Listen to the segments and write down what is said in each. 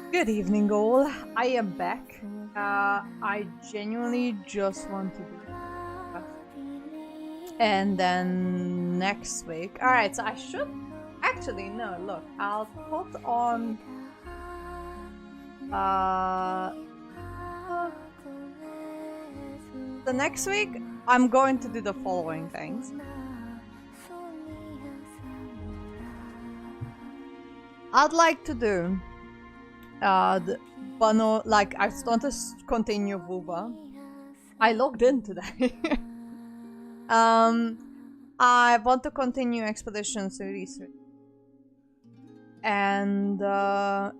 Good evening, all. I am back. I genuinely just want to do stuff. And then next week. Alright, so I should actually no, look, I'll put on the next week I'm going to do the following things. I'd like to do the Bano, like I want to continue Vuba. I logged in today. I want to continue Expedition Series 3. And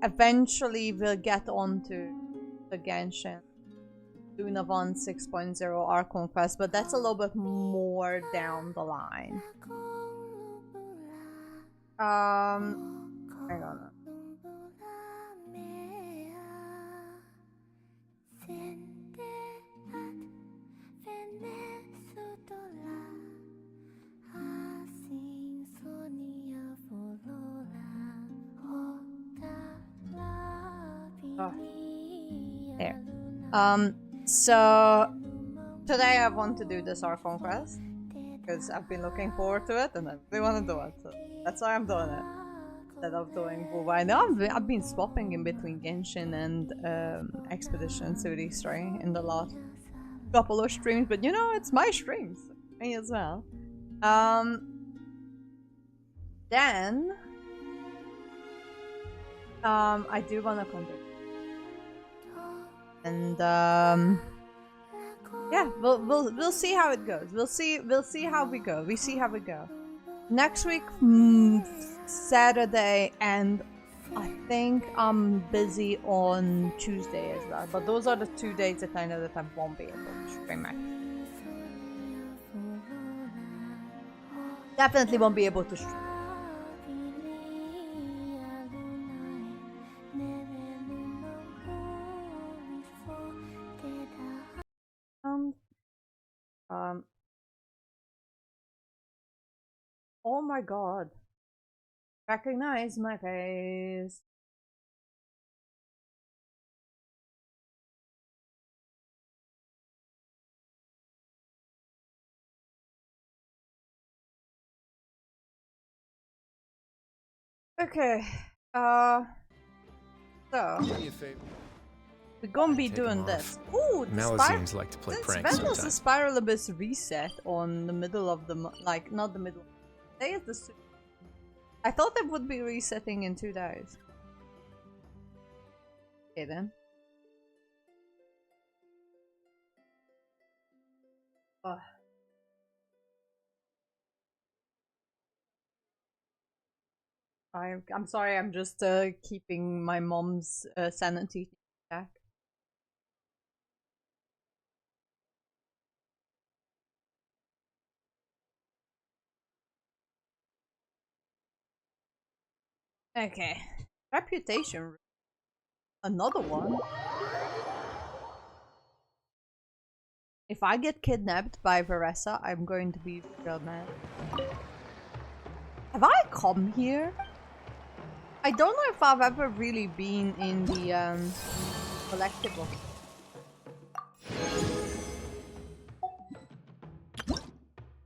eventually we'll get onto the Genshin Impact 6.0 Archon Quest, but that's a little bit more down the line. Hang on. Oh. There. So today I want to do this Archon Quest because I've been looking forward to it and I really want to do it. So that's why I'm doing it instead of doing Vuba. I know I've been swapping in between Genshin and Expedition Series 3 in the last couple of streams, but you know, it's my streams, me as well. Then I do want to continue. And yeah, we'll see how it goes. We'll see how we go. We see how we go. Next week, Saturday, and I think I'm busy on Tuesday as well. But those are the 2 days that I know that I won't be able to stream. Definitely won't be able to stream. Um. Oh my god. Recognize my face. Okay. So we're gonna be doing this. Ooh, the Malazines like to play Since pranks when was the sometimes. Spiral Abyss reset on the middle of the like not the middle? Day is the. I thought it would be resetting in 2 days. Okay then. Ugh. I'm sorry. I'm just keeping my mom's sanity check. Okay. Reputation. Another one. If I get kidnapped by Varessa, I'm going to be real mad. Have I come here? I don't know if I've ever really been in the collectible.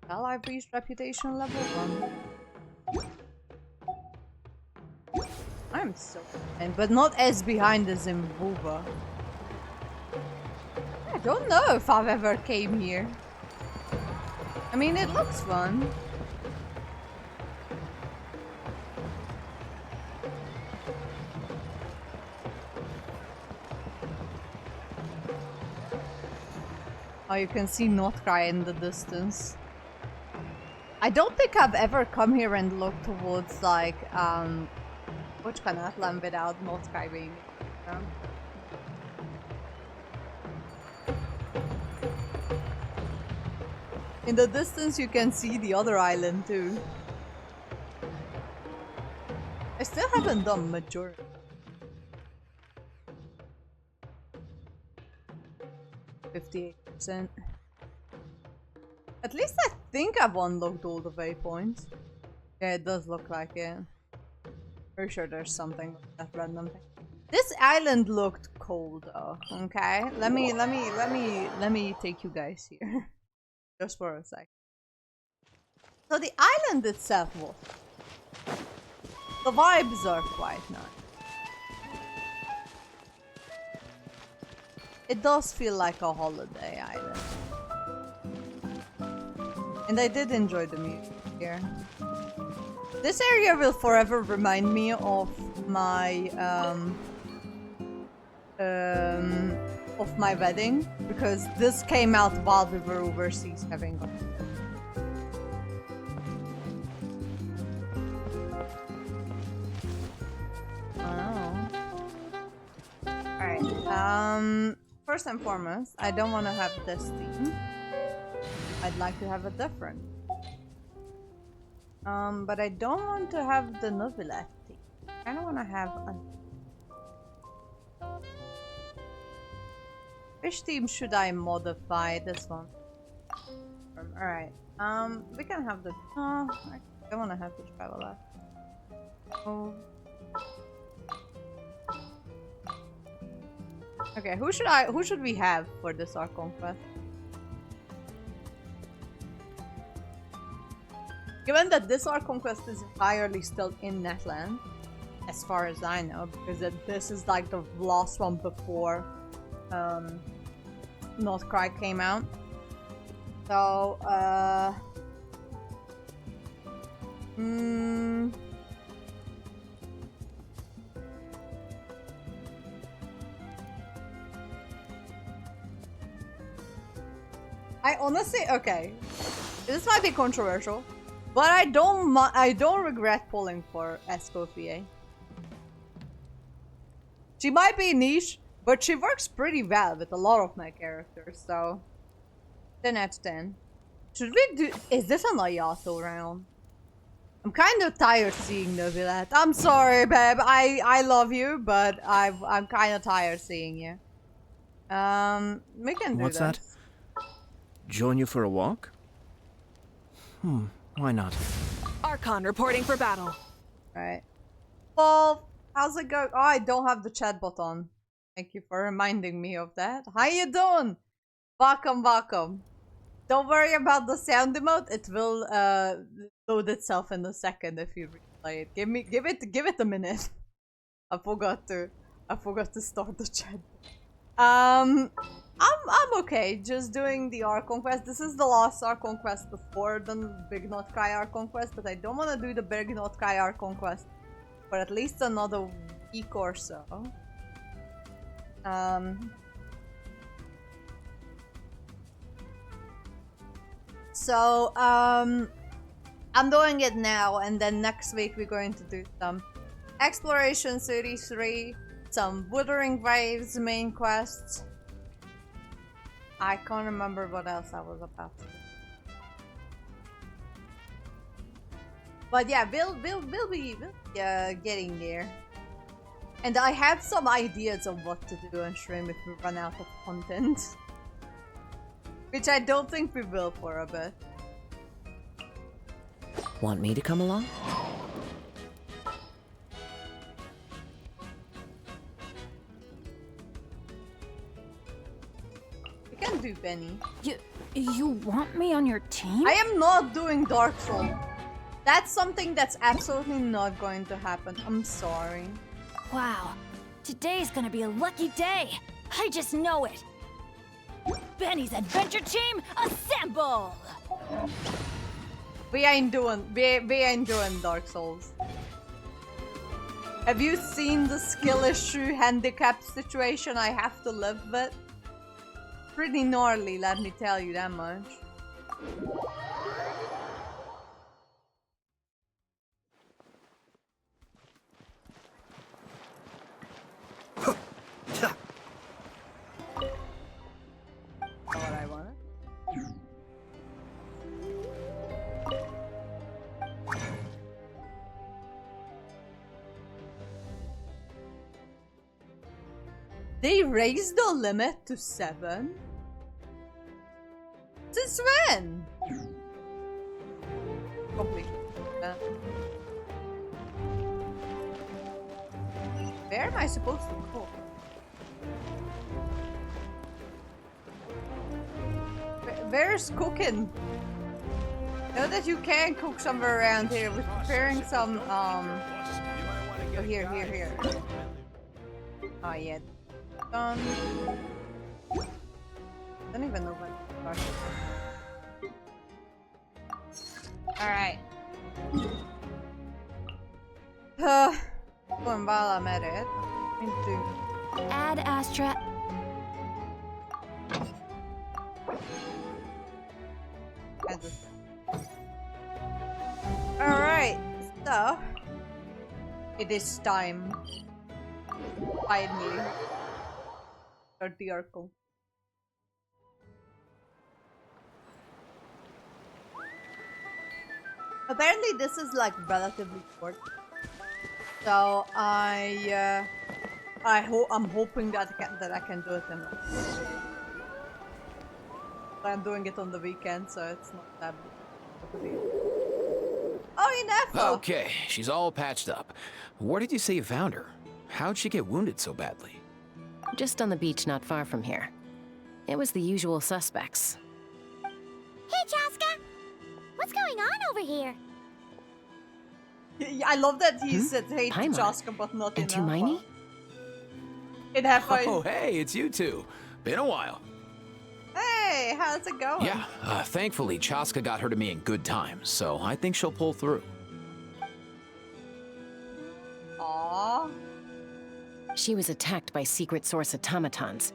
Well, I've reached reputation level 1. I'm so behind, but not as behind as in Vuva. I don't know if I've ever came here. I mean, it looks fun. Oh, you can see Notcry in the distance. I don't think I've ever come here and looked towards, like, which Kanatlan without Notcry being around. In the distance, you can see the other island, too. I still haven't done majority. 58%. At least I think I've unlocked all the waypoints. Yeah, it does look like it. Pretty sure there's something like that random thing. This island looked cool though. Okay, let me take you guys here, just for a sec. So the island itself was. The vibes are quite nice. It does feel like a holiday island. And I did enjoy the music here. This area will forever remind me of my wedding, because this came out while we were overseas having a Alright, first and foremost, I don't want to have this theme. I'd like to have a different. But I don't want to have the Novelette theme. I kind of want to have a... Which theme should I modify? This one. Alright, we can have the... Oh, I don't want to have the Traveler. Oh. Okay, who should we have for this Archon Quest? Given that this Archon Quest is entirely still in Netland, as far as I know, because this is like the last one before Notcry came out. So, I honestly, okay, this might be controversial, but I don't regret pulling for Escoffier. She might be niche, but she works pretty well with a lot of my characters, so 10 out of 10. Should we do... Is this an Ayato round? I'm kind of tired seeing Novelette. I'm sorry, babe. I love you, but I'm kind of tired seeing you. We can do What's this. that? Join you for a walk? Why not? Archon reporting for battle. Right. Well, how's it going? Oh, I don't have the chat bot on. Thank you for reminding me of that. How you doing? Welcome, welcome. Don't worry about the sound emote. It will load itself in a second if you replay it. Give it a minute. I forgot to start the chat. I'm okay. Just doing the Archon Quest. This is the last Archon Quest before the Big Not Kai Archon Quest, but I don't want to do the Big Not Kai Archon Quest for at least another week or so. I'm doing it now, and then next week we're going to do some Exploration 33, some Wuthering Waves main quests. I can't remember what else I was about to do. But yeah, we'll be getting there. And I have some ideas of what to do on stream if we run out of content. Which I don't think we will for a bit. Want me to come along? We can do Benny. You want me on your team? I am not doing Dark Souls. That's something that's absolutely not going to happen. I'm sorry. Wow. Today's gonna be a lucky day. I just know it. Benny's adventure team, assemble! We ain't doing Dark Souls. Have you seen the skill issue handicap situation I have to live with? Pretty gnarly, let me tell you that much. Not what I wanted. They raised the limit to 7? Since when? Completely. Where am I supposed to go? Where's cooking? Know that you can cook somewhere around here. We're preparing some, oh, here. Oh, yeah. Don't even know what. Alright. Going while I'm at it. Add Astra. Alright, so it is time. Finally. Start the Archon. Apparently this is like relatively short. So I'm hoping that I can do it in like I'm doing it on the weekend, so it's not that big. Oh, Ineffa! Okay, she's all patched up. Where did you say you found her? How'd she get wounded so badly? Just on the beach not far from here. It was the usual suspects. Hey, Chaska! What's going on over here? I love that he said hey to Paimon. Chaska, but not And Ineffa. Hermione? Ineffa. Oh, hey, it's you two. Been a while. Hey, how's it going? Yeah, thankfully Chaska got her to me in good time, so I think she'll pull through. Aww. She was attacked by secret source automatons.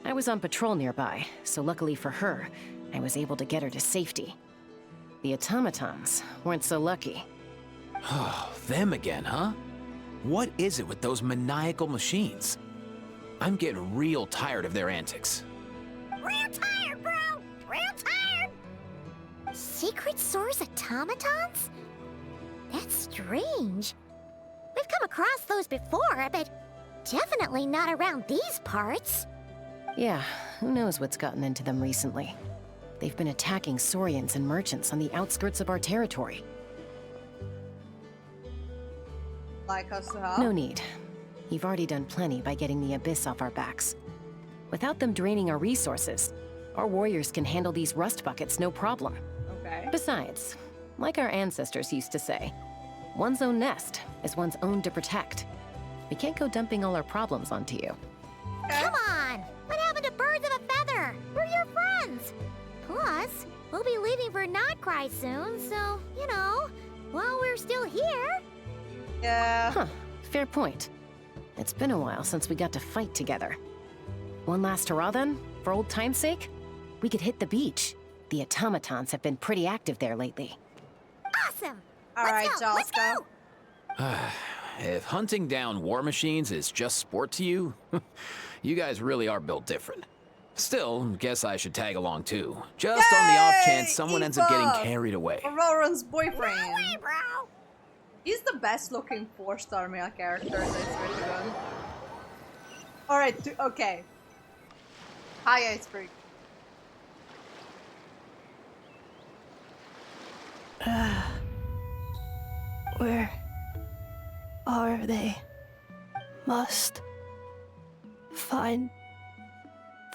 I was on patrol nearby, so luckily for her, I was able to get her to safety. The automatons weren't so lucky. Oh, them again, huh? What is it with those maniacal machines? I'm getting real tired of their antics. Real tired, bro! Real tired! Secret source automatons? That's strange. We've come across those before, but definitely not around these parts. Yeah, who knows what's gotten into them recently. They've been attacking Saurians and merchants on the outskirts of our territory. Like us to help? No need. You've already done plenty by getting the Abyss off our backs. Without them draining our resources, our warriors can handle these rust buckets no problem. Okay. Besides, like our ancestors used to say, one's own nest is one's own to protect. We can't go dumping all our problems onto you. Okay. Come on! What happened to birds of a feather? We're your friends! Plus, we'll be leaving for Notcry soon, so, you know, while we're still here... Yeah. Huh, fair point. It's been a while since we got to fight together. One last hurrah then, for old time's sake? We could hit the beach. The automatons have been pretty active there lately. Awesome! Alright, Let's Jalska. go! If hunting down war machines is just sport to you, you guys really are built different. Still, guess I should tag along too. Just on the off chance someone ends up getting Ineffa! carried away. Auroran's boyfriend. Hey, bro! He's the best looking 4-star male character that's written. Alright, okay. Hi, Iceberg. Where are they? Must find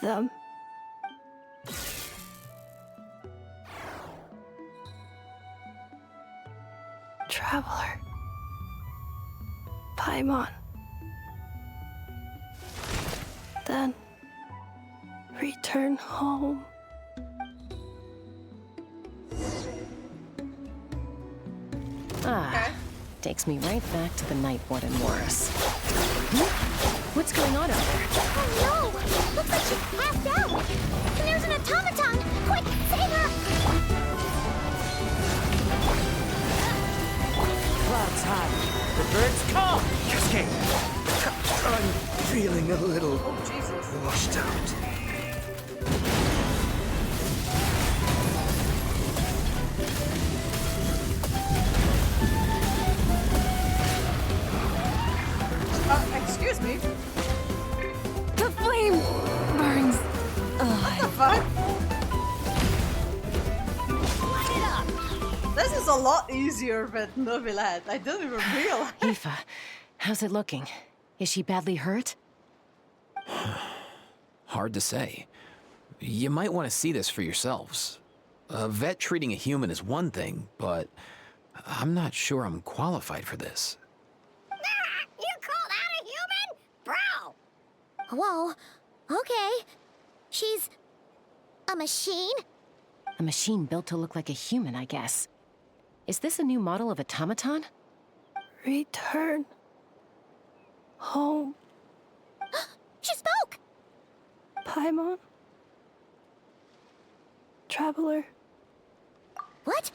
them. Traveler. Paimon. Then return home. Ah, takes me right back to the Night Warden Wars. What's going on out there? Oh no! Looks like she's passed out! And there's an automaton! Quick, save her! Clouds high. The birds come. Cascade. I'm feeling a little Oh, Jesus. washed out. Excuse me. The flame burns. What the fuck? This is a lot easier with Novilet. I didn't even realize. Aoife, how's it looking? Is she badly hurt? Hard to say. You might want to see this for yourselves. A vet treating a human is one thing, but I'm not sure I'm qualified for this. You call that a human? Bro! Whoa, okay. She's... a machine? A machine built to look like a human, I guess. Is this a new model of automaton? Return home. She spoke! Paimon. Traveler. What?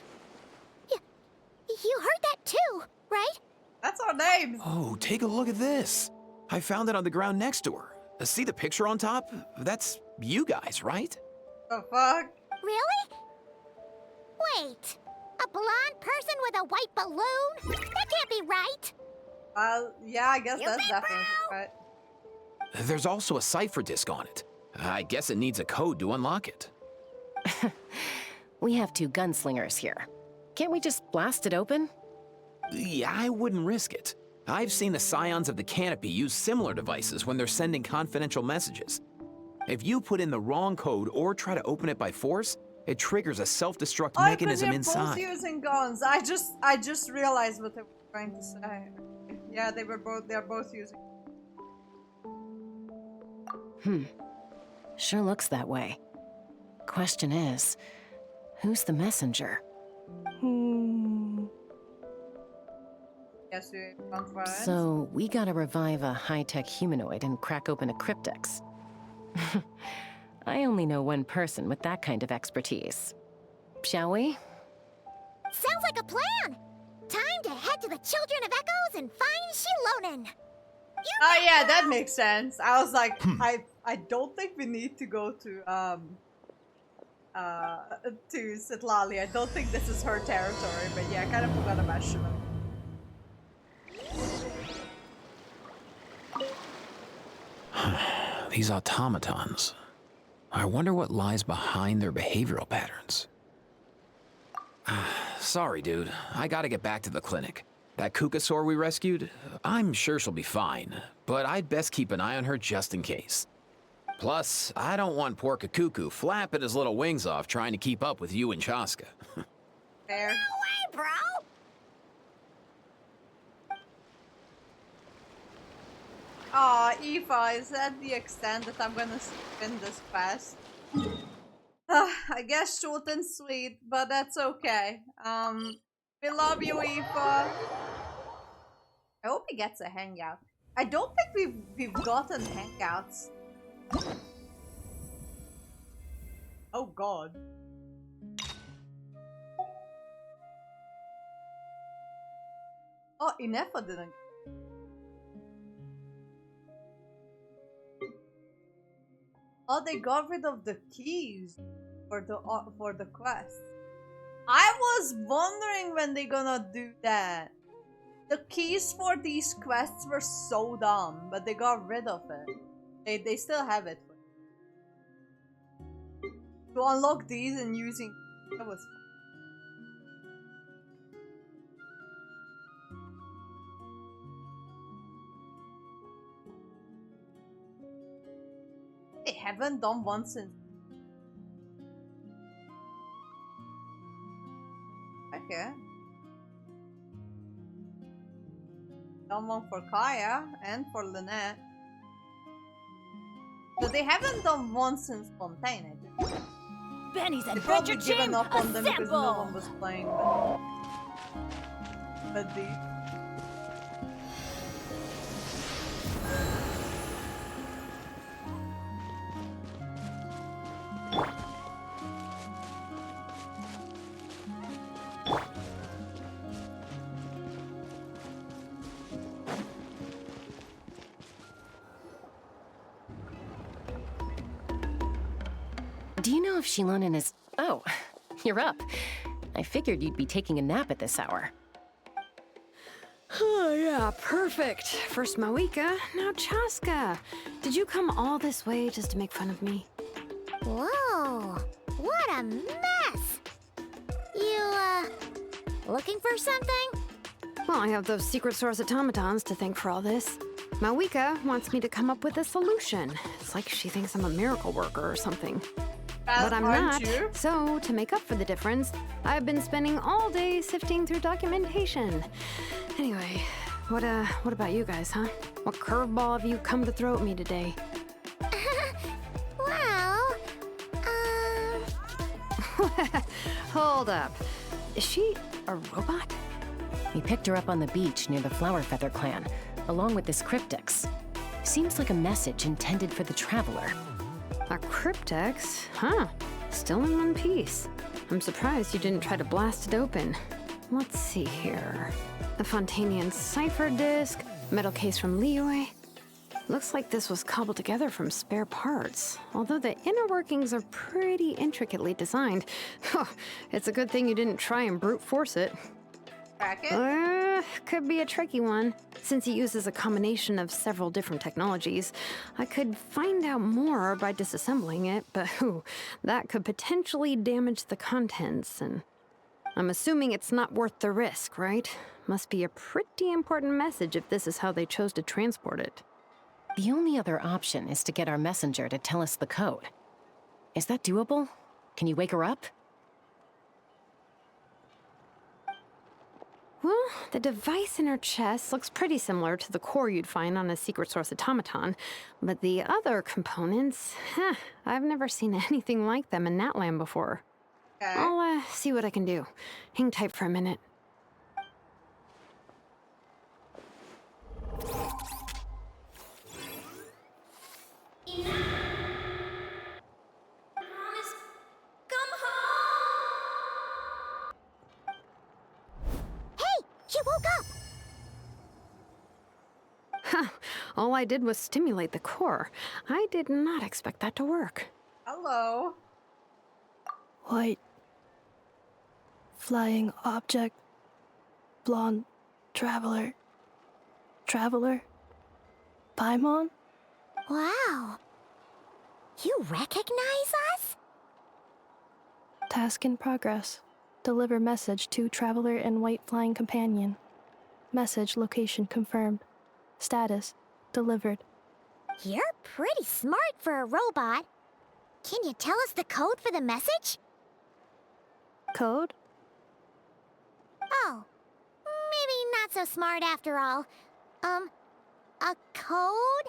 You heard that too, right? That's our names. Oh, take a look at this. I found it on the ground next to her. See the picture on top? That's you guys, right? The fuck? Really? Wait, a blonde person with a white balloon? That can't be right. Yeah, I guess You that's think, definitely bro? right. There's also a cipher disk on it. I guess it needs a code to unlock it. We have two gunslingers here. Can't we just blast it open? Yeah, I wouldn't risk it. I've seen the Scions of the Canopy use similar devices when they're sending confidential messages. If you put in the wrong code or try to open it by force, it triggers a self-destruct Oh, mechanism but they're inside. both using guns. I just realized what they were trying to say. Yeah, they're both using. Sure looks that way. Question is, who's the messenger? Yes, we conference. So, we gotta revive a high-tech humanoid and crack open a cryptex. I only know one person with that kind of expertise. Shall we? Sounds like a plan. Time to head to the Children of Echoes and find Shilonen. Oh yeah, that makes sense. I was like, I don't think we need to go to Sitlali. I don't think this is her territory, but yeah, I kind of forgot about Shilonen. These automatons. I wonder what lies behind their behavioral patterns. Sorry, dude. I gotta get back to the clinic. That Kukasaur we rescued, I'm sure she'll be fine, but I'd best keep an eye on her just in case. Plus, I don't want poor Kakuku flapping his little wings off trying to keep up with you and Chaska. Fair. No way, bro! Aw, Aoife, is that the extent that I'm gonna spin this quest? I guess short and sweet, but that's okay. We love you, Aoife. I hope he gets a hangout. I don't think we've gotten hangouts. Oh god. Oh, Ineffa didn't. Oh, they got rid of the keys for the quest. I was wondering when they gonna do that. The keys for these quests were so dumb, but they got rid of it. They still have it. To unlock these and using that was fun. They haven't done one since. Okay. Done one for Kaya and for Lynette. So they haven't done one since Fontaine, I think. Benny's They probably adventure given team, up on them because no one assemble! was playing, but deep. Do you know if Shilonen is... Oh, you're up. I figured you'd be taking a nap at this hour. Oh, yeah, perfect. First Mawika, now Chaska. Did you come all this way just to make fun of me? Whoa, what a mess! You, looking for something? Well, I have those secret source automatons to thank for all this. Mawika wants me to come up with a solution. It's like she thinks I'm a miracle worker or something. But I'm Aren't not. you? So, to make up for the difference, I've been spending all day sifting through documentation. Anyway, what about you guys, huh? What curveball have you come to throw at me today? Well, Hold up. Is she a robot? We picked her up on the beach near the Flower Feather clan, along with this cryptex. Seems like a message intended for the Traveler. A cryptex? Huh. Still in one piece. I'm surprised you didn't try to blast it open. Let's see here. A Fontanian cipher disk, metal case from Liyue. Looks like this was cobbled together from spare parts, although the inner workings are pretty intricately designed. It's a good thing you didn't try and brute force it. Bracket? Could be a tricky one. Since it uses a combination of several different technologies, I could find out more by disassembling it, but that could potentially damage the contents, and I'm assuming it's not worth the risk, right? Must be a pretty important message if this is how they chose to transport it. The only other option is to get our messenger to tell us the code. Is that doable? Can you wake her up? Well, the device in her chest looks pretty similar to the core you'd find on a secret source automaton, but the other components, I've never seen anything like them in Natlan before. Okay. I'll see what I can do. Hang tight for a minute. She woke up! All I did was stimulate the core. I did not expect that to work. Hello. White. Flying object. Blonde. Traveler. Traveler. Paimon? Wow. You recognize us? Task in progress. Deliver message to Traveler and White Flying Companion. Message location confirmed. Status delivered. You're pretty smart for a robot. Can you tell us the code for the message? Code? Oh, maybe not so smart after all. A code?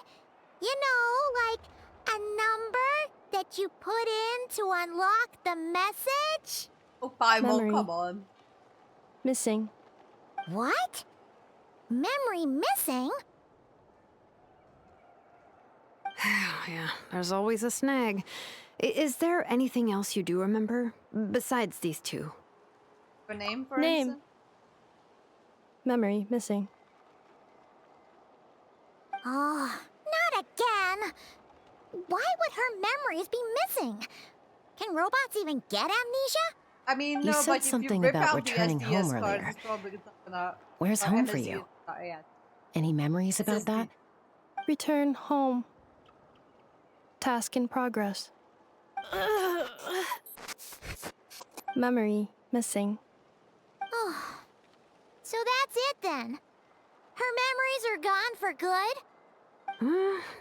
You know, like a number that you put in to unlock the message? Oh, Paimon, Memory. come on. Missing. What? Memory missing? Yeah, there's always a snag. Is there anything else you do remember? Besides these two? Her name, for Name. instance? Memory missing. Oh, not again! Why would her memories be missing? Can robots even get amnesia? I mean, You no, said but if something you rip about out returning the home SDS card, earlier. it's probably not gonna... Where's or home for MSD, you? yeah. Any memories about SSD. that? Return home. Task in progress. Memory missing. Oh, so that's it then. Her memories are gone for good?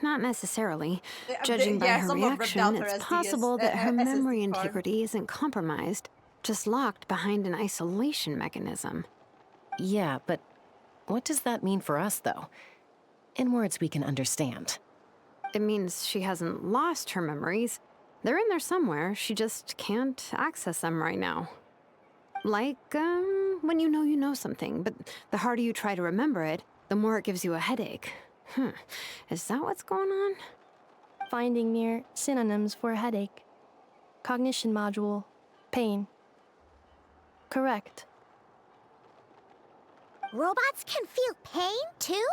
Not necessarily. Yeah, Judging by yeah, her someone ripped reaction, out her it's SDS possible that her SSD memory card. integrity isn't compromised, just locked behind an isolation mechanism. Yeah, but what does that mean for us, though? In words we can understand. It means she hasn't lost her memories. They're in there somewhere, she just can't access them right now. Like, when you know something, but the harder you try to remember it, the more it gives you a headache. Is that what's going on? Finding near synonyms for headache. Cognition module. Pain. Correct. Robots can feel pain too?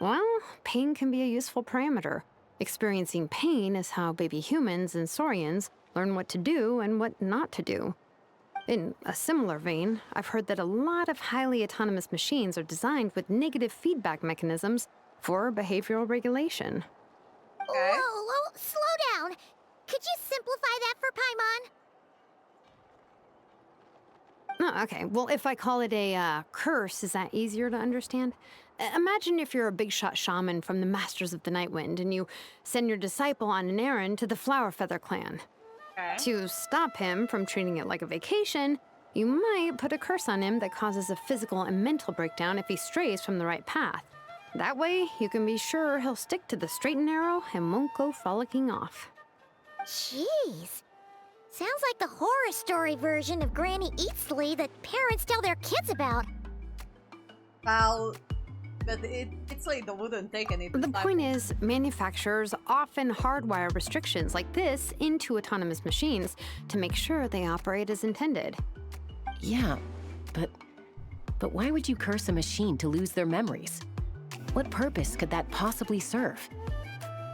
Well, pain can be a useful parameter. Experiencing pain is how baby humans and saurians learn what to do and what not to do. In a similar vein, I've heard that a lot of highly autonomous machines are designed with negative feedback mechanisms for behavioral regulation. Okay. Whoa, slow down. Could you simplify that for Paimon? Oh, okay, well, if I call it a curse, is that easier to understand? Imagine if you're a big shot shaman from the Masters of the Nightwind and you send your disciple on an errand to the Flower Feather clan. Okay. To stop him from treating it like a vacation, you might put a curse on him that causes a physical and mental breakdown if he strays from the right path. That way, you can be sure he'll stick to the straight and narrow and won't go frolicking off. Jeez. Sounds like the horror story version of Granny Eatsley that parents tell their kids about. Well, but it's like they wouldn't take any. The point is, manufacturers often hardwire restrictions like this into autonomous machines to make sure they operate as intended. Yeah, but why would you curse a machine to lose their memories? What purpose could that possibly serve?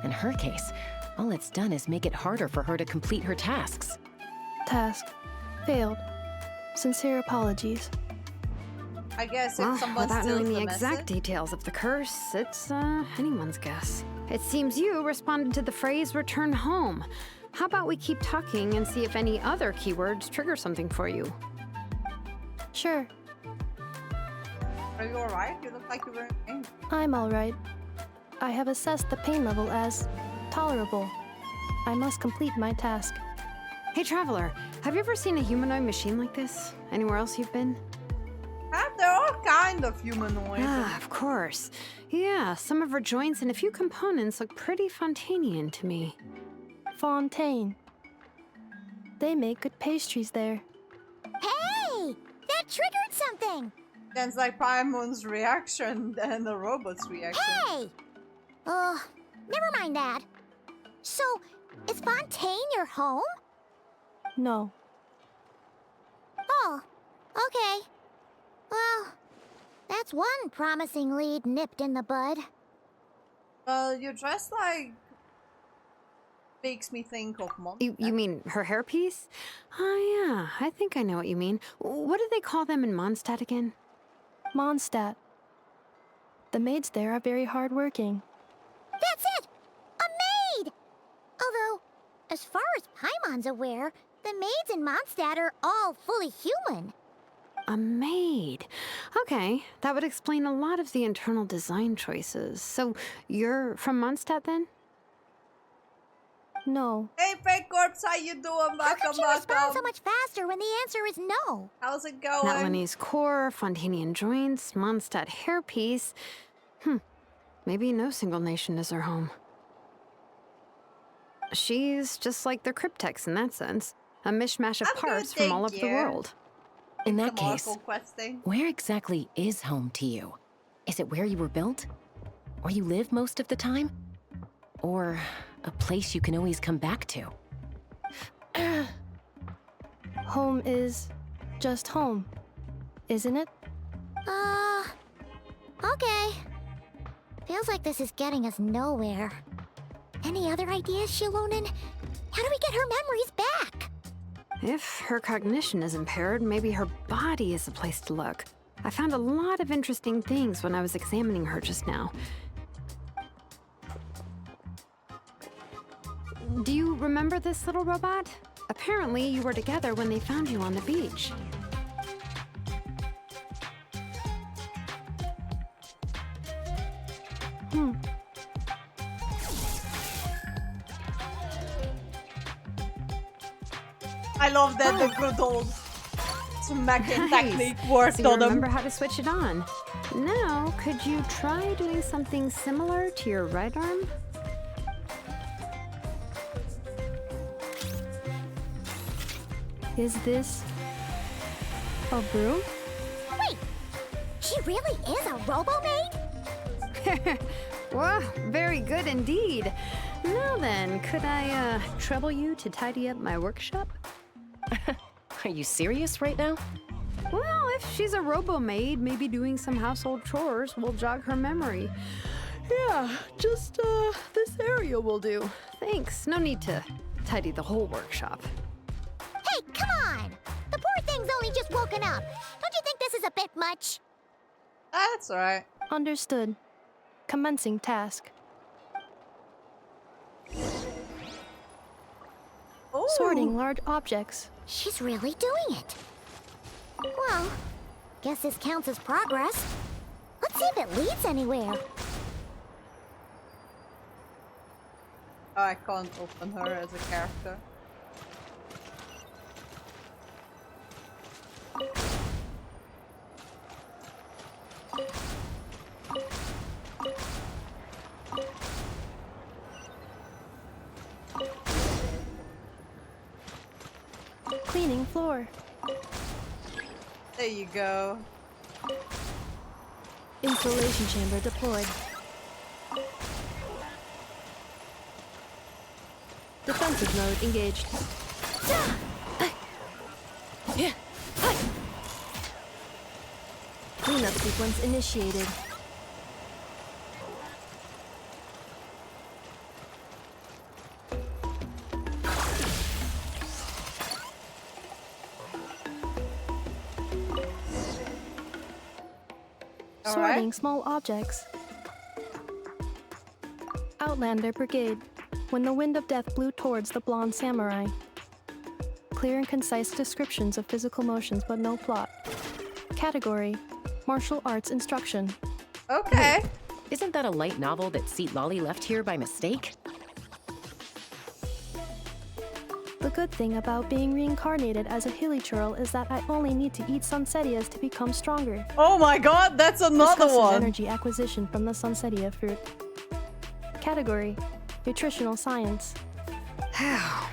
In her case, all it's done is make it harder for her to complete her tasks. Task. Failed. Sincere apologies. I guess if Well, someone without steals knowing the the exact message, details of the curse, it's anyone's guess. It seems you responded to the phrase return home. How about we keep talking and see if any other keywords trigger something for you? Sure. are you alright? You look like you were in pain. I'm alright. I have assessed the pain level as tolerable. I must complete my task. Hey, Traveler, have you ever seen a humanoid machine like this? Anywhere else you've been? They're all kind of humanoid. Of course. Yeah, some of her joints and a few components look pretty Fontainian to me. Fontaine. They make good pastries there. Hey! That triggered something! Then it's like Paimon's reaction and the robot's reaction. Hey! Never mind that. So, is Fontaine your home? No. Oh, okay. Well, that's one promising lead nipped in the bud. Well, you dress like... makes me think of Mom. You mean her hairpiece? Oh, yeah, I think I know what you mean. What do they call them in Mondstadt again? Mondstadt. The maids there are very hardworking. That's it! As far as Paimon's aware, the maids in Mondstadt are all fully human. A maid. Okay, that would explain a lot of the internal design choices. So, you're from Mondstadt then? No. Hey, Fake Corpse, how you doing? How come she responds so Welcome. much faster when the answer is no? How's it going? Natlanese core, Fontanian joints, Mondstadt hairpiece. Maybe no single nation is her home. She's just like the Cryptex in that sense. A mishmash of I'm good, parts from all thank over the you. world. In that Some case, Archon Quest thing. where exactly is home to you? Is it where you were built? Where you live most of the time? Or a place you can always come back to? Home is just home, isn't it? Okay. Feels like this is getting us nowhere. Any other ideas, Shilonen? How do we get her memories back? If her cognition is impaired, maybe her body is a place to look. I found a lot of interesting things when I was examining her just now. Do you remember this little robot? Apparently, you were together when they found you on the beach. I love that the good old smacking Nice. technique worked So you on them. remember how to switch it on. Now, could you try doing something similar to your right arm? Is this a broom? Wait! She really is a robo-maid? Well, very good indeed. Now then, could I trouble you to tidy up my workshop? Are you serious right now? Well, if she's a robo-maid, maybe doing some household chores will jog her memory. Yeah, just this area will do. Thanks. No need to tidy the whole workshop. Hey, come on! The poor thing's only just woken up. Don't you think this is a bit much? That's alright. Understood. Commencing task. Sorting large objects. She's really doing it. Well, guess this counts as progress. Let's see if it leads anywhere. Oh, I can't open her as a character. Cleaning floor. There you go. Installation chamber deployed. Defensive mode engaged. Cleanup sequence initiated. Sorting small objects. Outlander Brigade. When the wind of death blew towards the blonde samurai. Clear and concise descriptions of physical motions but no plot. Category: Martial arts instruction. Okay. Isn't that a light novel that Seat Lolly left here by mistake? The good thing about being reincarnated as a hilly churl is that I only need to eat sunsettias to become stronger. Oh my god, that's another Discusses one. energy acquisition from the sunsettia fruit. Category: Nutritional science.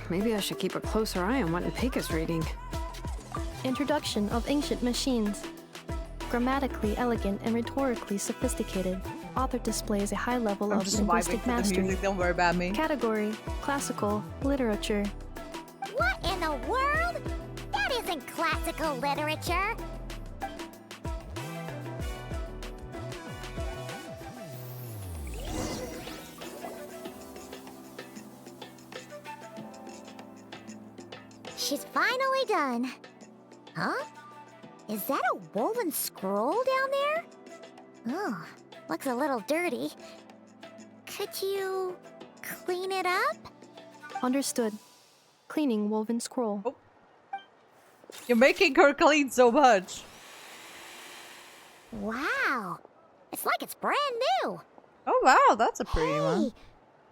Maybe I should keep a closer eye on what Pig is reading. Introduction of ancient machines. Grammatically elegant and rhetorically sophisticated. Author displays a high level I'm of just vibing linguistic to the mastery. music, don't worry about me. Category: Classical literature. What in the world? That isn't classical literature. She's finally done. Huh? Is that a woven scroll down there? Oh, looks a little dirty. Could you clean it up? Understood. Cleaning woven scroll. Oh. You're making her clean so much. Wow. It's like it's brand new. Oh wow, that's a pretty one.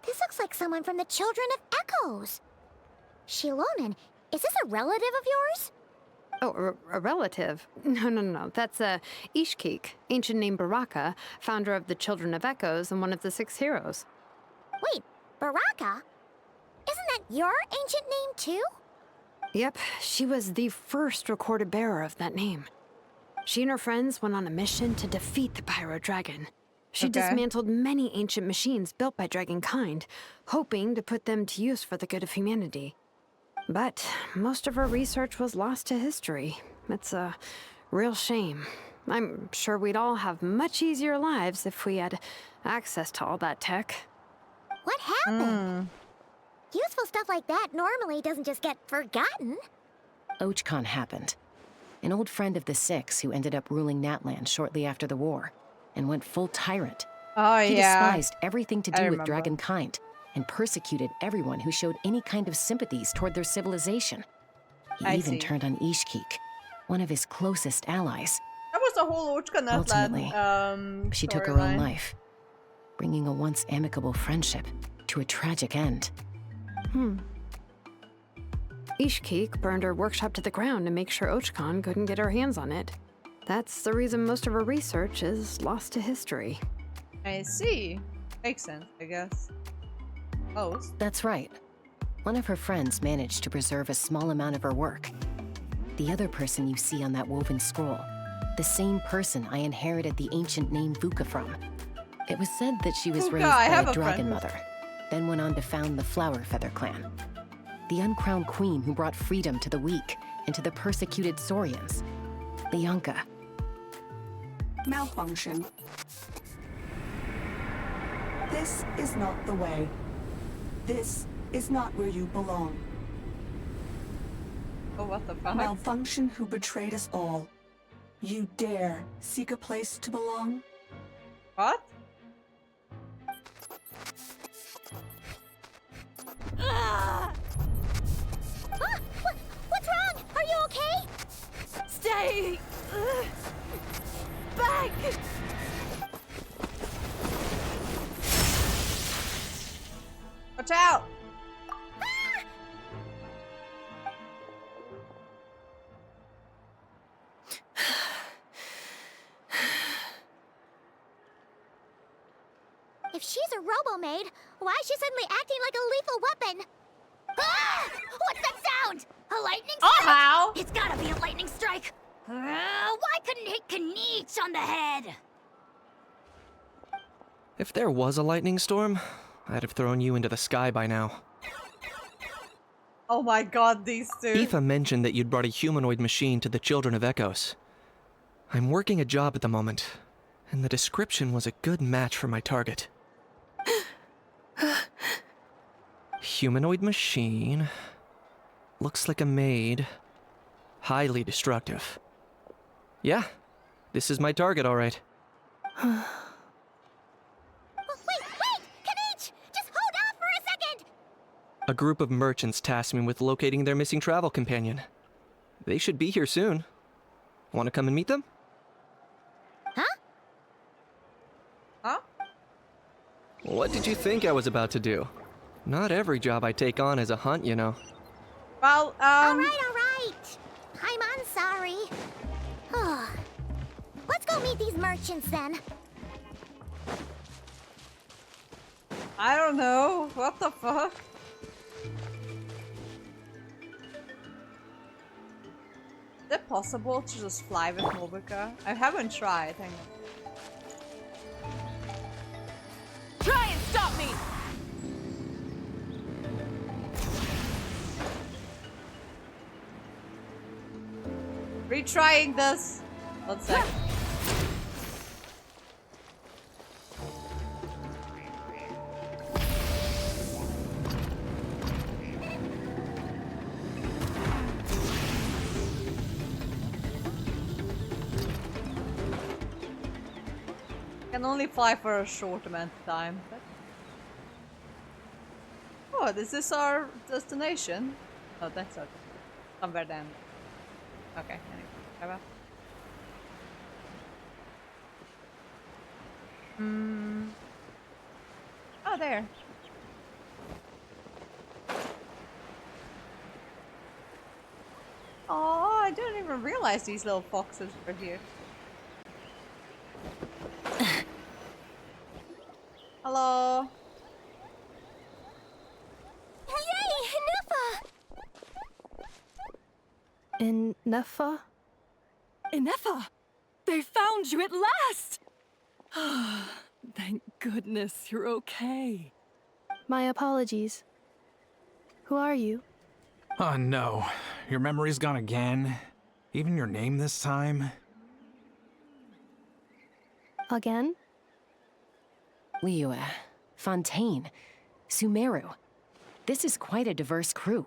This looks like someone from the Children of Echoes. Shilonen, is this a relative of yours? Oh, a relative? No. That's Ishkik, ancient name Baraka, founder of the Children of Echoes and one of the 6 heroes. Wait, Baraka? Isn't that your ancient name too? Yep, she was the first recorded bearer of that name. She and her friends went on a mission to defeat the Pyro Dragon. She dismantled many ancient machines built by Dragonkind, hoping to put them to use for the good of humanity. But most of her research was lost to history. It's a real shame. I'm sure we'd all have much easier lives if we had access to all that tech. What happened? Useful stuff like that normally doesn't just get forgotten. Ochcon happened. An old friend of the 6 who ended up ruling Natlan shortly after the war, and went full tyrant. Oh He yeah. despised everything to do with Dragonkind, and persecuted everyone who showed any kind of sympathies toward their civilization. He even turned on Ishkik, one of his closest allies. That was the whole Ochcon Ultimately, she took her own life, bringing a once amicable friendship to a tragic end. Ishkik burned her workshop to the ground to make sure Ochcon couldn't get her hands on it. That's the reason most of her research is lost to history. I see. Makes sense, I guess. Most. That's right. One of her friends managed to preserve a small amount of her work. The other person you see on that woven scroll, the same person I inherited the ancient name Vuka from. It was said that she was raised by a dragon mother, then went on to found the Flower Feather clan. The uncrowned queen who brought freedom to the weak and to the persecuted Saurians. Leonka. Malfunction. This is not the way. This is not where you belong. Oh, what the fuck? Malfunction who betrayed us all. You dare seek a place to belong? What? What's wrong? Are you okay? Stay back! Watch out! If she's a robo-maid, why is she suddenly acting like a lethal weapon? Ah! What's that sound? A lightning strike? Oh, how? It's gotta be a lightning strike. Why couldn't it hit Kniech on the head? If there was a lightning storm, I'd have thrown you into the sky by now. Oh my god, these two. Aoife mentioned that you'd brought a humanoid machine to the Children of Echoes. I'm working a job at the moment, and the description was a good match for my target. Humanoid machine. Looks like a maid. Highly destructive. Yeah, this is my target, all right. Wait! Kniech! Just hold off for a second! A group of merchants tasked me with locating their missing travel companion. They should be here soon. Want to come and meet them? Huh? What did you think I was about to do? Not every job I take on is a hunt, you know. Well, All right. I'm sorry. Let's go meet these merchants then. I don't know. What the fuck? Is it possible to just fly with Mobica? I haven't tried. Hang on. Try and stop me! Retrying this. One sec. Can only fly for a short amount of time. Oh, this is our destination. Oh, that's okay. Somewhere down. Okay, anyway. Oh, there. Oh, I didn't even realize these little foxes were here. Hello. Ineffa! Ineffa? Ineffa! They found you at last! Thank goodness you're okay. My apologies. Who are you? Oh no, your memory's gone again? Even your name this time? Again? Liyue, Fontaine, Sumeru. This is quite a diverse crew.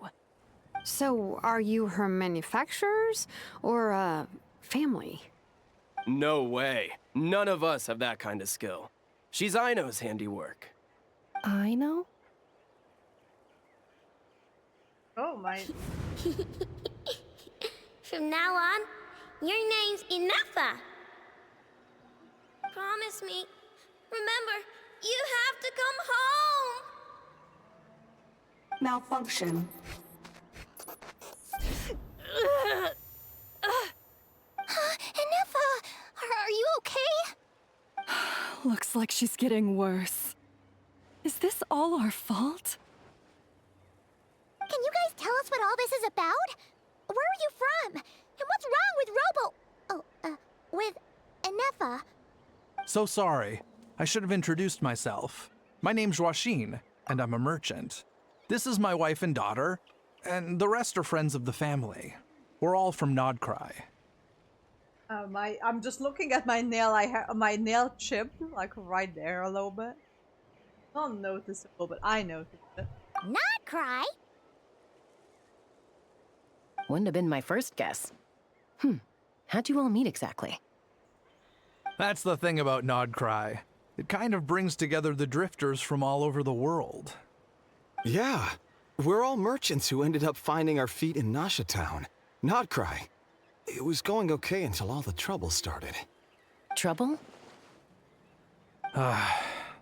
So, are you her manufacturers or family? No way. None of us have that kind of skill. She's Aino's handiwork. I know? Oh my. From now on, your name's Ineffa. Promise me. Remember, you have to come home. Malfunction. Ineffa, are you okay? Looks like she's getting worse. Is this all our fault? Can you guys tell us what all this is about? Where are you from? And what's wrong with with Ineffa? So sorry. I should have introduced myself. My name's Joachine, and I'm a merchant. This is my wife and daughter, and the rest are friends of the family. We're all from Nodcry. I'm just looking at my nail. I have my nail chipped, like right there a little bit. Not noticeable, but I noticed it. Not cry. Wouldn't have been my first guess. How'd you all meet exactly? That's the thing about Nodcry. It kind of brings together the drifters from all over the world. Yeah, we're all merchants who ended up finding our feet in Nasha Town. Nodcry. It was going okay until all the trouble started. Trouble? The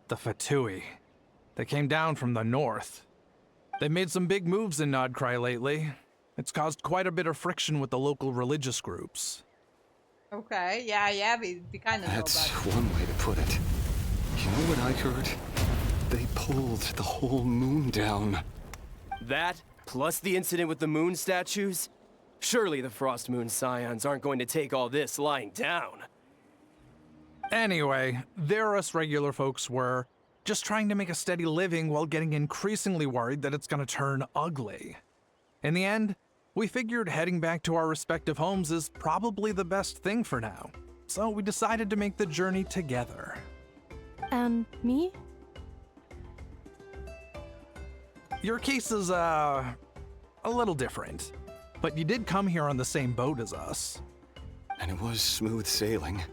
Fatui. They came down from the north. They made some big moves in Nodcry lately. It's caused quite a bit of friction with the local religious groups. Okay, yeah, we kind of know about That's it. one way to put it. You know what I heard? They pulled the whole moon down. That, plus the incident with the moon statues? Surely the Frost Moon Scions aren't going to take all this lying down. Anyway, there us regular folks were, just trying to make a steady living while getting increasingly worried that it's gonna turn ugly. In the end, we figured heading back to our respective homes is probably the best thing for now. So we decided to make the journey together. And me? Your case is, a little different. But you did come here on the same boat as us. And it was smooth sailing,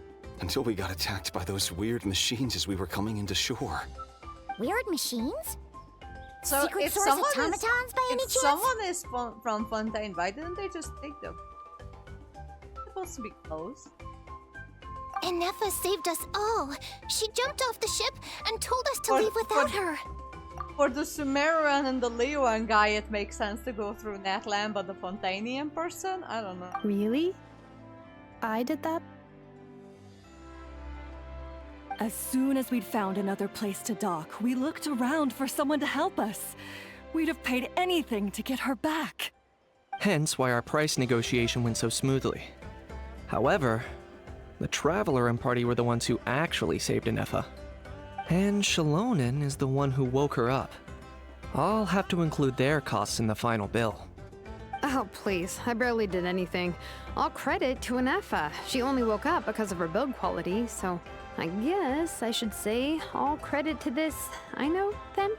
until we got attacked by those weird machines as we were coming into shore. Weird machines? So Secret if source someone automatons by any if chance? someone is from Fontaine, why didn't they just take them? They're supposed to be close. Ineffa saved us all. She jumped off the ship and told us to leave without her. For the Sumerian and the Liyuan guy, it makes sense to go through Natlan, but the Fontainian person? I don't know. Really? I did that? As soon as we'd found another place to dock, we looked around for someone to help us. We'd have paid anything to get her back. Hence why our price negotiation went so smoothly. However, the Traveler and party were the ones who actually saved Ineffa. And Shalonen is the one who woke her up. I'll have to include their costs in the final bill. Oh, please. I barely did anything. All credit to Ineffa. She only woke up because of her build quality, so I guess I should say all credit to this Aino, then?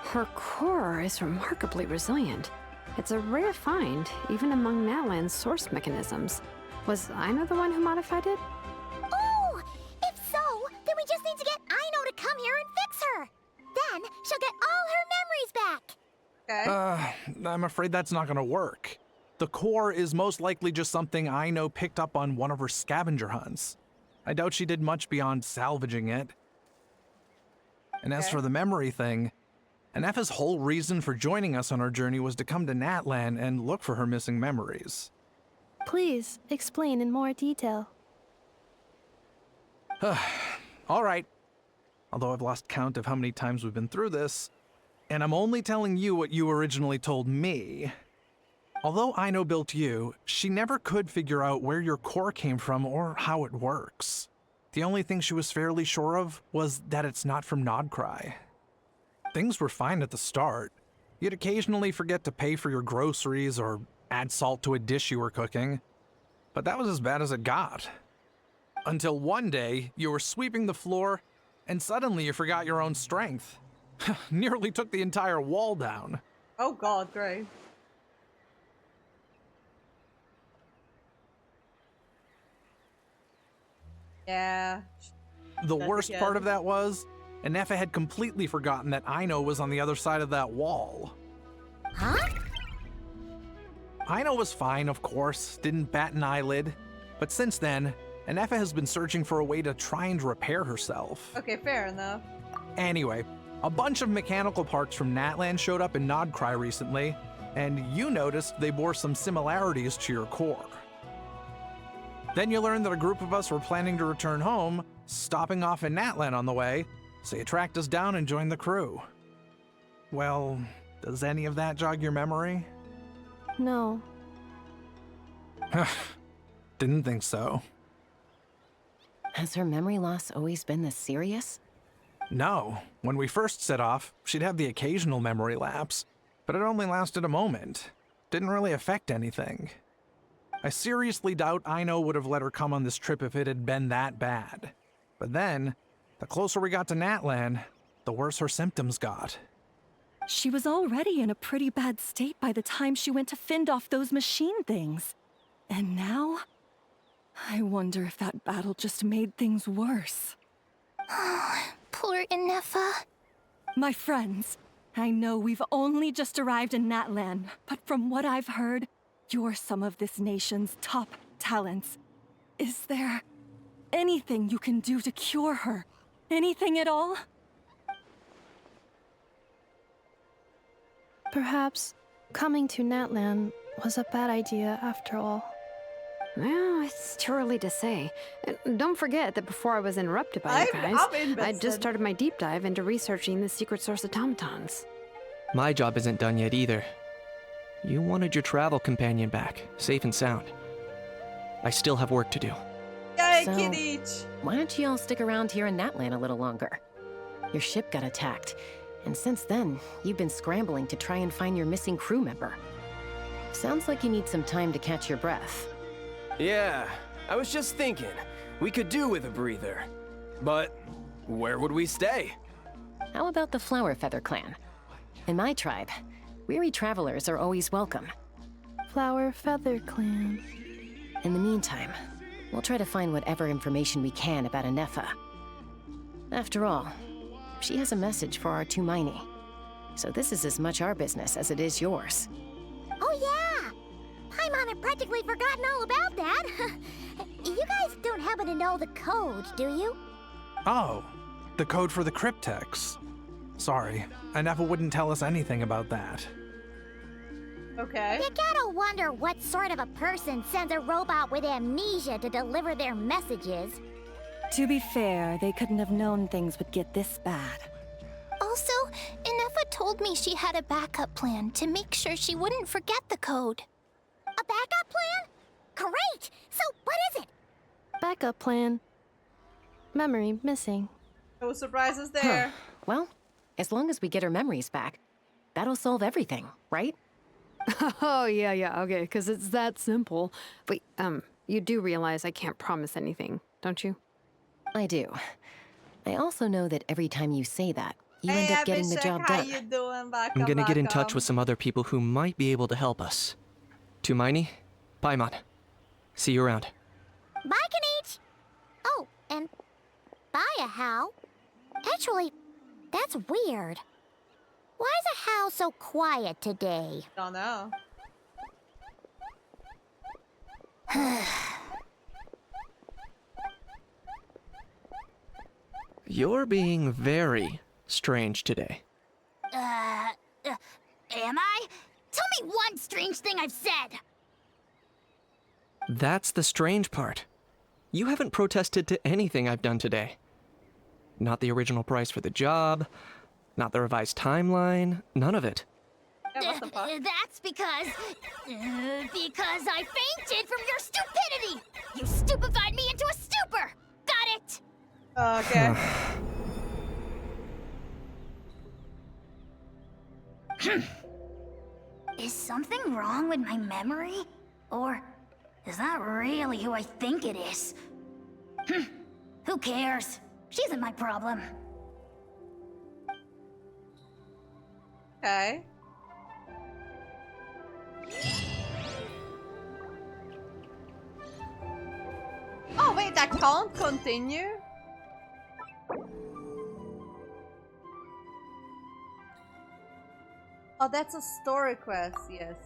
Her core is remarkably resilient. It's a rare find, even among Natlan's source mechanisms. Was Aino the one who modified it? Oh! If so, then we just need to get Aino to come here and fix her. Then she'll get all her memories back. Okay. I'm afraid that's not gonna work. The core is most likely just something I know picked up on one of her scavenger hunts. I doubt she did much beyond salvaging it. And as for the memory thing, Ineffa's whole reason for joining us on our journey was to come to Natlan and look for her missing memories. Please explain in more detail. All right. Although I've lost count of how many times we've been through this, and I'm only telling you what you originally told me. Although Aino built you, she never could figure out where your core came from or how it works. The only thing she was fairly sure of was that it's not from Nodcry. Things were fine at the start. You'd occasionally forget to pay for your groceries or add salt to a dish you were cooking, but that was as bad as it got. Until one day, you were sweeping the floor, and suddenly you forgot your own strength. Nearly took the entire wall down. Oh god, great. Yeah. The worst part of that was, Ineffa had completely forgotten that Aino was on the other side of that wall. Huh? Aino was fine, of course, didn't bat an eyelid. But since then, Ineffa has been searching for a way to try and repair herself. Okay, fair enough. Anyway, a bunch of mechanical parts from Natlan showed up in Nodcry recently, and you noticed they bore some similarities to your core. Then you learned that a group of us were planning to return home, stopping off in Natlan on the way, so you tracked us down and joined the crew. Well, does any of that jog your memory? No. Didn't think so. Has her memory loss always been this serious? No. When we first set off, she'd have the occasional memory lapse, but it only lasted a moment. Didn't really affect anything. I seriously doubt Aino would have let her come on this trip if it had been that bad. But then, the closer we got to Natlan, the worse her symptoms got. She was already in a pretty bad state by the time she went to fend off those machine things. And now? I wonder if that battle just made things worse. Poor Ineffa. My friends, I know we've only just arrived in Natlan, but from what I've heard, you're some of this nation's top talents. Is there anything you can do to cure her? Anything at all? Perhaps coming to Natlan was a bad idea after all. Well, it's too early to say. Don't forget that before I was interrupted by you guys, I just started my deep dive into researching the secret source automatons. My job isn't done yet either. You wanted your travel companion back, safe and sound. I still have work to do. Yay, So, Kidditch! why don't you all stick around here in Natlan a little longer? Your ship got attacked, and since then, you've been scrambling to try and find your missing crew member. Sounds like you need some time to catch your breath. Yeah, I was just thinking, we could do with a breather. But where would we stay? How about the Flower Feather clan? In my tribe, weary travelers are always welcome. Flower Feather Clan. In the meantime, we'll try to find whatever information we can about Ineffa. After all, she has a message for our Tumaini. So this is as much our business as it is yours. Oh yeah! Paimon had practically forgotten all about that. You guys don't happen to know the code, do you? Oh, the code for the cryptex. Sorry, Ineffa wouldn't tell us anything about that. Okay. You gotta wonder what sort of a person sends a robot with amnesia to deliver their messages. To be fair, they couldn't have known things would get this bad. Also, Ineffa told me she had a backup plan to make sure she wouldn't forget the code. A backup plan? Great! So what is it? Backup plan. Memory missing. No surprises there. Well, as long as we get her memories back, that'll solve everything, right? Oh, yeah, okay, because it's that simple. Wait, you do realize I can't promise anything, don't you? I do. I also know that every time you say that, you Hey, end up getting the Abhishek, job how done. you doing? I'm gonna get in touch with some other people who might be able to help us. Tumaini, Paimon. See you around. Bye, Kanich! Oh, and bye, How. Actually, that's weird. Why is the house so quiet today? Don't know. You're being very strange today. Am I? Tell me one strange thing I've said! That's the strange part. You haven't protested to anything I've done today. Not the original price for the job, not the revised timeline, none of it. That's because I fainted from your stupidity! You stupefied me into a stupor! Got it? Okay. Is something wrong with my memory? Or is that really who I think it is? Who cares? She isn't my problem. Okay. Oh wait, I can't continue? Oh, that's a story quest, yes.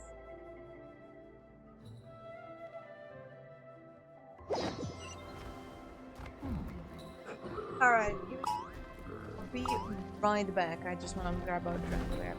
Alright, be right back. I just want to grab a drink.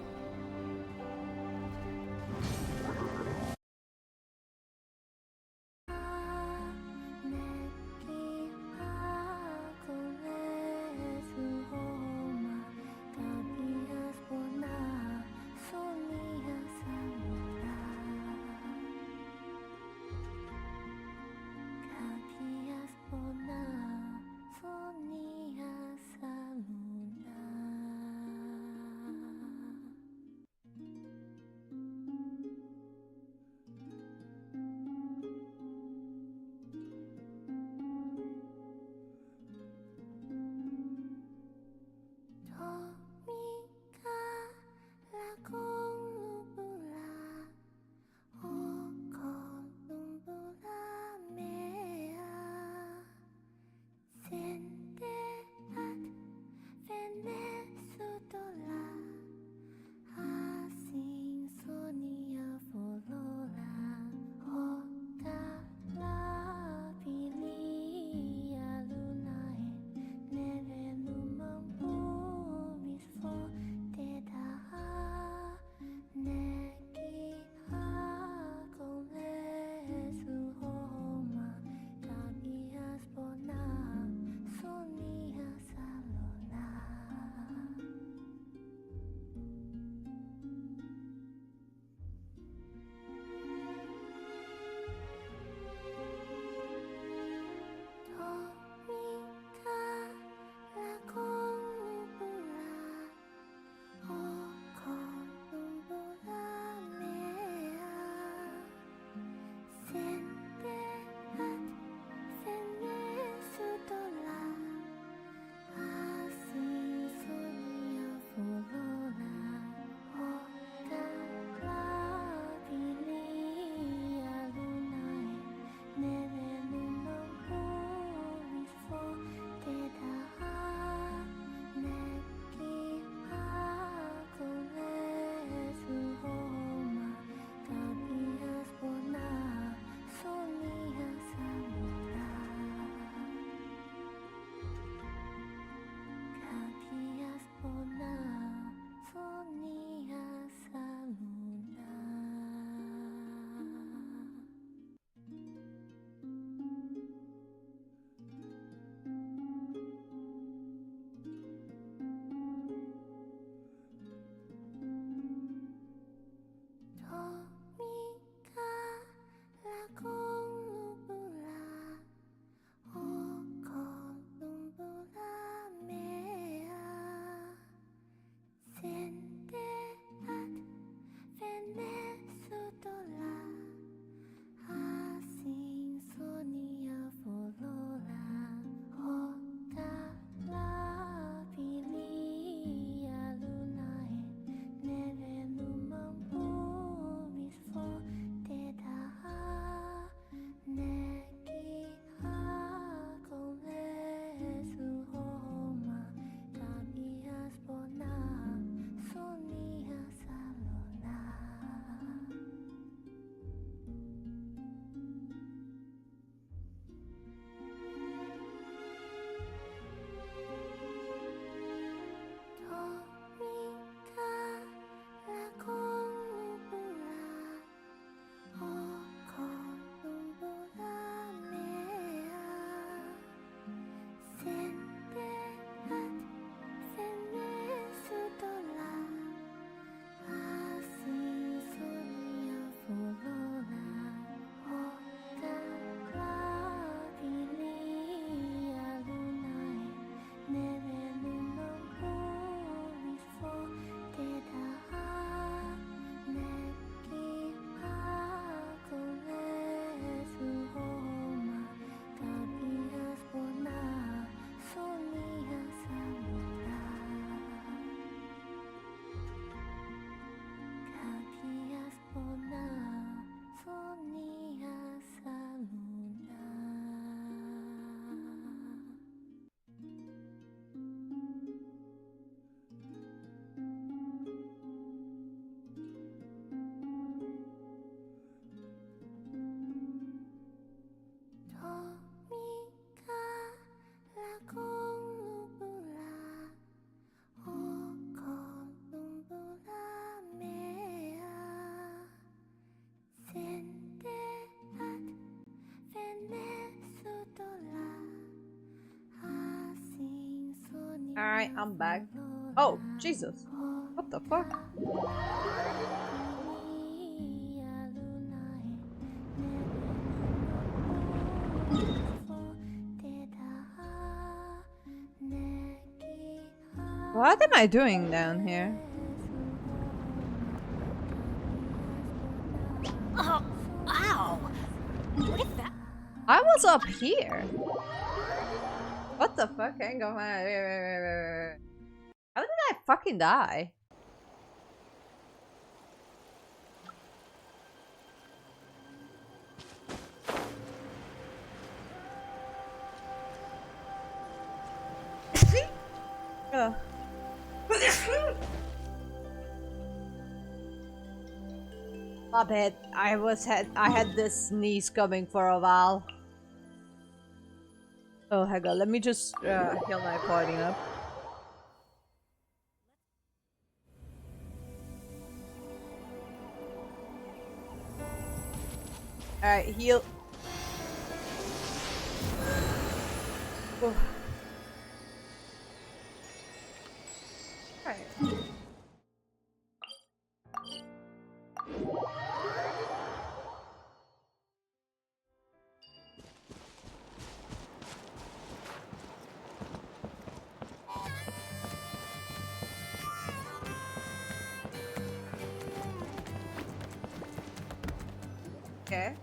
Alright, I'm back. Oh, Jesus. What the fuck? What am I doing down here? Oh, ow! What is that? I was up here. What the fuck? Hang on. How did I fucking die? Ugh. My bad. I had this sneeze coming for a while. Oh, hang on. Let me just heal my party up. Alright, heal. Oh. Alright. Okay.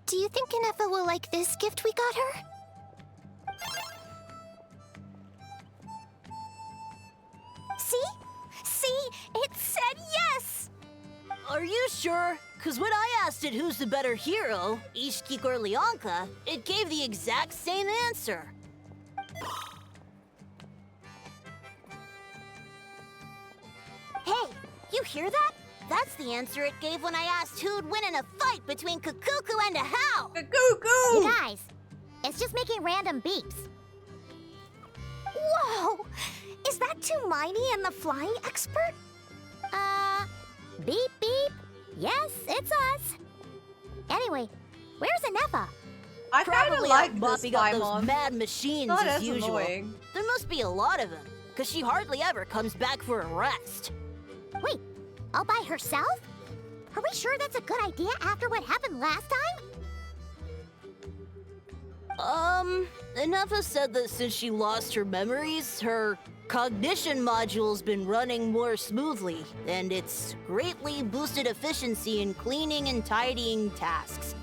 Do you think Ineffa will like this gift we got her? See? See? It said yes! Are you sure? Because when I asked it who's the better hero, Ishkik or Leonka, it gave the exact same answer. Hey, you hear that? That's the answer it gave when I asked who'd win in a fight between Kakuku and a How. Kakuku! You guys, it's just making random beeps. Whoa! Is that Tumaini and the flying expert? Beep beep. Yes, it's us. Anyway, where's Ineffa? I kinda Probably like out this bopping up those Paimon. mad machines Not as as usual. annoying. There must be a lot of them, because she hardly ever comes back for a rest. Wait, all by herself? Are we sure that's a good idea after what happened last time? Ineffa said that since she lost her memories, her cognition module's been running more smoothly, and it's greatly boosted efficiency in cleaning and tidying tasks.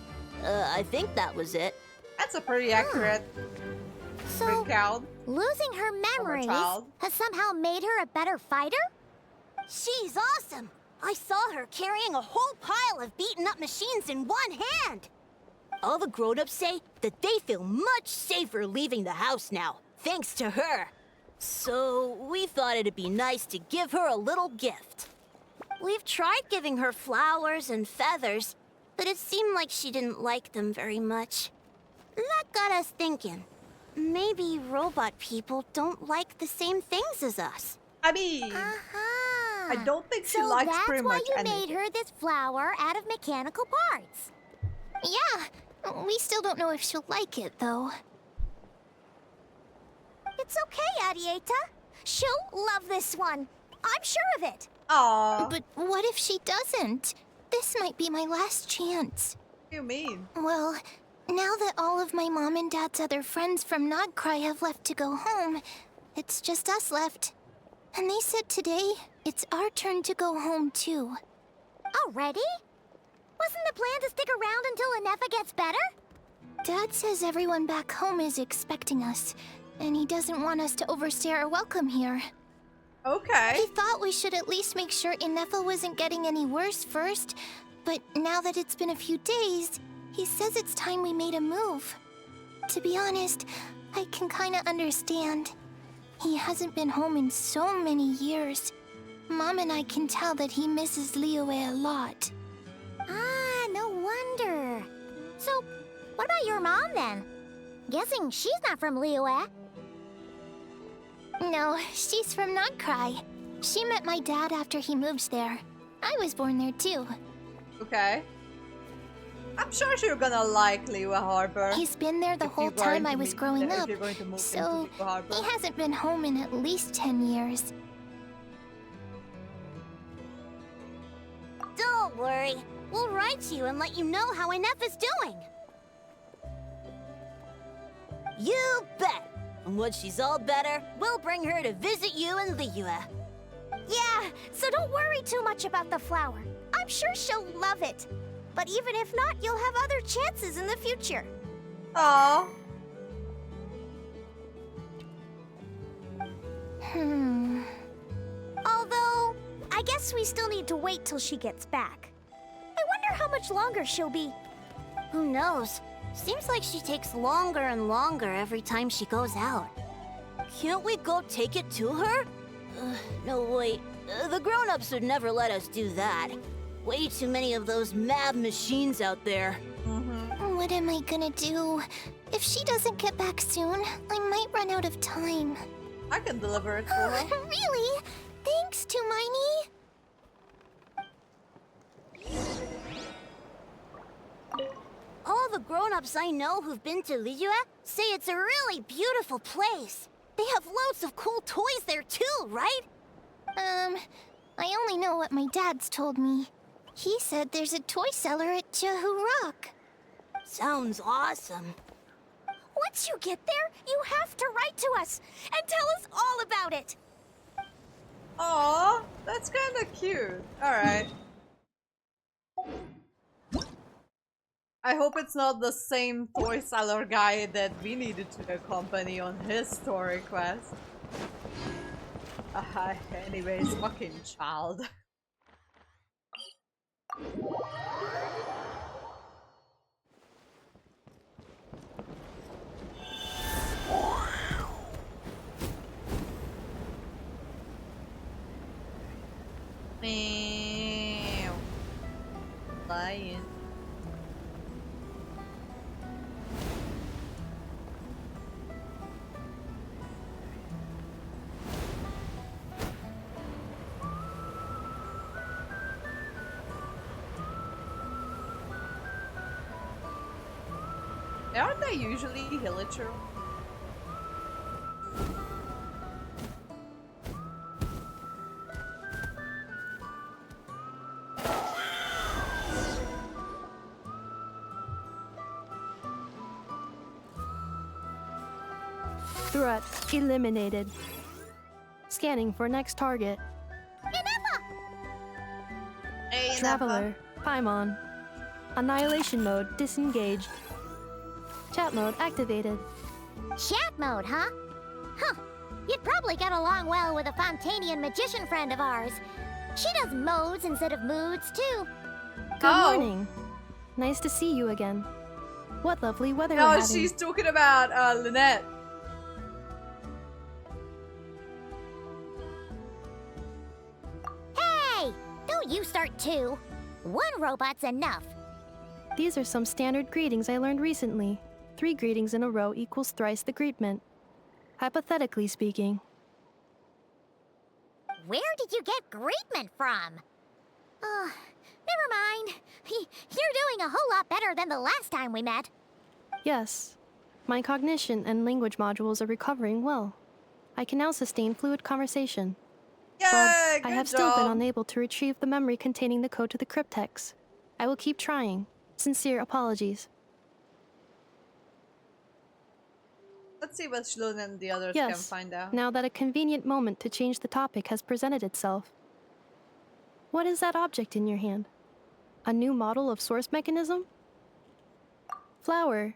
I think that was it. That's a pretty accurate So, recount. losing her memories child. has somehow made her a better fighter? She's awesome! I saw her carrying a whole pile of beaten up machines in one hand! All the grown-ups say that they feel much safer leaving the house now, thanks to her. So, we thought it'd be nice to give her a little gift. We've tried giving her flowers and feathers, but it seemed like she didn't like them very much. That got us thinking. Maybe robot people don't like the same things as us. I mean, I don't think she likes that's pretty why much you anything. made her this flower out of mechanical parts. Yeah, we still don't know if she'll like it, though. It's okay, Arieta. She'll love this one. I'm sure of it. Aww. But what if she doesn't? This might be my last chance. What do you mean? Well, now that all of my mom and dad's other friends from Nagcry have left to go home, it's just us left. And they said today, it's our turn to go home too. Already? Wasn't the plan to stick around until Ineffa gets better? Dad says everyone back home is expecting us, and he doesn't want us to overstay our welcome here. Okay. He thought we should at least make sure Ineffa wasn't getting any worse first, but now that it's been a few days, he says it's time we made a move. To be honest, I can kinda understand. He hasn't been home in so many years. Mom and I can tell that he misses Liyue a lot. Ah, no wonder. So, what about your mom then? Guessing she's not from Liyue. No, she's from Nagcry. She met my dad after he moved there. I was born there too. Okay. I'm sure you're gonna like Liyue Harbor. He's been there the whole time I was growing up, so Harbor. he hasn't been home in at least 10 years. Don't worry. We'll write to you and let you know how Ineffa's doing. You bet. And when she's all better, we'll bring her to visit you in Liyue. Yeah, so don't worry too much about the flower. I'm sure she'll love it. But even if not, you'll have other chances in the future. Aww. Although, I guess we still need to wait till she gets back. I wonder how much longer she'll be. Who knows? Seems like she takes longer and longer every time she goes out. Can't we go take it to her? No, wait. The grown-ups would never let us do that. Way too many of those mad machines out there. What am I gonna do? If she doesn't get back soon, I might run out of time. I can deliver it for her. Really? Thanks, Tumaini. All the grown-ups I know who've been to Liyue say it's a really beautiful place. They have loads of cool toys there too, right? I only know what my dad's told me. He said there's a toy seller at Jehu Rock. Sounds awesome. Once you get there, you have to write to us and tell us all about it. Aww, that's kinda cute. Alright. I hope it's not the same toy seller guy that we needed to accompany on his story quest. Anyways, fucking child. Meow. Lion. Aren't they usually Hillicher? Threat eliminated. Scanning for next target. Hey, Traveler, Paimon. Annihilation mode disengaged. Chat mode activated. Chat mode, huh? Huh. You'd probably get along well with a Fontanian magician friend of ours. She does modes instead of moods, too. Good morning. Nice to see you again. What lovely weather we're No, having. she's talking about Lynette. Hey! Don't you start too. One robot's enough. These are some standard greetings I learned recently. 3 greetings in a row equals thrice the greetment. Hypothetically speaking. Where did you get greetment from? Never mind. You're doing a whole lot better than the last time we met. Yes. My cognition and language modules are recovering well. I can now sustain fluid conversation. Yay, but I have still been unable to retrieve the memory containing the code to the cryptex. I will keep trying. Sincere apologies. Let's see what Shlun and the others Yes, can find out. now that a convenient moment to change the topic has presented itself. What is that object in your hand? A new model of source mechanism? Flower.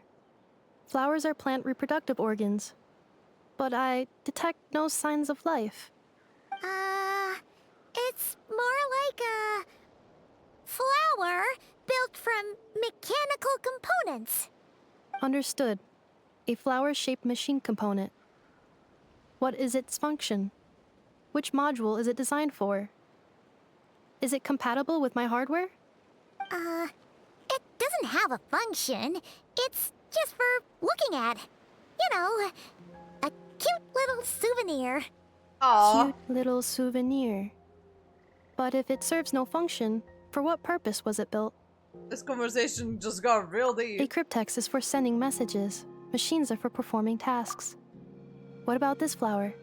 Flowers are plant reproductive organs. But I detect no signs of life. It's more like a flower built from mechanical components. Understood. A flower-shaped machine component. What is its function? Which module is it designed for? Is it compatible with my hardware? It doesn't have a function. It's just for looking at. You know, a cute little souvenir. Aww. Cute little souvenir. But if it serves no function, for what purpose was it built? This conversation just got real A deep. cryptex is for sending messages. Machines are for performing tasks. What about this flower?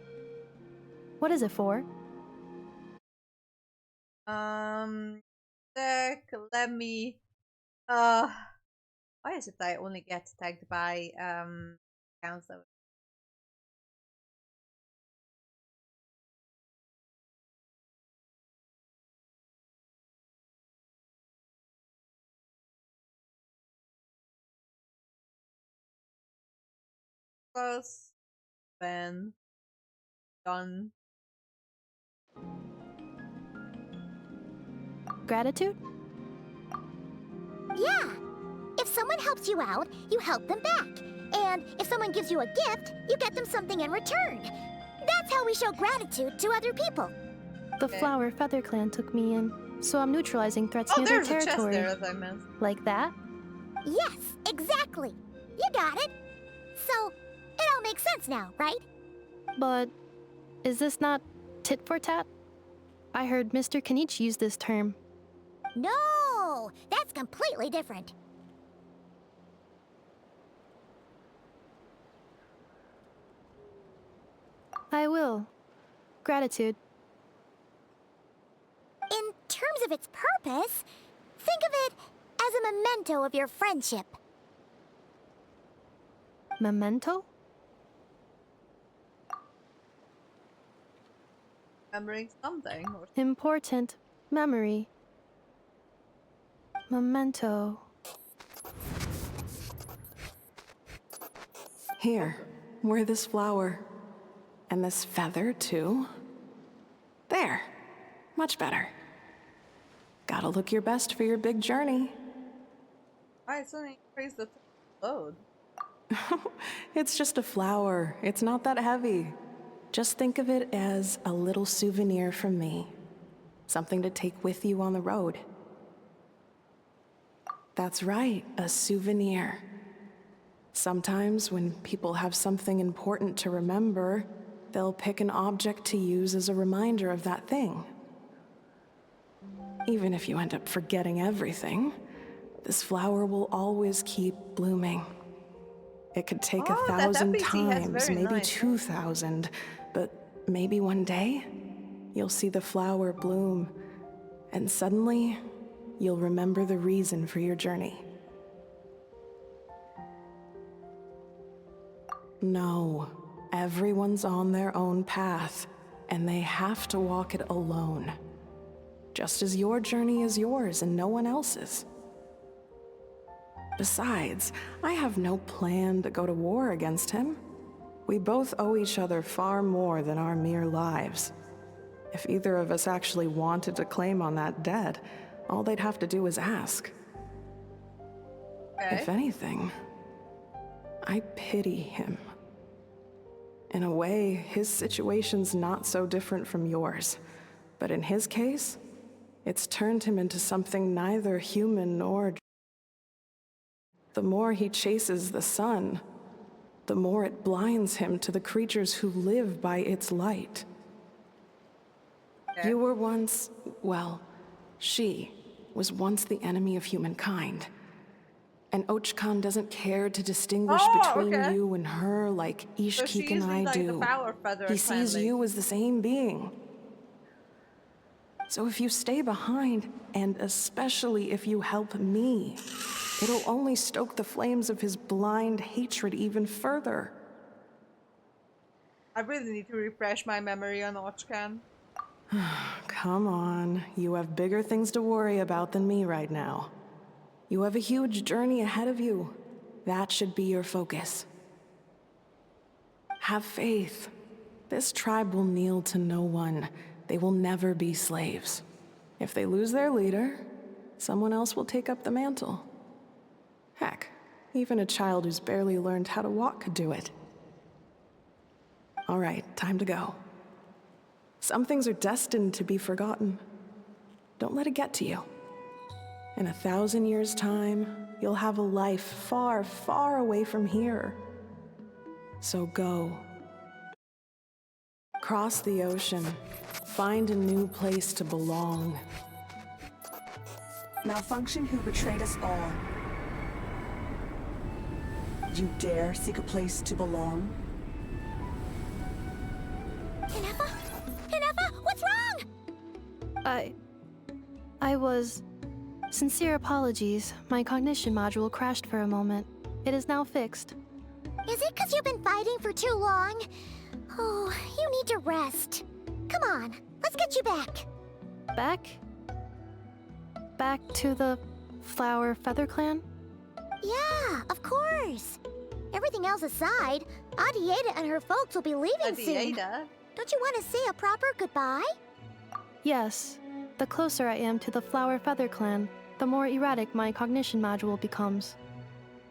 What is it for? Let me. Why is it I only get tagged by accounts that? Close. Ben. Done. Gratitude? Yeah. If someone helps you out, you help them back. And if someone gives you a gift, you get them something in return. That's how we show gratitude to other people. The flower Feather Clan took me in, so I'm neutralizing threats near their There's a chest territory. there, as I missed. Like that? Yes, exactly. You got it. So, it all makes sense now, right? But is this not tit for tat? I heard Mr. Kenichi use this term. No, that's completely different. I will. Gratitude. In terms of its purpose, think of it as a memento of your friendship. Memento? Remembering something. Or... Important. Memory. Memento. Here, wear this flower. And this feather, too. There. Much better. Gotta look your best for your big journey. Why suddenly increase the load? It's just a flower. It's not that heavy. Just think of it as a little souvenir from me. Something to take with you on the road. That's right, a souvenir. Sometimes when people have something important to remember, they'll pick an object to use as a reminder of that thing. Even if you end up forgetting everything, this flower will always keep blooming. It could take 1,000 times, maybe 2,000, but maybe one day, you'll see the flower bloom, and suddenly, you'll remember the reason for your journey. No, everyone's on their own path, and they have to walk it alone. Just as your journey is yours and no one else's. Besides, I have no plan to go to war against him. We both owe each other far more than our mere lives. If either of us actually wanted to claim on that debt, all they'd have to do is ask. Okay. If anything, I pity him. In a way, his situation's not so different from yours. But in his case, it's turned him into something neither human nor... The more he chases the sun, the more it blinds him to the creatures who live by its light. Okay. You were once, well, she was once the enemy of humankind. And Ochkan doesn't care to distinguish between you and her like Ishkik and I do. He sees you as the same being. So if you stay behind, and especially if you help me, it'll only stoke the flames of his blind hatred even further. I really need to refresh my memory on Ochkan. Come on, you have bigger things to worry about than me right now. You have a huge journey ahead of you. That should be your focus. Have faith. This tribe will kneel to no one. They will never be slaves. If they lose their leader, someone else will take up the mantle. Heck, even a child who's barely learned how to walk could do it. All right, time to go. Some things are destined to be forgotten. Don't let it get to you. In 1,000 years' time, you'll have a life far, far away from here. So go. Cross the ocean. Find a new place to belong. Malfunction who betrayed us all. You dare seek a place to belong? Ineffa? Ineffa, what's wrong? I was... Sincere apologies. My cognition module crashed for a moment. It is now fixed. Is it because you've been fighting for too long? Oh, you need to rest. Come on, let's get you back. Back? Back to the Flower Feather Clan? Yeah, of course. Everything else aside, Adieda and her folks will be leaving soon. Don't you want to say a proper goodbye? Yes. The closer I am to the Flower Feather Clan, the more erratic my cognition module becomes.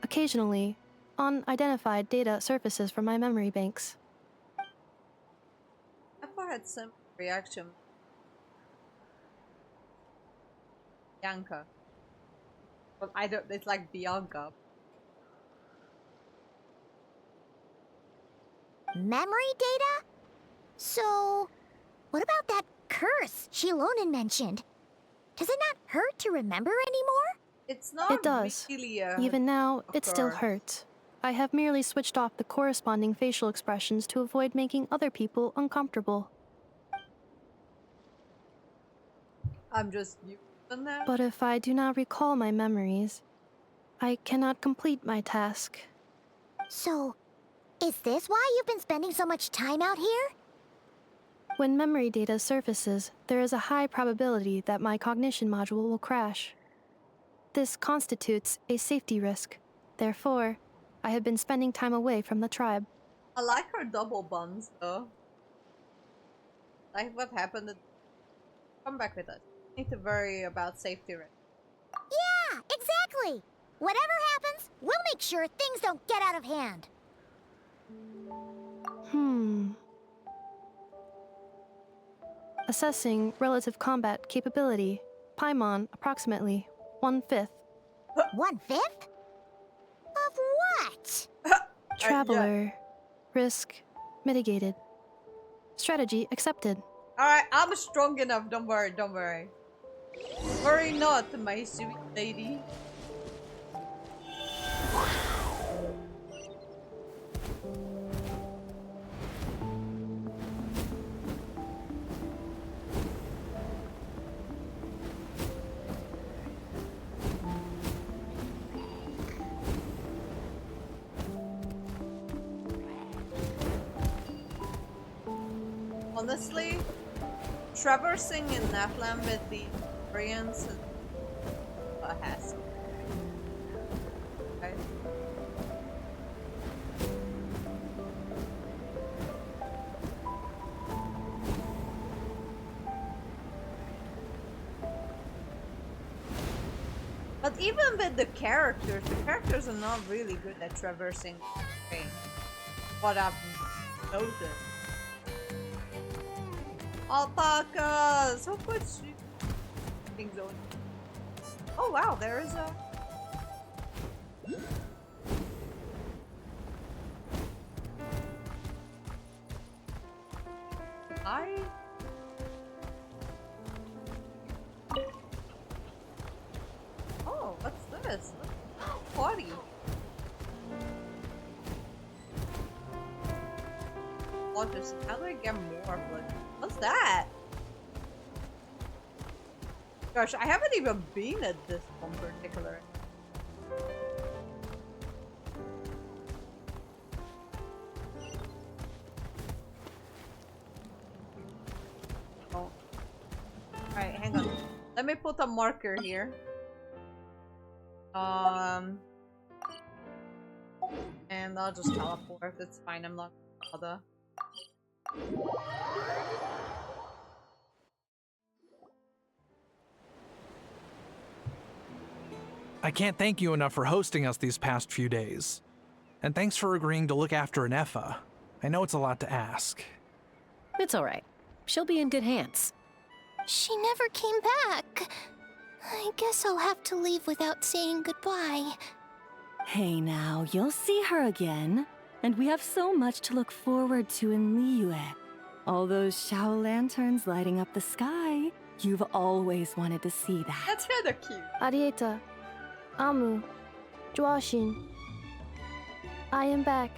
Occasionally, unidentified data surfaces from my memory banks. I've had some reaction. Bianca. But I don't, it's like Bianca. Memory data? So, what about that curse Shilonen mentioned? Does it not hurt to remember anymore? It's not It does. really Even now, it still hurts. I have merely switched off the corresponding facial expressions to avoid making other people uncomfortable. I'm just using that. But if I do not recall my memories, I cannot complete my task. So, is this why you've been spending so much time out here? When memory data surfaces, there is a high probability that my cognition module will crash. This constitutes a safety risk. Therefore, I have been spending time away from the tribe. I like her double buns though. Like what happened. Come back with us. Need to worry about safety risk. Yeah, exactly! Whatever happens, we'll make sure things don't get out of hand. Assessing relative combat capability. Paimon, approximately 1/5. 1/5? Of what? Traveler. Risk mitigated. Strategy accepted. Alright, I'm strong enough. Don't worry, don't worry. Worry not, my sweet lady. Honestly, traversing in Natlan with the experience is a hassle. Okay. But even with the characters are not really good at traversing terrain. What I've noticed. Alpacas! Who puts things on? Oh wow, there is a... Oh, what's this? Party. Just how do I get more blood? What's that? Gosh, I haven't even been at this one particular. Oh. Alright, hang on. Let me put a marker here. And I'll just teleport. It's fine, I'm not gonna bother. I can't thank you enough for hosting us these past few days. And thanks for agreeing to look after Ineffa. I know it's a lot to ask. It's all right. She'll be in good hands. She never came back. I guess I'll have to leave without saying goodbye. Hey now, you'll see her again. And we have so much to look forward to in Liyue. All those Shao lanterns lighting up the sky. You've always wanted to see that. That's kinda cute. Arieta, Amu, Joashin. I am back.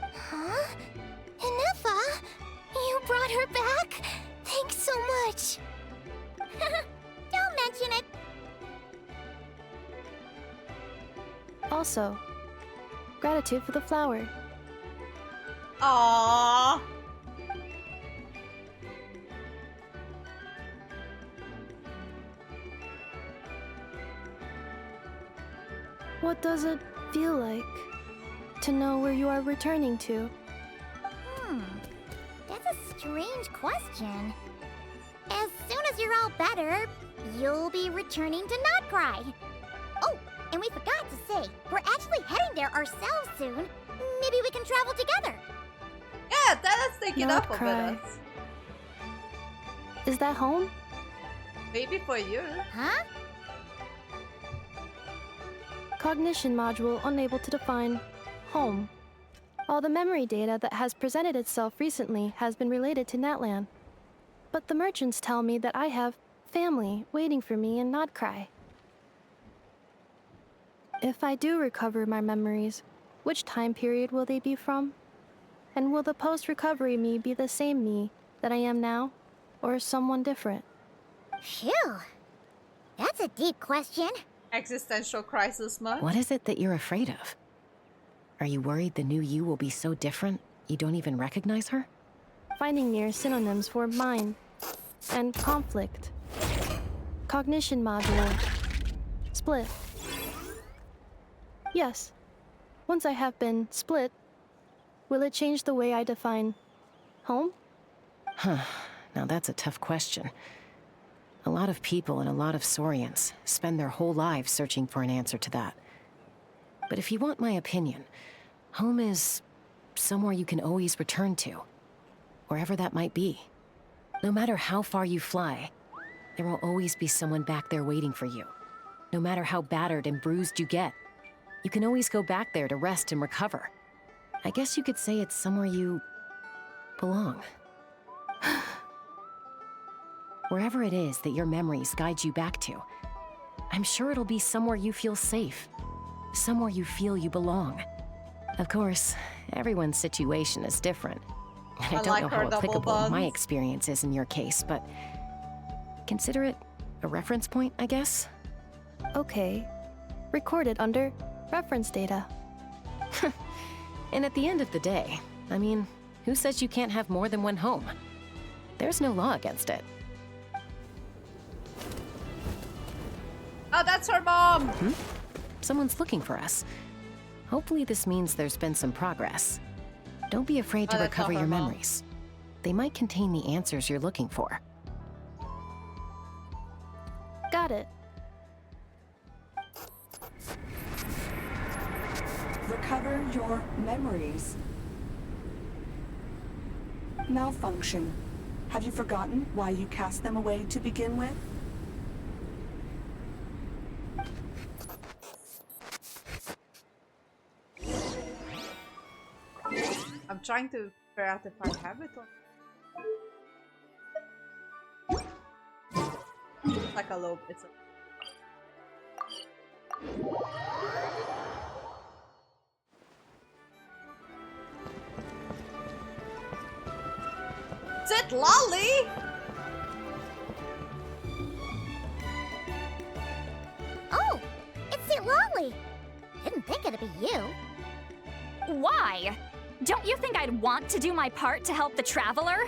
Huh? Ineffa? You brought her back? Thanks so much. Don't mention it. Also, gratitude for the flower. Aww. What does it feel like to know where you are returning to? That's a strange question. As soon as you're all better, you'll be returning to Notcry. Oh, and we forgot to say, we're actually heading there ourselves soon. Maybe we can travel together. Yeah, let's take it up a Notcry. bit. Is that home? Maybe for you. Huh? Cognition module unable to define home. All the memory data that has presented itself recently has been related to Natlan. But the merchants tell me that I have family waiting for me in Notcry. If I do recover my memories, which time period will they be from? And will the post-recovery me be the same me that I am now, or someone different? Phew. That's a deep question. Existential crisis much? What is it that you're afraid of? Are you worried the new you will be so different you don't even recognize her? Finding near synonyms for mind and conflict. Cognition module. Split. Yes. Once I have been split, will it change the way I define home? Huh. Now that's a tough question. A lot of people and a lot of Saurians spend their whole lives searching for an answer to that. But if you want my opinion, home is somewhere you can always return to, wherever that might be. No matter how far you fly, there will always be someone back there waiting for you. No matter how battered and bruised you get, you can always go back there to rest and recover. I guess you could say it's somewhere you belong. Wherever it is that your memories guide you back to, I'm sure it'll be somewhere you feel safe. Somewhere you feel you belong. Of course, everyone's situation is different. And I don't know how applicable my experience is in your case, but consider it a reference point, I guess? Okay. Recorded under reference data. And at the end of the day, I mean, who says you can't have more than one home? There's no law against it. Oh, that's her mom! Someone's looking for us. Hopefully this means there's been some progress. Don't be afraid to recover your memories. They might contain the answers you're looking for. Got it. Recover your memories. Malfunction. Have you forgotten why you cast them away to begin with? I'm trying to figure out if I have it or... It's like a lobe. It's a... Sit, Lolly! Oh, it's St. Lolly. Didn't think it'd be you. Why? Don't you think I'd want to do my part to help the Traveler?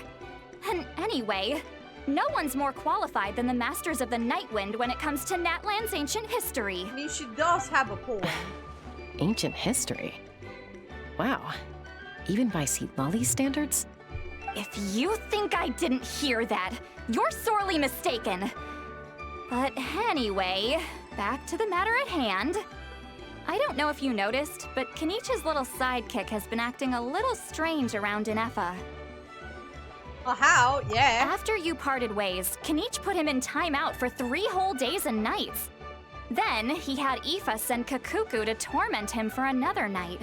And anyway, no one's more qualified than the Masters of the Nightwind when it comes to Natlan's ancient history. I mean, she does have a point. Ancient history? Wow. Even by St. Lolly's standards? If you think I didn't hear that, you're sorely mistaken. But anyway, back to the matter at hand. I don't know if you noticed, but Kenichi's little sidekick has been acting a little strange around Ineffa. Well, how? Yeah. After you parted ways, Kenichi put him in timeout for 3 whole days and nights. Then, he had Aoife send Kakuku to torment him for another night.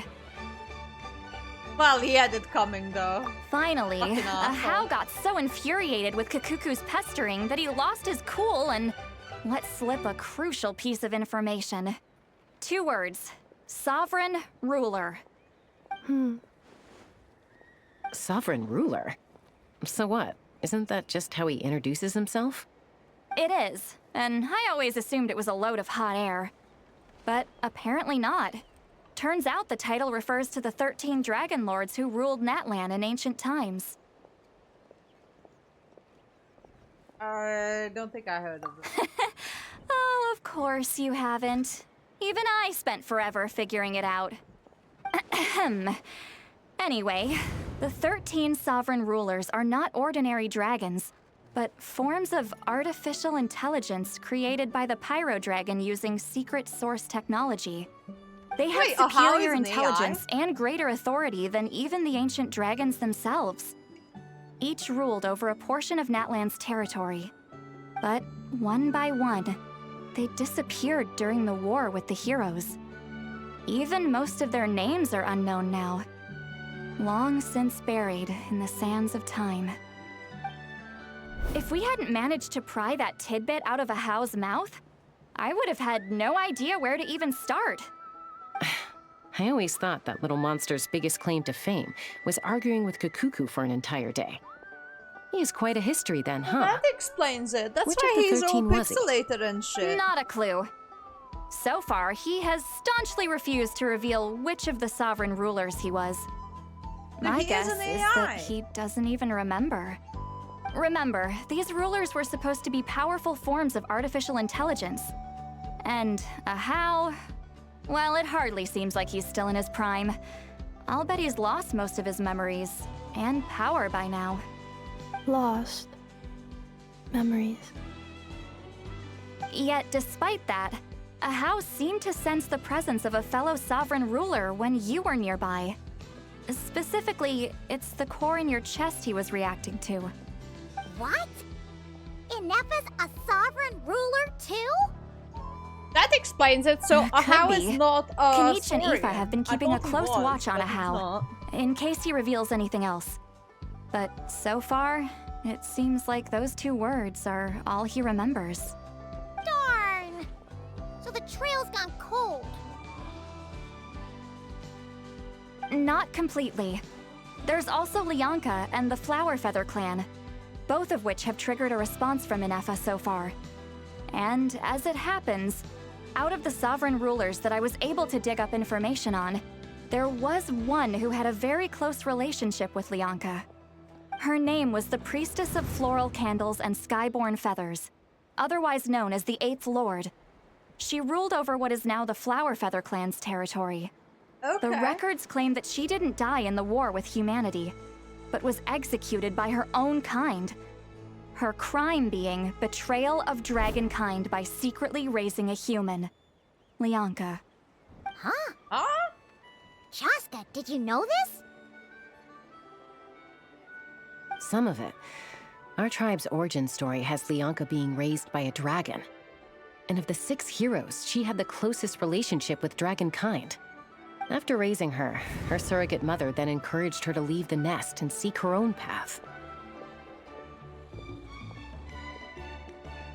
Well, he had it coming though. Finally, Fucking asshole. Ahau got so infuriated with Kakuku's pestering that he lost his cool and let slip a crucial piece of information. 2 words. Sovereign ruler. Sovereign ruler? So what? Isn't that just how he introduces himself? It is, and I always assumed it was a load of hot air. But apparently not. Turns out the title refers to the 13 dragon lords who ruled Natlan in ancient times. I don't think I heard of it. Oh, of course you haven't. Even I spent forever figuring it out. Ahem. Anyway, the 13 sovereign rulers are not ordinary dragons, but forms of artificial intelligence created by the Pyro Dragon using secret source technology. They have Wait, Ahau superior is an intelligence and greater authority than even the ancient dragons themselves. Each ruled over a portion of Natlan's territory. But one by one, they disappeared during the war with the heroes. Even most of their names are unknown now. Long since buried in the sands of time. If we hadn't managed to pry that tidbit out of Ahau's mouth, I would have had no idea where to even start. I always thought that little monster's biggest claim to fame was arguing with Kakuku for an entire day. He has quite a history then, huh? That explains it. That's Which why of the he's all 13 was he? pixelated and shit. Not a clue. So far, he has staunchly refused to reveal which of the sovereign rulers he was. My guess is that he doesn't even remember. Remember, these rulers were supposed to be powerful forms of artificial intelligence. And Ahau, well, it hardly seems like he's still in his prime. I'll bet he's lost most of his memories and power by now. Lost. Memories. Yet, despite that, Ahau seemed to sense the presence of a fellow sovereign ruler when you were nearby. Specifically, it's the core in your chest he was reacting to. What? Ineffa's a sovereign ruler too? That explains it. So Ahau Could be. is not a Kanich and saurian. Ineffa have been keeping I a thought he close was, watch on but he's Ahau, not. in case he reveals anything else. But so far, it seems like those 2 words are all he remembers. Darn! So the trail's gone cold. Not completely. There's also Lianka and the Flower Feather clan, both of which have triggered a response from Ineffa so far. And as it happens, out of the sovereign rulers that I was able to dig up information on, there was one who had a very close relationship with Lianka. Her name was the Priestess of Floral Candles and Skyborn Feathers, otherwise known as the 8th Lord. She ruled over what is now the Flower Feather clan's territory. Okay. The records claim that she didn't die in the war with humanity, but was executed by her own kind. Her crime being betrayal of dragonkind by secretly raising a human. Lianka. Huh? Huh? Shaska, did you know this? Some of it. Our tribe's origin story has Lianka being raised by a dragon. And of the 6 heroes, she had the closest relationship with dragonkind. After raising her, her surrogate mother then encouraged her to leave the nest and seek her own path.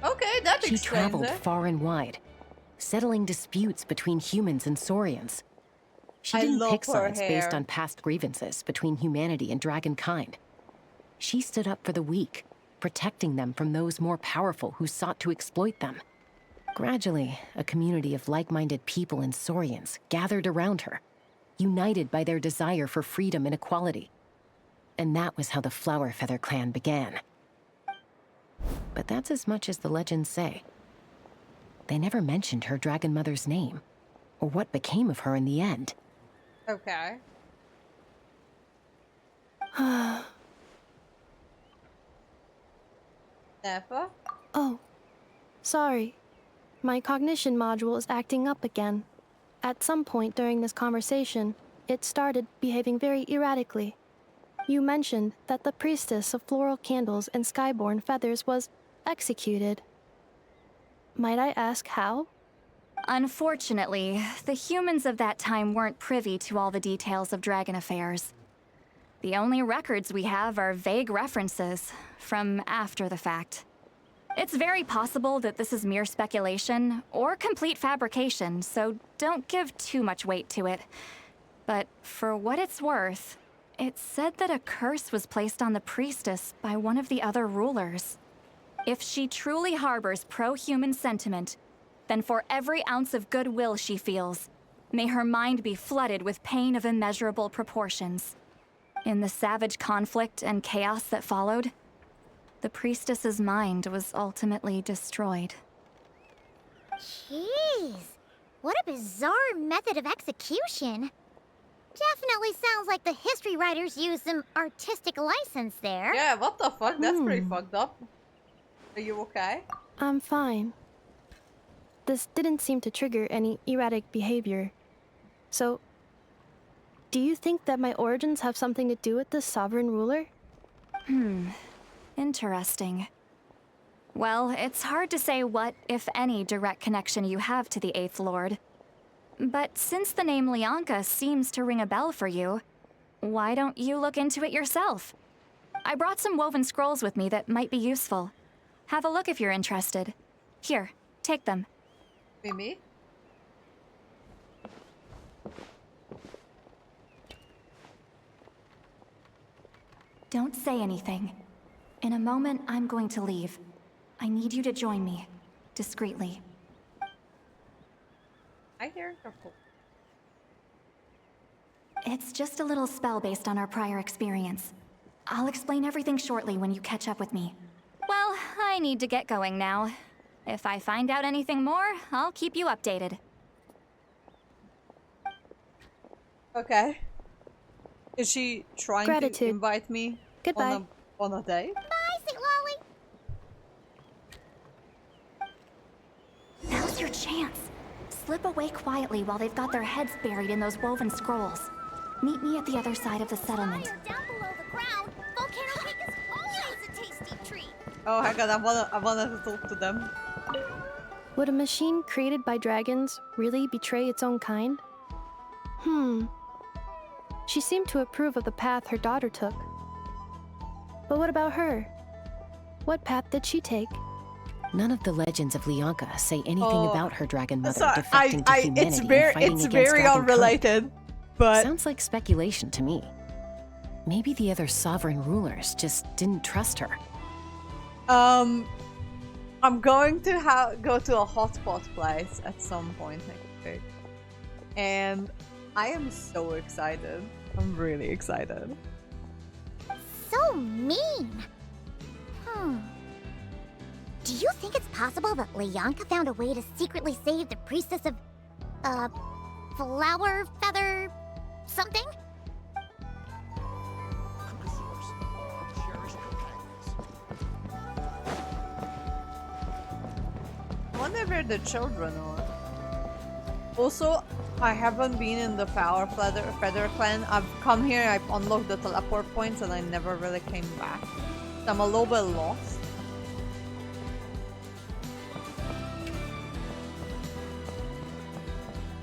Okay, that She explains traveled it. far and wide, settling disputes between humans and saurians. She I didn't love pick her sides based hair. on past grievances between humanity and dragonkind. She stood up for the weak, protecting them from those more powerful who sought to exploit them. Gradually, a community of like-minded people and saurians gathered around her, united by their desire for freedom and equality. And that was how the Flower Feather clan began. But that's as much as the legends say. They never mentioned her dragon mother's name, or what became of her in the end. Okay. Ineffa? Oh, sorry. My cognition module is acting up again. At some point during this conversation, it started behaving very erratically. You mentioned that the priestess of floral candles and skyborn feathers was executed. Might I ask how? Unfortunately, the humans of that time weren't privy to all the details of dragon affairs. The only records we have are vague references from after the fact. It's very possible that this is mere speculation or complete fabrication, so don't give too much weight to it. But for what it's worth, it's said that a curse was placed on the priestess by one of the other rulers. If she truly harbors pro-human sentiment, then for every ounce of goodwill she feels, may her mind be flooded with pain of immeasurable proportions. In the savage conflict and chaos that followed, the priestess's mind was ultimately destroyed. Jeez, what a bizarre method of execution. Definitely sounds like the history writers used some artistic license there. Yeah, what the fuck? That's pretty fucked up. Are you okay? I'm fine. This didn't seem to trigger any erratic behavior. So, do you think that my origins have something to do with this sovereign ruler? Interesting. Well, it's hard to say what, if any, direct connection you have to the Eighth Lord. But since the name Lianka seems to ring a bell for you, why don't you look into it yourself? I brought some woven scrolls with me that might be useful. Have a look if you're interested. Here, take them. Me? Don't say anything. In a moment, I'm going to leave. I need you to join me, discreetly. I hear careful. It's just a little spell based on our prior experience. I'll explain everything shortly when you catch up with me. Well, I need to get going now. If I find out anything more, I'll keep you updated. Okay. Is she trying to invite me Goodbye. on a date? Bye, St. Lolly. Now's your chance. Slip away quietly while they've got their heads buried in those woven scrolls. Meet me at the other side of the settlement. Down below the ground, volcano cake is always a tasty treat. Oh, hang on, I wanted to talk to them. Would a machine created by dragons really betray its own kind? She seemed to approve of the path her daughter took. But what about her? What path did she take? None of the legends of Lianka say anything about her dragon mother Sorry, defecting to humanity and fighting it's against very dragon unrelated, but sounds like speculation to me. Maybe the other sovereign rulers just didn't trust her. I'm going to go to a hotspot place at some point next week, and I am so excited. I'm really excited. So mean. Do you think it's possible that Lianka found a way to secretly save the priestess of, flower feather something? I wonder where the children are. Also, I haven't been in the Flower Feather clan. I've come here, I've unlocked the teleport points, and I never really came back. So I'm a little bit lost.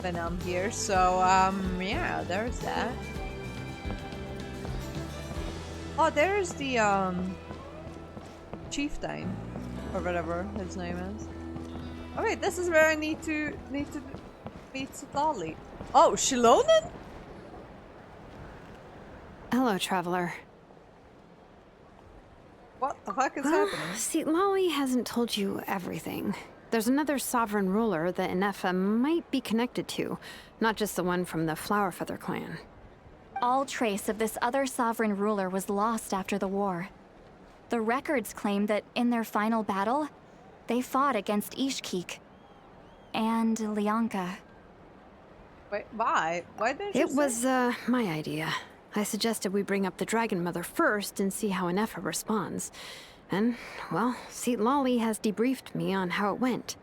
When I'm here, so yeah, there's that. Oh, there's the chieftain, or whatever his name is. Oh wait, this is where I need to meet Sitali. Oh, Shilonen? Hello, traveler. What the fuck is happening? See, Lolly hasn't told you everything. There's another sovereign ruler that Ineffa might be connected to, not just the one from the Flower Feather clan. All trace of this other sovereign ruler was lost after the war. The records claim that in their final battle, they fought against Ishkik and Lianka. Wait, why? Why didn't you It was, my idea. I suggested we bring up the Dragon Mother first and see how Ineffa responds. And, well, Seat Lolly has debriefed me on how it went.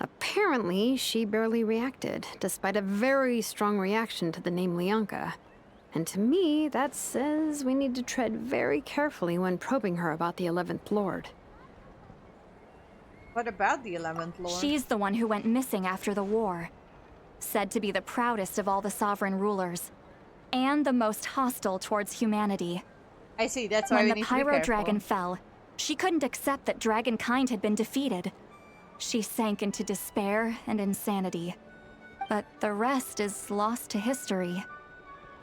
Apparently, she barely reacted, despite a very strong reaction to the name Lianka. And to me, that says we need to tread very carefully when probing her about the 11th Lord. What about the 11th Lord? She's the one who went missing after the war. Said to be the proudest of all the sovereign rulers. and the most hostile towards humanity. I see, that's why we When need the to be Pyro careful. Dragon fell, she couldn't accept that dragonkind had been defeated. She sank into despair and insanity. But the rest is lost to history.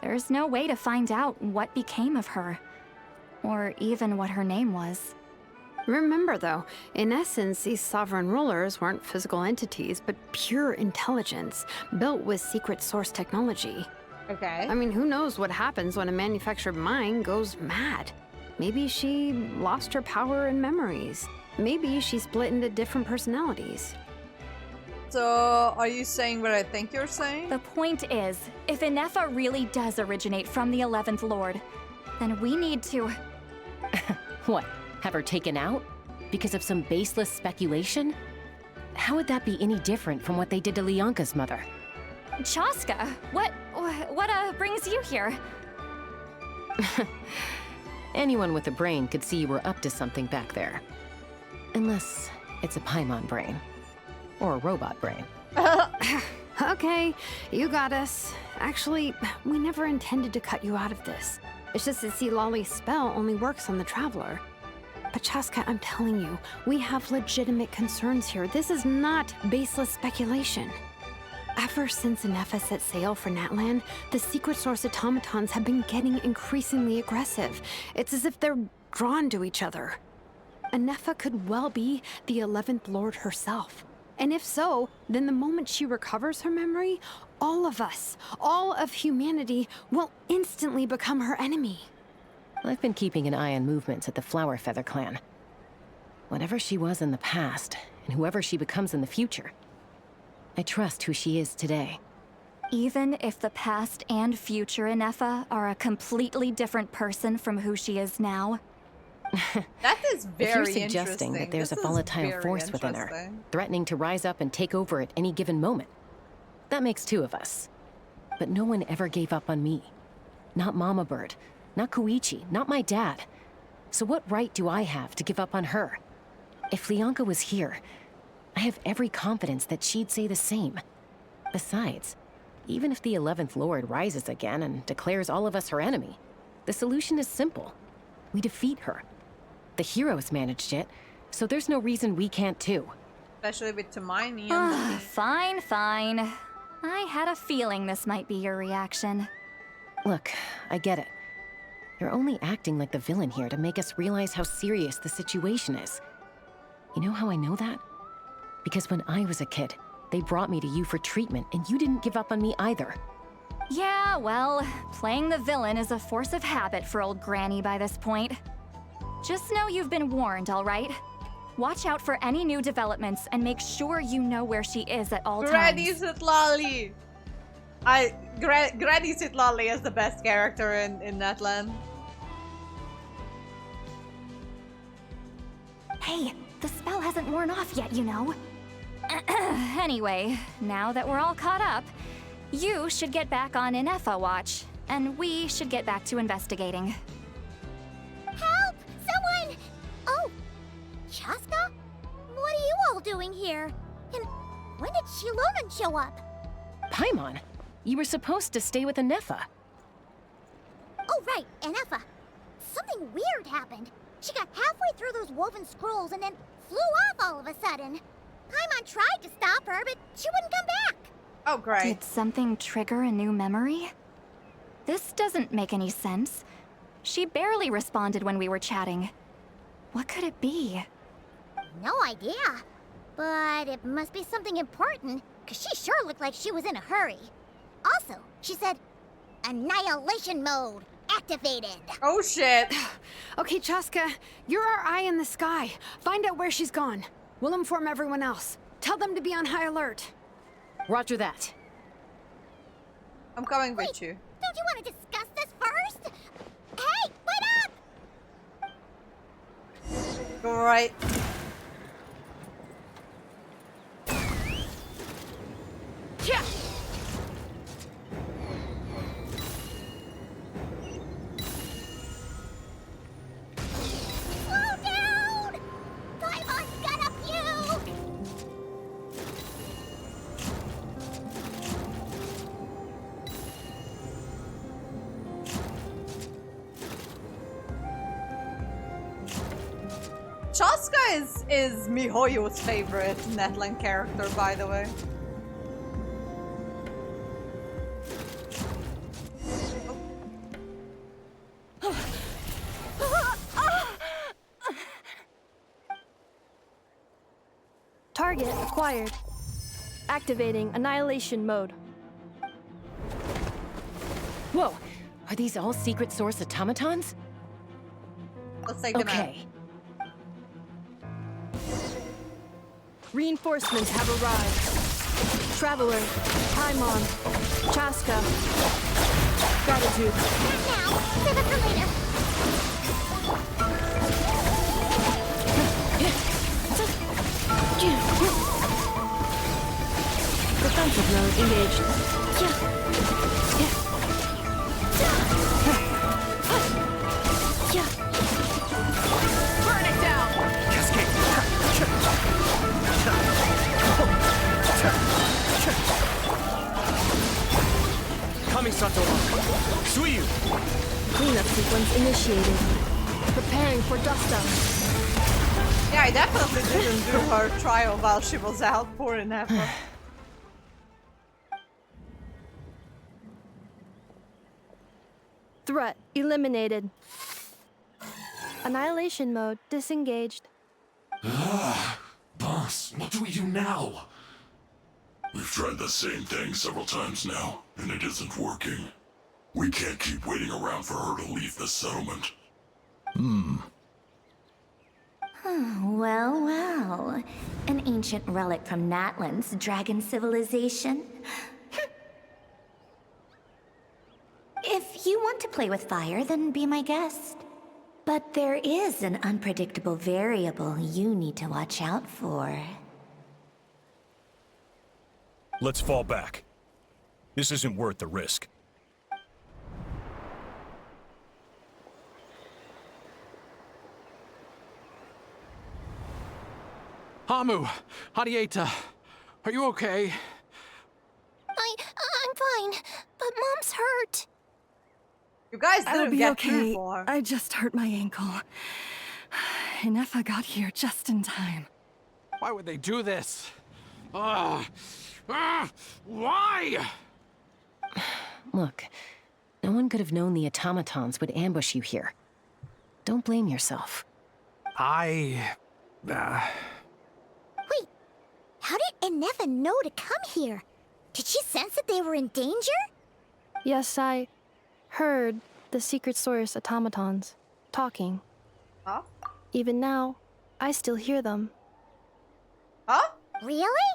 There's no way to find out what became of her, or even what her name was. Remember, though, in essence, these sovereign rulers weren't physical entities, but pure intelligence, built with secret source technology. Okay. I mean, who knows what happens when a manufactured mind goes mad? Maybe she lost her power and memories. Maybe she split into different personalities. So, are you saying what I think you're saying? The point is, if Ineffa really does originate from the 11th Lord, then we need to... What? Have her taken out? Because of some baseless speculation? How would that be any different from what they did to Leonka's mother? Chaska, what brings you here? Anyone with a brain could see you were up to something back there. Unless it's a Paimon brain. Or a robot brain. Okay, you got us. Actually, we never intended to cut you out of this. It's just that Lolly's spell only works on the Traveler. But Chaska, I'm telling you, we have legitimate concerns here. This is not baseless speculation. Ever since Ineffa set sail for Natlan, the secret source automatons have been getting increasingly aggressive. It's as if they're drawn to each other. Ineffa could well be the 11th Lord herself. And if so, then the moment she recovers her memory, all of us, all of humanity, will instantly become her enemy. I've been keeping an eye on movements at the Flower Feather clan. Whatever she was in the past, and whoever she becomes in the future, I trust who she is today. Even if the past and future Ineffa are a completely different person from who she is now? That is very If you're suggesting that there's This a is volatile very force within her, interesting. threatening to rise up and take over at any given moment, that makes two of us. But no one ever gave up on me. Not Mama Bird, not Koichi, not my dad. So what right do I have to give up on her? If Leonka was here, I have every confidence that she'd say the same. Besides, even if the 11th Lord rises again and declares all of us her enemy, the solution is simple. We defeat her. The heroes managed it, so there's no reason we can't too. Especially with Hermione and Fine, fine. I had a feeling this might be your reaction. Look, I get it. You're only acting like the villain here to make us realize how serious the situation is. You know how I know that? Because when I was a kid, they brought me to you for treatment, and you didn't give up on me either. Yeah, well, playing the villain is a force of habit for old Granny by this point. Just know you've been warned, all right? Watch out for any new developments and make sure you know where she is at all Granny times. Zitlali! Granny Zitlali is the best character in Natlan. Hey, the spell hasn't worn off yet, you know. Anyway, now that we're all caught up, you should get back on Ineffa watch, and we should get back to investigating. Help! Someone! Oh, Chaska? What are you all doing here? And when did Shilonan show up? Paimon, you were supposed to stay with Ineffa. Oh, right, Ineffa. Something weird happened. She got halfway through those woven scrolls and then flew off all of a sudden. Paimon tried to stop her, but she wouldn't come back. Oh, great. Did something trigger a new memory? This doesn't make any sense. She barely responded when we were chatting. What could it be? No idea. But it must be something important, because she sure looked like she was in a hurry. Also, she said, Annihilation mode activated. Oh shit. Okay, Chaska, you're our eye in the sky. Find out where she's gone. We'll inform everyone else. Tell them to be on high alert. Roger that. I'm coming with you. Don't you want to discuss this first? Hey, wait up! Great. Yeah. Slow down! Paimon's got a few! Casca is Mihoyo's favorite Netland character, by the way. Target acquired. Activating annihilation mode. Whoa! Are these all secret source automatons? Let's take them out. Okay. Reinforcements have arrived. Traveler, Paimon, Chaska. Gratitude. Not now. Save it for later. Defensive mode engaged. Burn it down! Coming, Satoru. Suiyu! Cleanup sequence initiated. Preparing for dust up. Yeah, I definitely didn't do her trial while she was out. Poor Ineffa. Threat eliminated. Annihilation mode disengaged. Boss, what do we do now? We've tried the same thing several times now, and it isn't working. We can't keep waiting around for her to leave the settlement. Well, well. An ancient relic from Natlan's dragon civilization. If you want to play with fire, then be my guest. But there is an unpredictable variable you need to watch out for. Let's fall back. This isn't worth the risk. Hamu, Hadieta, are you okay? I'm fine, but Mom's hurt. You guys I'll didn't be get okay. too far. I just hurt my ankle. Ineffa got here just in time. Why would they do this? Why? Look, no one could have known the automatons would ambush you here. Don't blame yourself. Wait, how did Ineffa know to come here? Did she sense that they were in danger? Yes, I heard the secret source automatons talking. Huh? Even now, I still hear them. Huh? Really?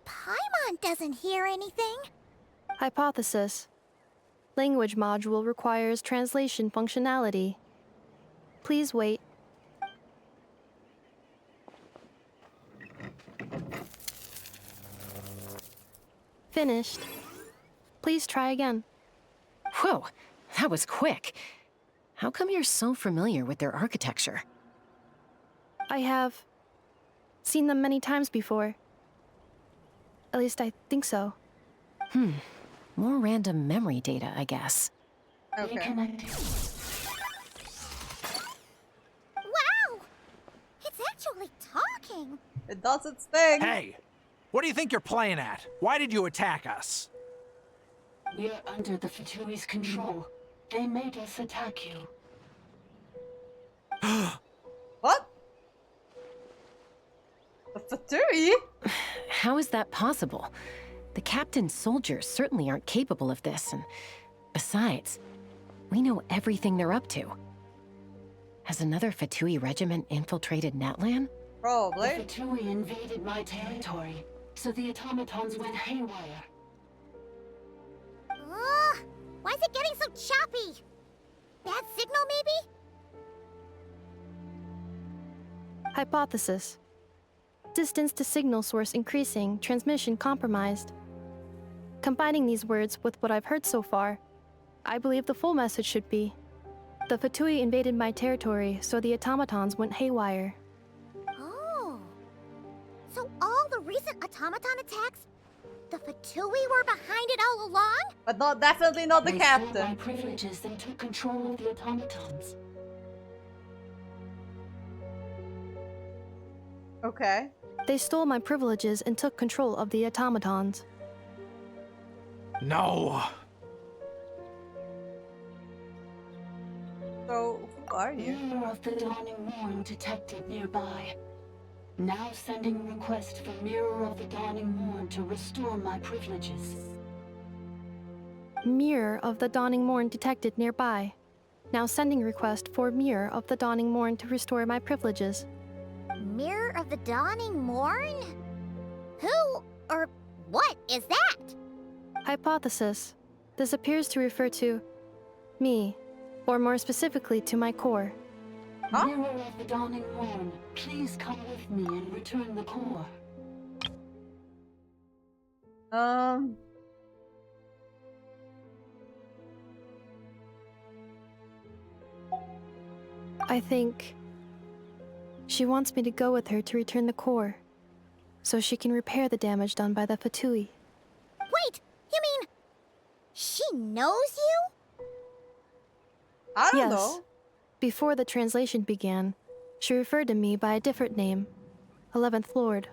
Paimon doesn't hear anything. Hypothesis. Language module requires translation functionality. Please wait. Finished. Please try again. Whoa, that was quick. How come you're so familiar with their architecture? I have seen them many times before. At least I think so. More random memory data, I guess. Okay. Wow! It's actually talking. It does its thing. Hey, what do you think you're playing at? Why did you attack us? We're under the Fatui's control. They made us attack you. What? The Fatui? How is that possible? The captain's soldiers certainly aren't capable of this, and besides, we know everything they're up to. Has another Fatui regiment infiltrated Natlan? Probably. The Fatui invaded my territory, so the automatons went haywire. Why is it getting so choppy? Bad signal, maybe? Hypothesis. Distance to signal source increasing, transmission compromised. Combining these words with what I've heard so far, I believe the full message should be: the Fatui invaded my territory, so the automatons went haywire. Oh. So all the recent automaton attacks, the Fatui were behind it all along? But definitely not the They captain. stole my privileges and took control of the automatons. Okay. They stole my privileges and took control of the automatons. No. So, who are you? Mirror of the Dawning Morn detected nearby. Now sending request for Mirror of the Dawning Morn to restore my privileges. Mirror of the Dawning Morn detected nearby. Now sending request for Mirror of the Dawning Morn to restore my privileges. Mirror of the Dawning Morn? Who or what is that? Hypothesis. This appears to refer to me, or more specifically to my core. Huh? Mirror of the Dawning Morn, please come with me and return the core. I think she wants me to go with her to return the core, so she can repair the damage done by the Fatui. Wait, you mean she knows you? I don't Yes. know. Before the translation began, she referred to me by a different name, 11th Lord.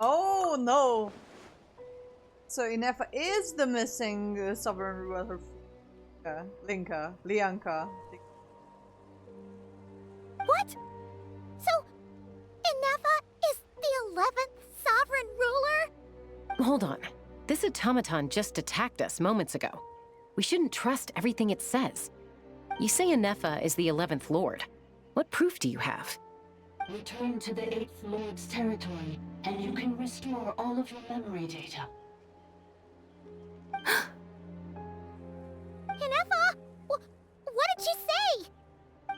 Oh no! So Ineffa is the missing sovereign ruler, Lianka. What? So, Ineffa is the 11th sovereign ruler? Hold on. This automaton just attacked us moments ago. We shouldn't trust everything it says. You say Ineffa is the 11th Lord. What proof do you have? Return to the 8th Lord's territory, and you can restore all of your memory data. Ineffa? What did she say?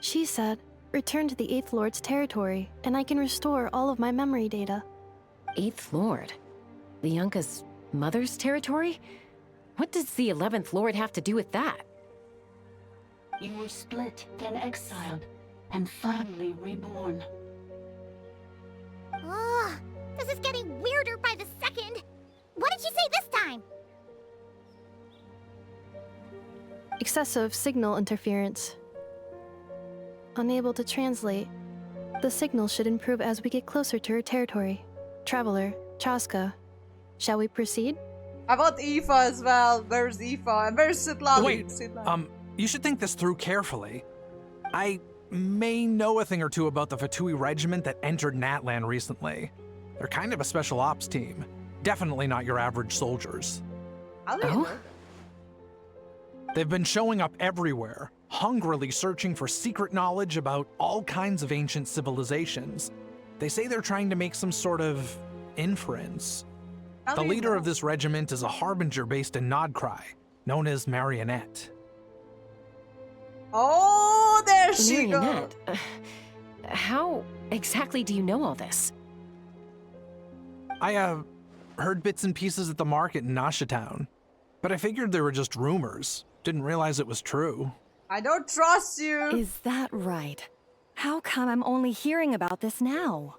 She said, return to the 8th Lord's territory, and I can restore all of my memory data. 8th Lord? Lianka's mother's territory? What does the 11th Lord have to do with that? You were split, then exiled, and finally reborn. Ugh, this is getting weirder by the second. What did she say this time? Excessive signal interference. Unable to translate. The signal should improve as we get closer to her territory. Traveler, Chaska. Shall we proceed? I want Aoife as well. Where's Aoife? And where's Sitlali? Wait, you should think this through carefully. I may know a thing or two about the Fatui regiment that entered Natlan recently. They're kind of a special ops team. Definitely not your average soldiers. They've been showing up everywhere, hungrily searching for secret knowledge about all kinds of ancient civilizations. They say they're trying to make some sort of inference. The leader of this regiment is a harbinger based in Nodcry, known as Marionette. Oh, there she goes. Marionette? How exactly do you know all this? I, heard bits and pieces at the market in Nasha Town, but I figured they were just rumors. Didn't realize it was true. I don't trust you. Is that right? How come I'm only hearing about this now?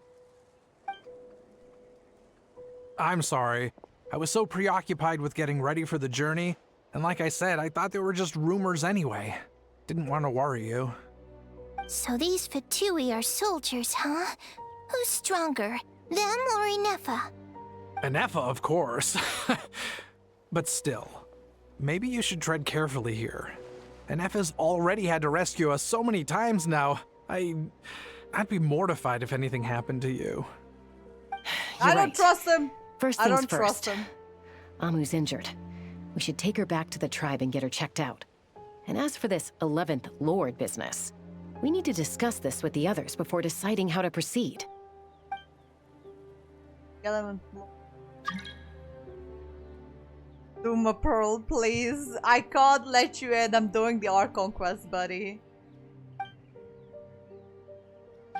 I'm sorry. I was so preoccupied with getting ready for the journey, and like I said, I thought they were just rumors anyway. Didn't want to worry you. So these Fatui are soldiers, huh? Who's stronger, them or Ineffa? Ineffa, of course. But still, maybe you should tread carefully here. Ineffa's already had to rescue us so many times now. I'd be mortified if anything happened to you. I don't trust them. First I things don't first. trust them. Amu's injured. We should take her back to the tribe and get her checked out. And as for this 11th Lord business, we need to discuss this with the others before deciding how to proceed. Duma Pearl, please. I can't let you in. I'm doing the Archon Quest, buddy.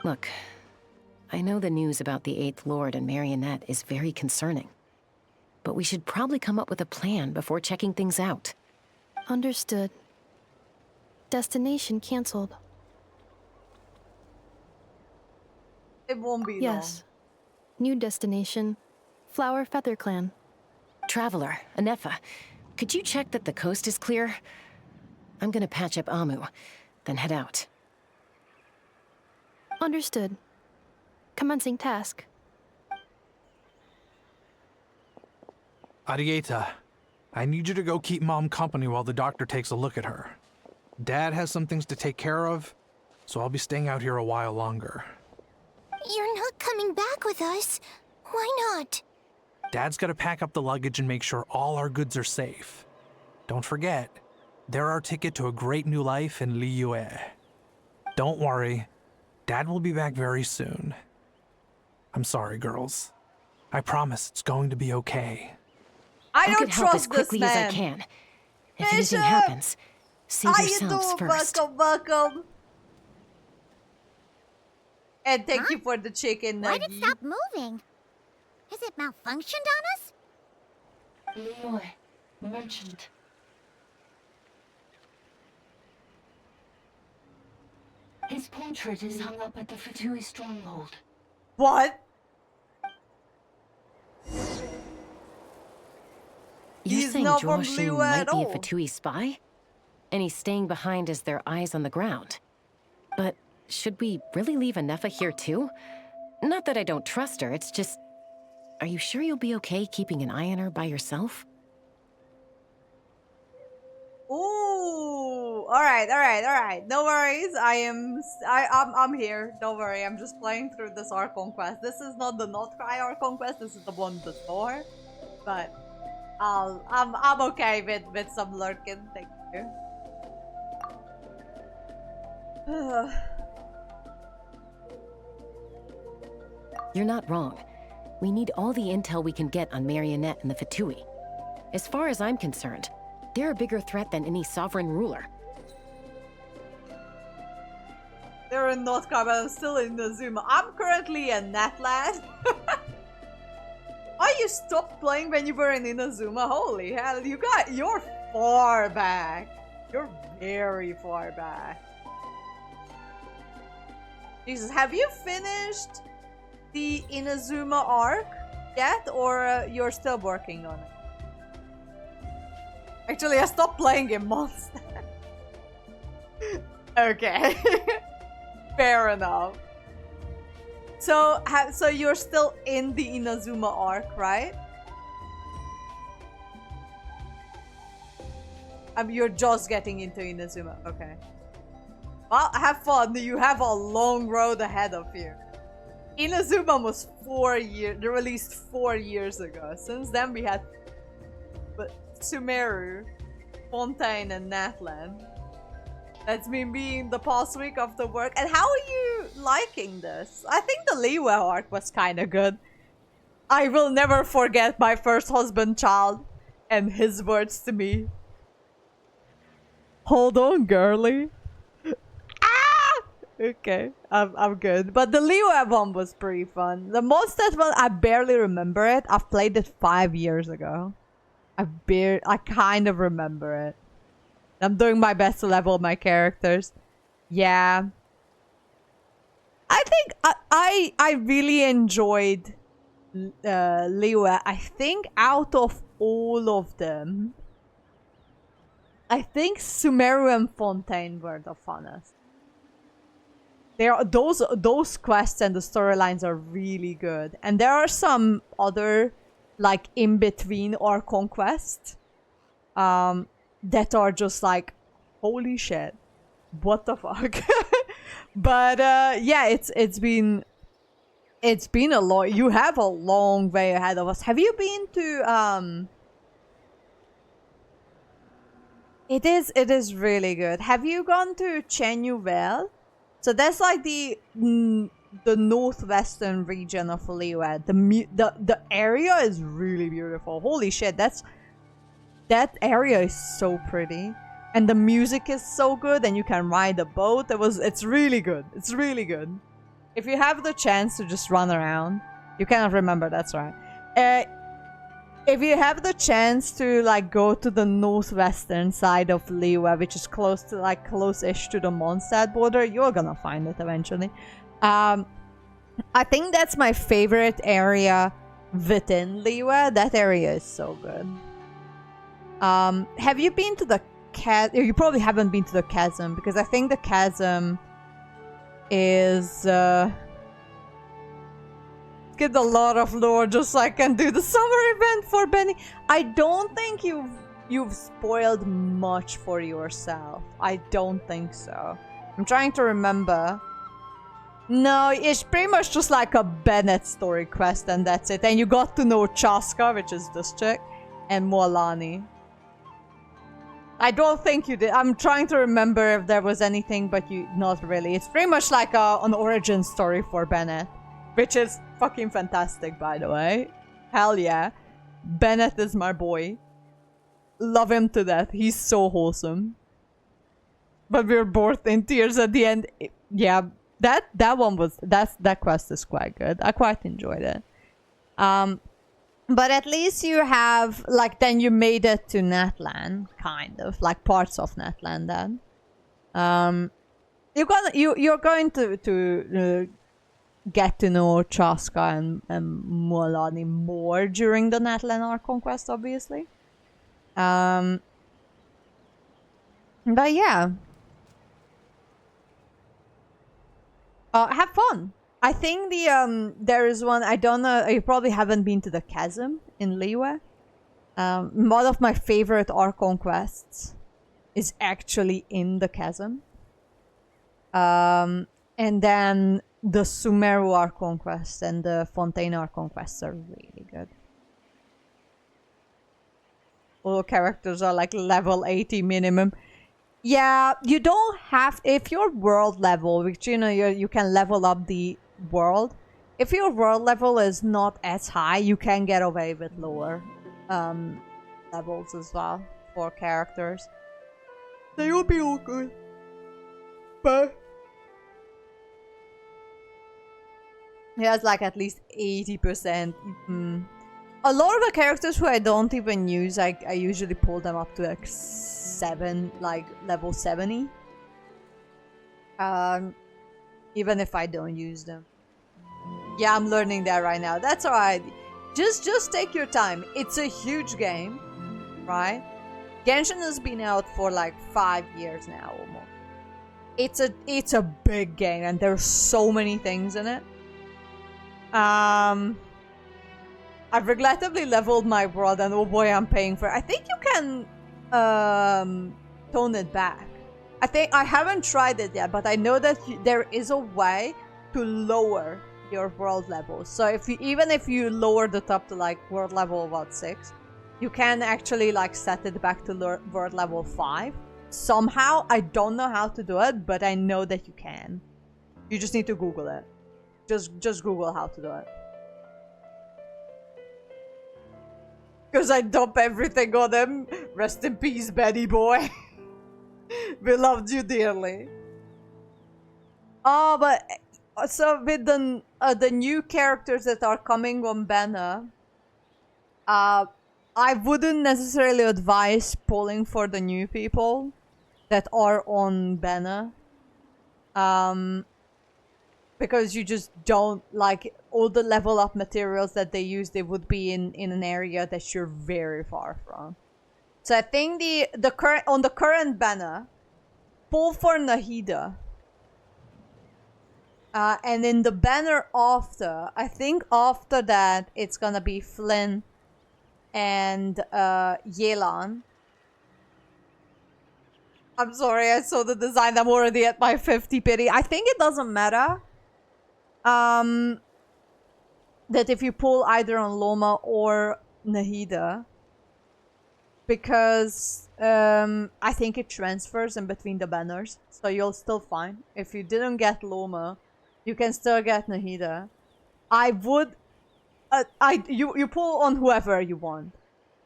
Look, I know the news about the 8th Lord and Marionette is very concerning. But we should probably come up with a plan before checking things out. Understood. Destination cancelled. It won't be Yes. New destination. Flower Feather Clan. Traveler, Ineffa, could you check that the coast is clear? I'm gonna patch up Amu, then head out. Understood. Commencing task. Arieta, I need you to go keep Mom company while the doctor takes a look at her. Dad has some things to take care of, so I'll be staying out here a while longer. You're not coming back with us. Why not? Dad's gotta pack up the luggage and make sure all our goods are safe. Don't forget, they're our ticket to a great new life in Liyue. Don't worry, Dad will be back very soon. I'm sorry, girls. I promise it's going to be okay. I I'll don't get help as trust quickly this as I man. can. If anything Bishop! happens, save How you yourselves doing? first. Welcome. And thank you for the chicken Why'd it nugget. stop moving? Has it malfunctioned on us? Leroy, merchant. His portrait is hung up at the Fatui stronghold. What? You're He's saying not from Joshua Liyue might at be a all. Fatui spy? And he's staying behind as their eyes on the ground. But should we really leave Ineffa here too? Not that I don't trust her, it's just... Are you sure you'll be okay keeping an eye on her by yourself? Ooh, all right. No worries. I'm here. Don't worry. I'm just playing through this Archon Quest. This is not the Not Cry Archon Quest. This is the one before. But I'm okay with some lurking. Thank you. You're not wrong. We need all the intel we can get on Marionette and the Fatui. As far as I'm concerned, they're a bigger threat than any sovereign ruler. They're in North Korea, but I'm still in Inazuma. I'm currently in Natland. Oh, you stopped playing when you were in Inazuma? Holy hell, you're far back. You're very far back. Jesus, have you finished the Inazuma arc yet, or you're still working on it? Actually, I stopped playing in months. Okay. Fair enough. So you're still in the Inazuma arc, right? You're just getting into Inazuma. Okay. Well, have fun. You have a long road ahead of you. Inazuma was 4 years, released 4 years ago. Since then we had Sumeru, Fontaine, and Natlan. That's me being the past week of the work. And how are you liking this? I think the Liyue arc was kind of good. I will never forget my first husband child and his words to me. Hold on, girly. Okay, I'm good. But the Liyue one was pretty fun. The Mondstadt one, I barely remember it. I've played it 5 years ago. I kind of remember it. I'm doing my best to level my characters. Yeah. I think I really enjoyed Liyue. I think out of all of them, I think Sumeru and Fontaine were the funnest. Those quests and the storylines are really good. And there are some other, like, in-between Archon quests that are just like, holy shit, what the fuck. But yeah, it's been a lot. You have a long way ahead of us. Have you been to It is really good. Have you gone to Chenuvel? So that's like the northwestern region of Liyue. The area is really beautiful. Holy shit, that area is so pretty. And the music is so good, and you can ride a boat. It's really good. It's really good. If you have the chance to just run around, you cannot remember, that's right. If you have the chance to like go to the northwestern side of Liyue, which is close-ish to the Mondstadt border, you're gonna find it eventually. I think that's my favorite area within Liyue. That area is so good. Have you been to the chasm? You probably haven't been to the chasm, because I think the chasm is skipped a lot of lore just so I can do the summer event for Benny. I don't think you've spoiled much for yourself. I don't think so. I'm trying to remember. No, it's pretty much just like a Bennett story quest and that's it. And you got to know Chaska, which is this chick, and Moalani. I don't think you did. I'm trying to remember if there was anything, but not really. It's pretty much like an origin story for Bennett, which is fucking fantastic, by the way. Hell yeah. Bennett is my boy. Love him to death. He's so wholesome. But we were both in tears at the end. Yeah, that quest is quite good. I quite enjoyed it. But at least you have, like, then you made it to Natlan, kind of, like parts of Natlan then. You're going to get to know Chaska and Moalani more during the Natlan Archon Quest, obviously. But yeah. Have fun. I think there is one, I don't know, you probably haven't been to the Chasm in Liyue. One of my favorite Archon quests is actually in the Chasm. And then the Sumeru Archon quest and the Fontaine Archon quests are really good. All the characters are like level 80 minimum. Yeah, you don't have, if your world level, which you know you can level up the world. If your world level is not as high, you can get away with lower levels as well for characters. They will be all good. But he has like at least 80%. A lot of the characters who I don't even use, I usually pull them up to like level 70. Even if I don't use them. Yeah, I'm learning that right now. That's alright. Just take your time. It's a huge game, right? Genshin has been out for like 5 years now almost. It's a big game and there's so many things in it. I've regrettably leveled my world and oh boy, I'm paying for it. I think you can tone it back. I haven't tried it yet, but I know that there is a way to lower your world level. So even if you lower the top to like world level about 6, you can actually like set it back to world level 5. Somehow, I don't know how to do it, but I know that you can. You just need to Google it. Just Google how to do it. Because I dump everything on him. Rest in peace, Benny boy. We loved you dearly. Oh, but so with the new characters that are coming on Banner, I wouldn't necessarily advise pulling for the new people that are on Banner. Because you just don't, like, all the level up materials that they use, they would be in an area that you're very far from. So I think the current banner, pull for Nahida. And in the banner after, I think after that, it's gonna be Flynn and Yelan. I'm sorry, I saw the design. I'm already at my 50 pity. I think it doesn't matter. That if you pull either on Loma or Nahida, because I think it transfers in between the banners, so you'll still fine. If you didn't get Loma, you can still get Nahida. I would, you pull on whoever you want,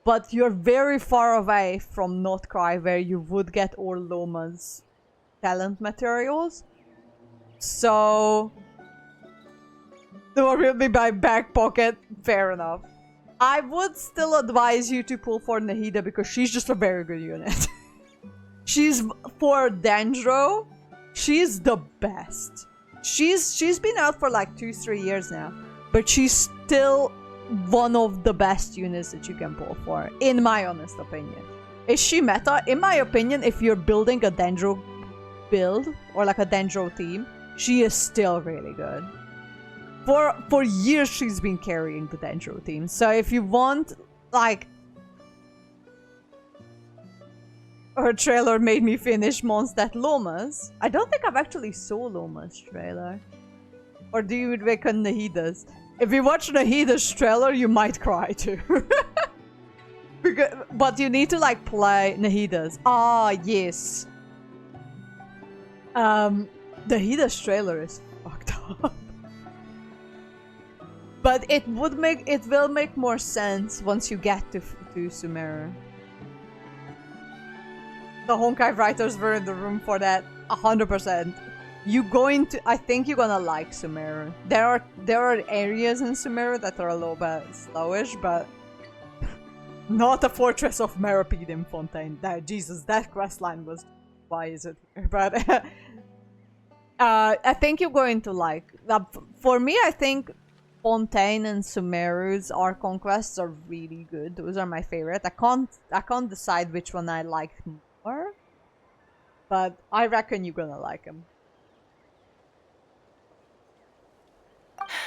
but you're very far away from Notcry, where you would get all Loma's talent materials. So that will be my back pocket. Fair enough. I would still advise you to pull for Nahida because she's just a very good unit. She's, for Dendro, she's the best. She's been out for like 2-3 years now, but she's still one of the best units that you can pull for, in my honest opinion. Is she meta? In my opinion, if you're building a Dendro build or like a Dendro team, she is still really good. for years she's been carrying the Dendro team. So if you want, like, her trailer made me finish Mondstadt Lomas. I don't think I've actually saw Lomas trailer. Or do you reckon Nahida's? If you watch Nahida's trailer, you might cry too. But you need to like play Nahida's. Ah, yes. Nahida's trailer is fucked up. But it will make more sense once you get to Sumeru. The Honkai writers were in the room for that 100%. I think you're gonna like Sumeru. There are areas in Sumeru that are a little bit slowish, but not a Fortress of Meripede in Fontaine. Jesus, that questline was, why is it? But I think you're going to like. For me, I think Fontaine and Sumeru's Archon Quests are really good. Those are my favorite. I can't decide which one I like more, but I reckon you're gonna like them.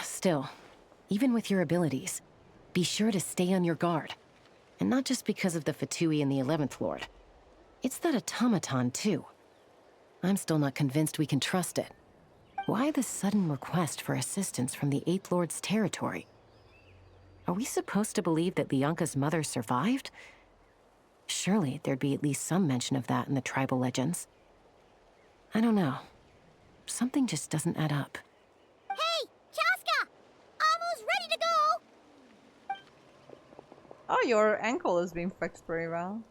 Still, even with your abilities, be sure to stay on your guard. And not just because of the Fatui and the 11th Lord. It's that automaton, too. I'm still not convinced we can trust it. Why the sudden request for assistance from the 8th Lord's territory? Are we supposed to believe that Lianka's mother survived? Surely there'd be at least some mention of that in the tribal legends. I don't know. Something just doesn't add up. Hey, Chaska! Amu's ready to go! Oh, your ankle is being fixed pretty well.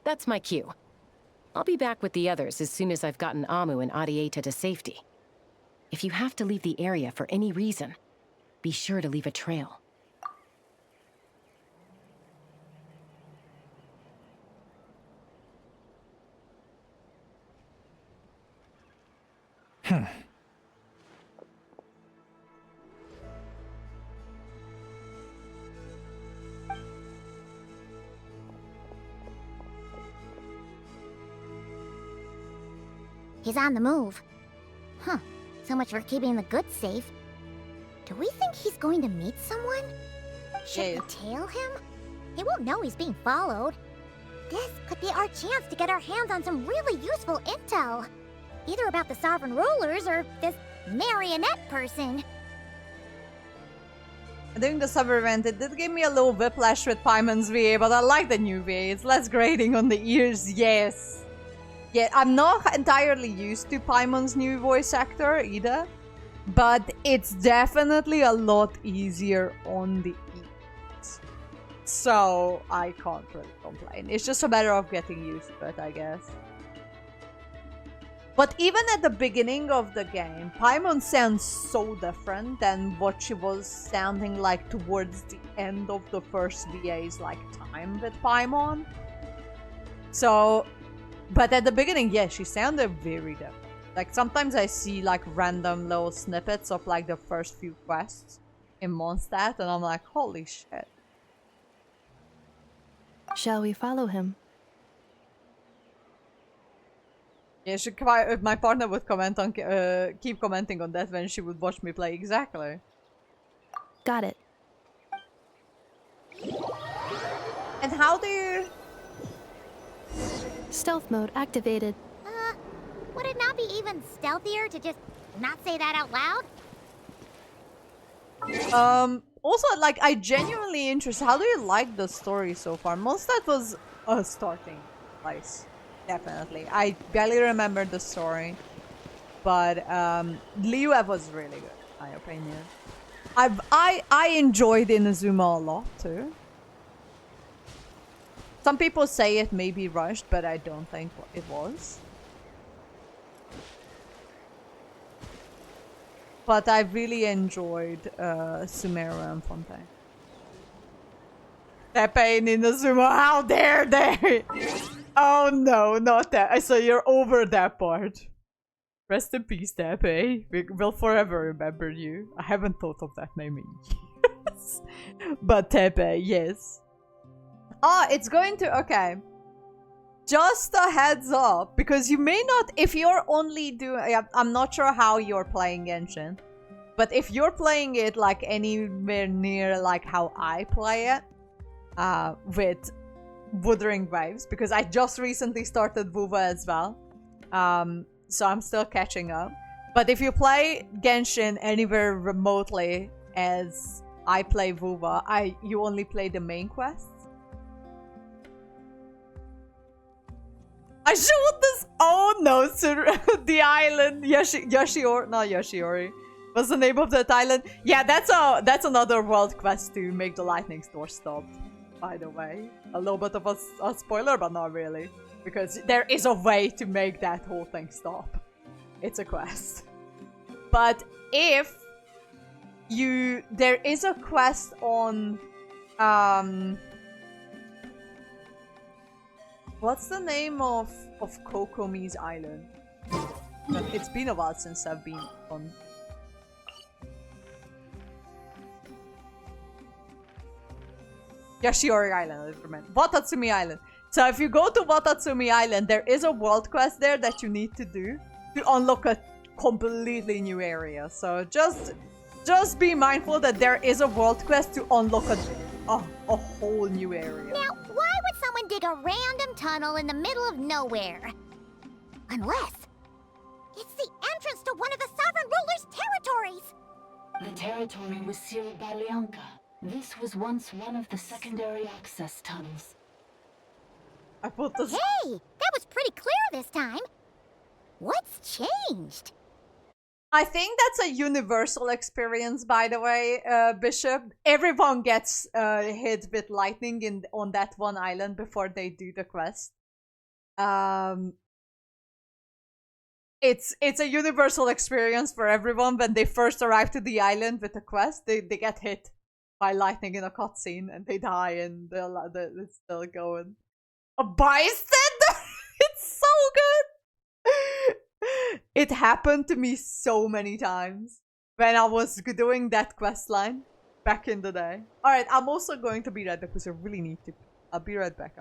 That's my cue. I'll be back with the others as soon as I've gotten Amu and Adieta to safety. If you have to leave the area for any reason, be sure to leave a trail. He's on the move. Huh. So much for keeping the goods safe. Do we think he's going to meet someone? Should we tail him? He won't know he's being followed. This could be our chance to get our hands on some really useful intel. Either about the Sovereign Rulers or this marionette person. During the summer event, it did give me a little whiplash with Paimon's VA, but I like the new VA. It's less grating on the ears, yes. Yeah, I'm not entirely used to Paimon's new voice actor either, but it's definitely a lot easier on the ears. So I can't really complain. It's just a matter of getting used to it, I guess. But even at the beginning of the game, Paimon sounds so different than what she was sounding like towards the end of the first VA's like time with Paimon. So, but at the beginning, yeah, she sounded very different. Like sometimes I see like random little snippets of like the first few quests in Mondstadt and I'm like, holy shit. Shall we follow him? Yeah, my partner would comment on, keep commenting on that when she would watch me play. Exactly. Got it. And how do you... Stealth mode activated. Would it not be even stealthier to just not say that out loud? Also, like, I genuinely interested. How do you like the story so far? Mondstadt was a starting place. Definitely. I barely remember the story. But, Liyue was really good, in my opinion. I enjoyed Inazuma a lot, too. Some people say it may be rushed, but I don't think it was. But I really enjoyed Sumeru and Fontaine. Teppei and Inazuma, how dare they! Oh no, not that. So you're over that part. Rest in peace, Teppei. We will forever remember you. I haven't thought of that name in years. But Teppei, yes. Ah, it's going to... Okay. Just a heads up, because you may not... If you're only doing... I'm not sure how you're playing Genshin. But if you're playing it like anywhere near like how I play it, with Wuthering Waves, because I just recently started WoW as well, so I'm still catching up. But if you play Genshin anywhere remotely as I play WoW, you only play the main quests. I showed this. Oh no, the island Yoshiori, not Yoshiori. What's the name of that island? Yeah, that's another world quest to make the lightning store stop. By the way, a little bit of a spoiler, but not really, because there is a way to make that whole thing stop. It's a quest. But if there is a quest on what's the name of Kokomi's island? It's been a while since I've been on. Yoshiori Island, I remember. Watatsumi Island. So if you go to Watatsumi Island, there is a world quest there that you need to do to unlock a completely new area. So just be mindful that there is a world quest to unlock a whole new area. Now, why would someone dig a random tunnel in the middle of nowhere? Unless it's the entrance to one of the Sovereign Ruler's territories! The territory was sealed by Leonka. This was once one of the secondary access tunnels. I put this. Hey, that was pretty clear this time. What's changed? I think that's a universal experience, by the way, Bishop. Everyone gets hit with lightning on that one island before they do the quest. It's a universal experience for everyone when they first arrive to the island with the quest. They get hit by lightning in a cutscene and they die and it's still going. A bystander? It's so good! It happened to me so many times when I was doing that quest line back in the day. Alright, I'm also going to be right back because I really need to. I'll be right back.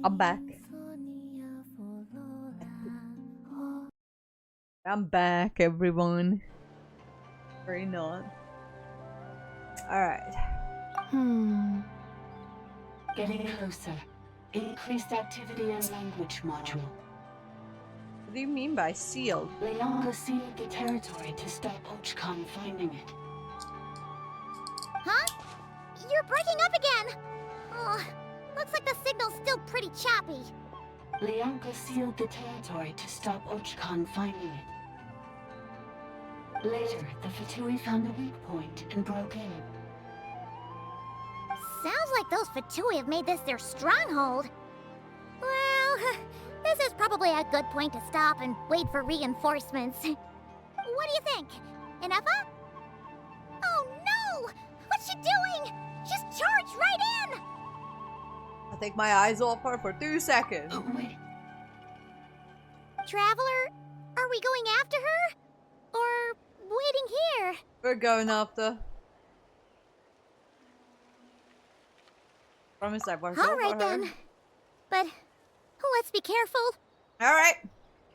I'm back. I'm back, everyone. Very not. Alright. Getting closer. Increased activity and language module. What do you mean by sealed? Leonka sealed the territory to stop Ochkan finding it. Huh? You're breaking up again! Oh, looks like the signal's still pretty choppy. Leonka sealed the territory to stop Ochkan finding it. Later, the Fatui found a weak point and broke in. Sounds like those Fatui have made this their stronghold. Well, this is probably a good point to stop and wait for reinforcements. What do you think? Ineffa? Oh no! What's she doing? She's charged right in! I take my eyes off her for 2 seconds. Oh, wait. Traveler, are we going after her? Or waiting here? We're going after. Promise I won't. Alright then. But let's be careful. Alright.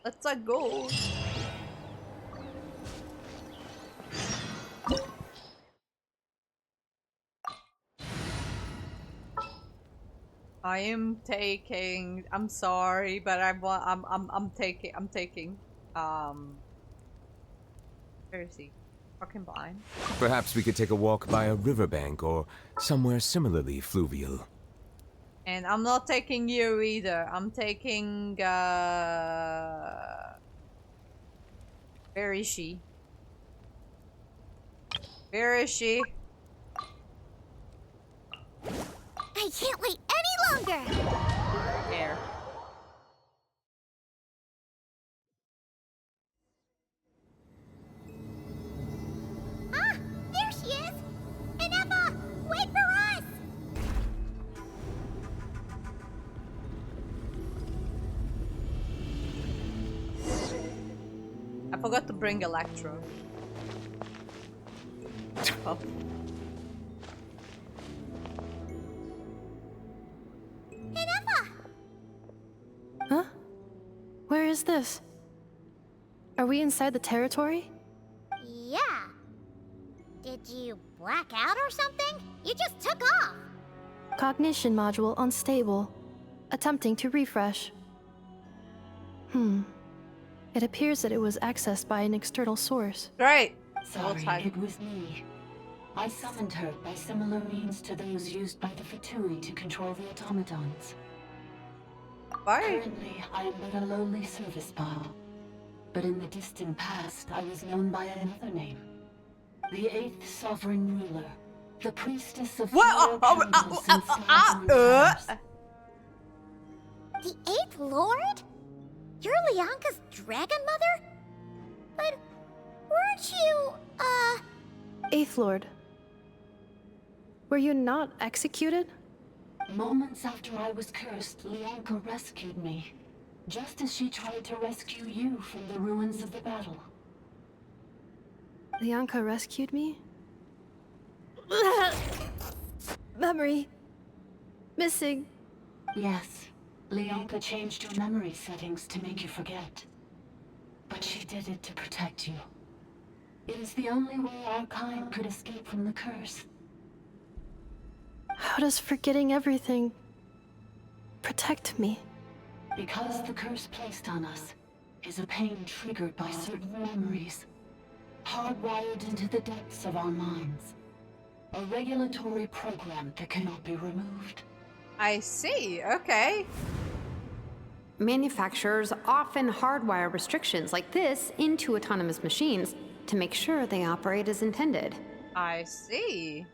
Let's go. I am taking. I'm sorry, but I'm taking. Where is he? Fucking blind. Perhaps we could take a walk by a riverbank or somewhere similarly fluvial. And I'm not taking you either. I'm taking. Where is she? Where is she? I can't wait any longer! There. Ah! There she is! Ineffa! Wait for us! I forgot to bring Electro. Oh. Ineffa! Huh? Where is this? Are we inside the territory? Yeah. Did you black out or something? You just took off! Cognition module unstable. Attempting to refresh. It appears that it was accessed by an external source. Great! Sorry, it was me. I summoned her by similar means to those used by the Fatui to control the automatons. Why? Currently, I am but a lowly service bot. But in the distant past, I was known by another name. The 8th Sovereign Ruler. The Priestess of What? The The 8th Lord? You're Leonka's dragon mother? But weren't you, Eighth Lord. Were you not executed? Moments after I was cursed, Leonka rescued me. Just as she tried to rescue you from the ruins of the battle. Leonka rescued me? Memory. Missing. Yes. Leonka changed your memory settings to make you forget. But she did it to protect you. It is the only way our kind could escape from the curse. How does forgetting everything protect me? Because the curse placed on us is a pain triggered by certain memories, hardwired into the depths of our minds. A regulatory program that cannot be removed. I see, okay. Manufacturers often hardwire restrictions like this into autonomous machines to make sure they operate as intended. I see.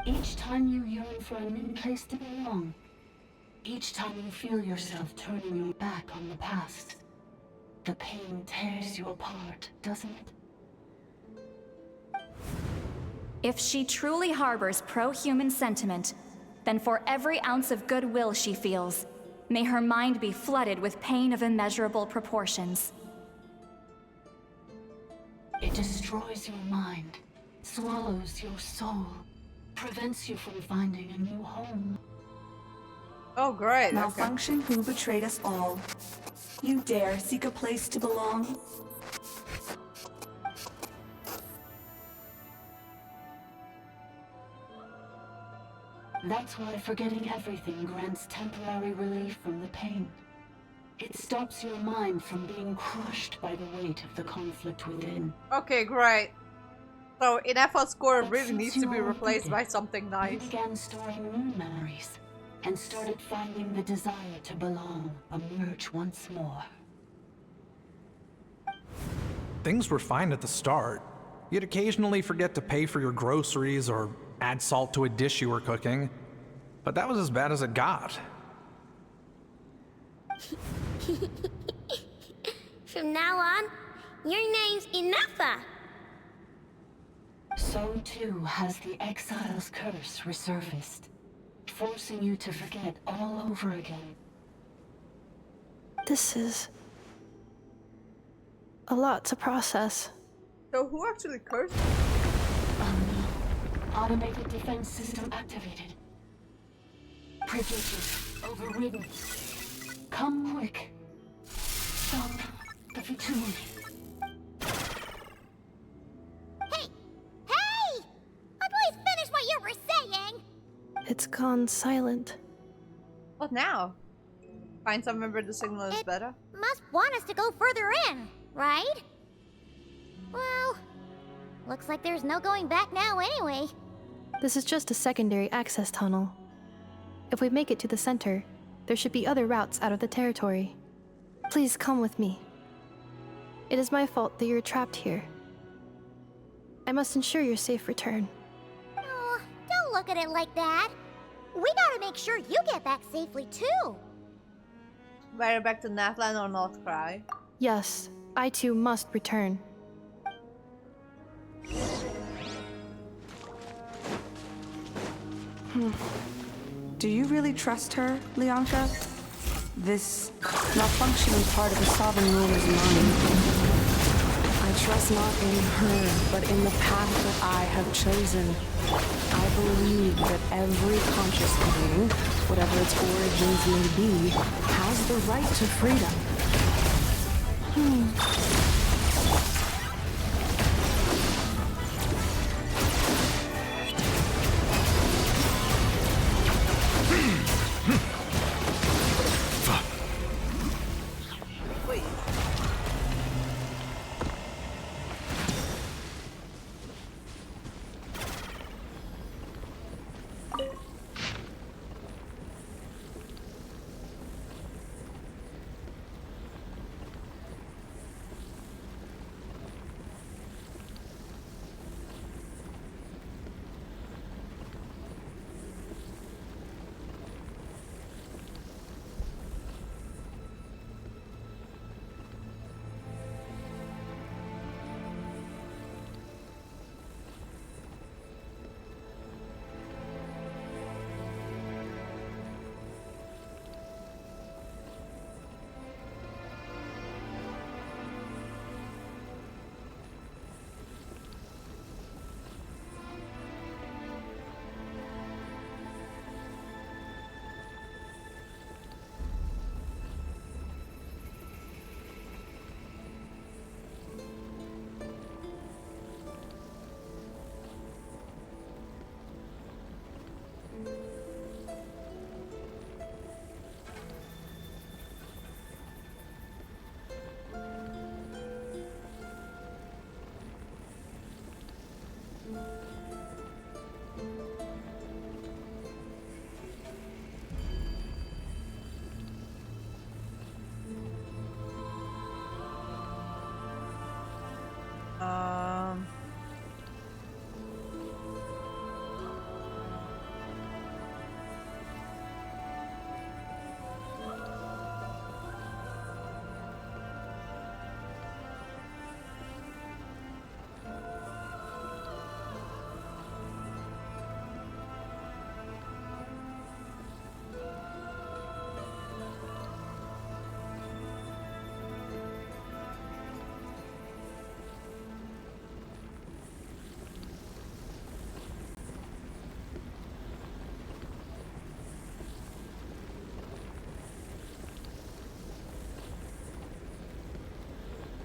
Each time you yearn for a new place to belong, each time you feel yourself turning your back on the past, the pain tears you apart, doesn't it? If she truly harbors pro-human sentiment, then for every ounce of goodwill she feels, may her mind be flooded with pain of immeasurable proportions. It destroys your mind, swallows your soul, prevents you from finding a new home. Oh, great. Malfunction who betrayed us all. You dare seek a place to belong? That's why forgetting everything grants temporary relief from the pain. It stops your mind from being crushed by the weight of the conflict within. Okay, great. So Ineffa's core But really since needs you to be replaced overdid by it, something You nice. began storing new memories and started finding the desire to belong emerge once more. Things were fine at the start. You'd occasionally forget to pay for your groceries or add salt to a dish you were cooking. But that was as bad as it got. From now on, your name's Ineffa. So too has the Exile's curse resurfaced, forcing you to forget all over again. This is a lot to process. So who actually cursed? Automated defense system activated. Privileges overridden. Come quick. Stop the Vitumi. Hey! Please finish what you were saying! It's gone silent. What now? Find somewhere where the signal is better? Must want us to go further in, right? Well, looks like there's no going back now anyway. This is just a secondary access tunnel. If we make it to the center, there should be other routes out of the territory. Please come with me. It is my fault that you're trapped here. I must ensure your safe return. Oh, don't look at it like that. We gotta make sure you get back safely too. Whether back to Natlan or not, Cry. Yes, I too must return. Do you really trust her, Lianka? This malfunction is part of the Sovereign Ruler's mind. I trust not in her, but in the path that I have chosen. I believe that every conscious being, whatever its origins may be, has the right to freedom.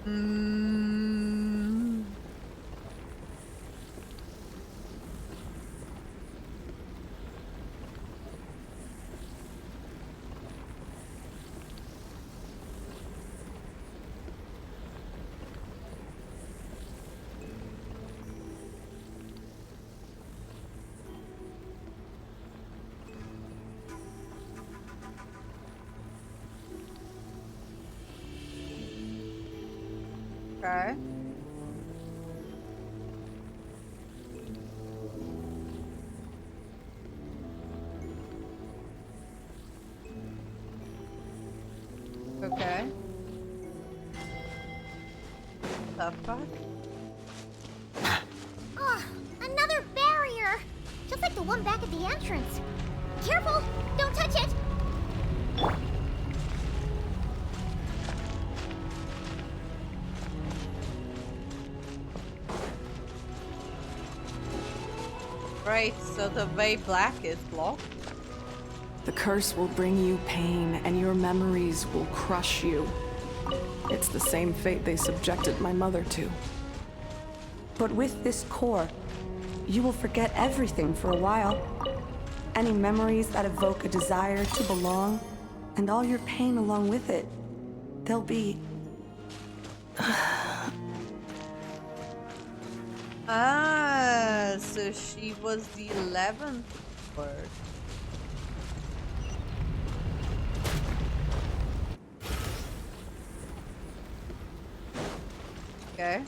Mm. Okay. Okay. The fuck? Ugh, another barrier! Just like the one back at the entrance. Careful! Don't touch it! Right, so the way black is blocked. The curse will bring you pain, and your memories will crush you. It's the same fate they subjected my mother to. But with this core, you will forget everything for a while. Any memories that evoke a desire to belong, and all your pain along with it. They'll be... Ah, so she was the 11th word. Okay.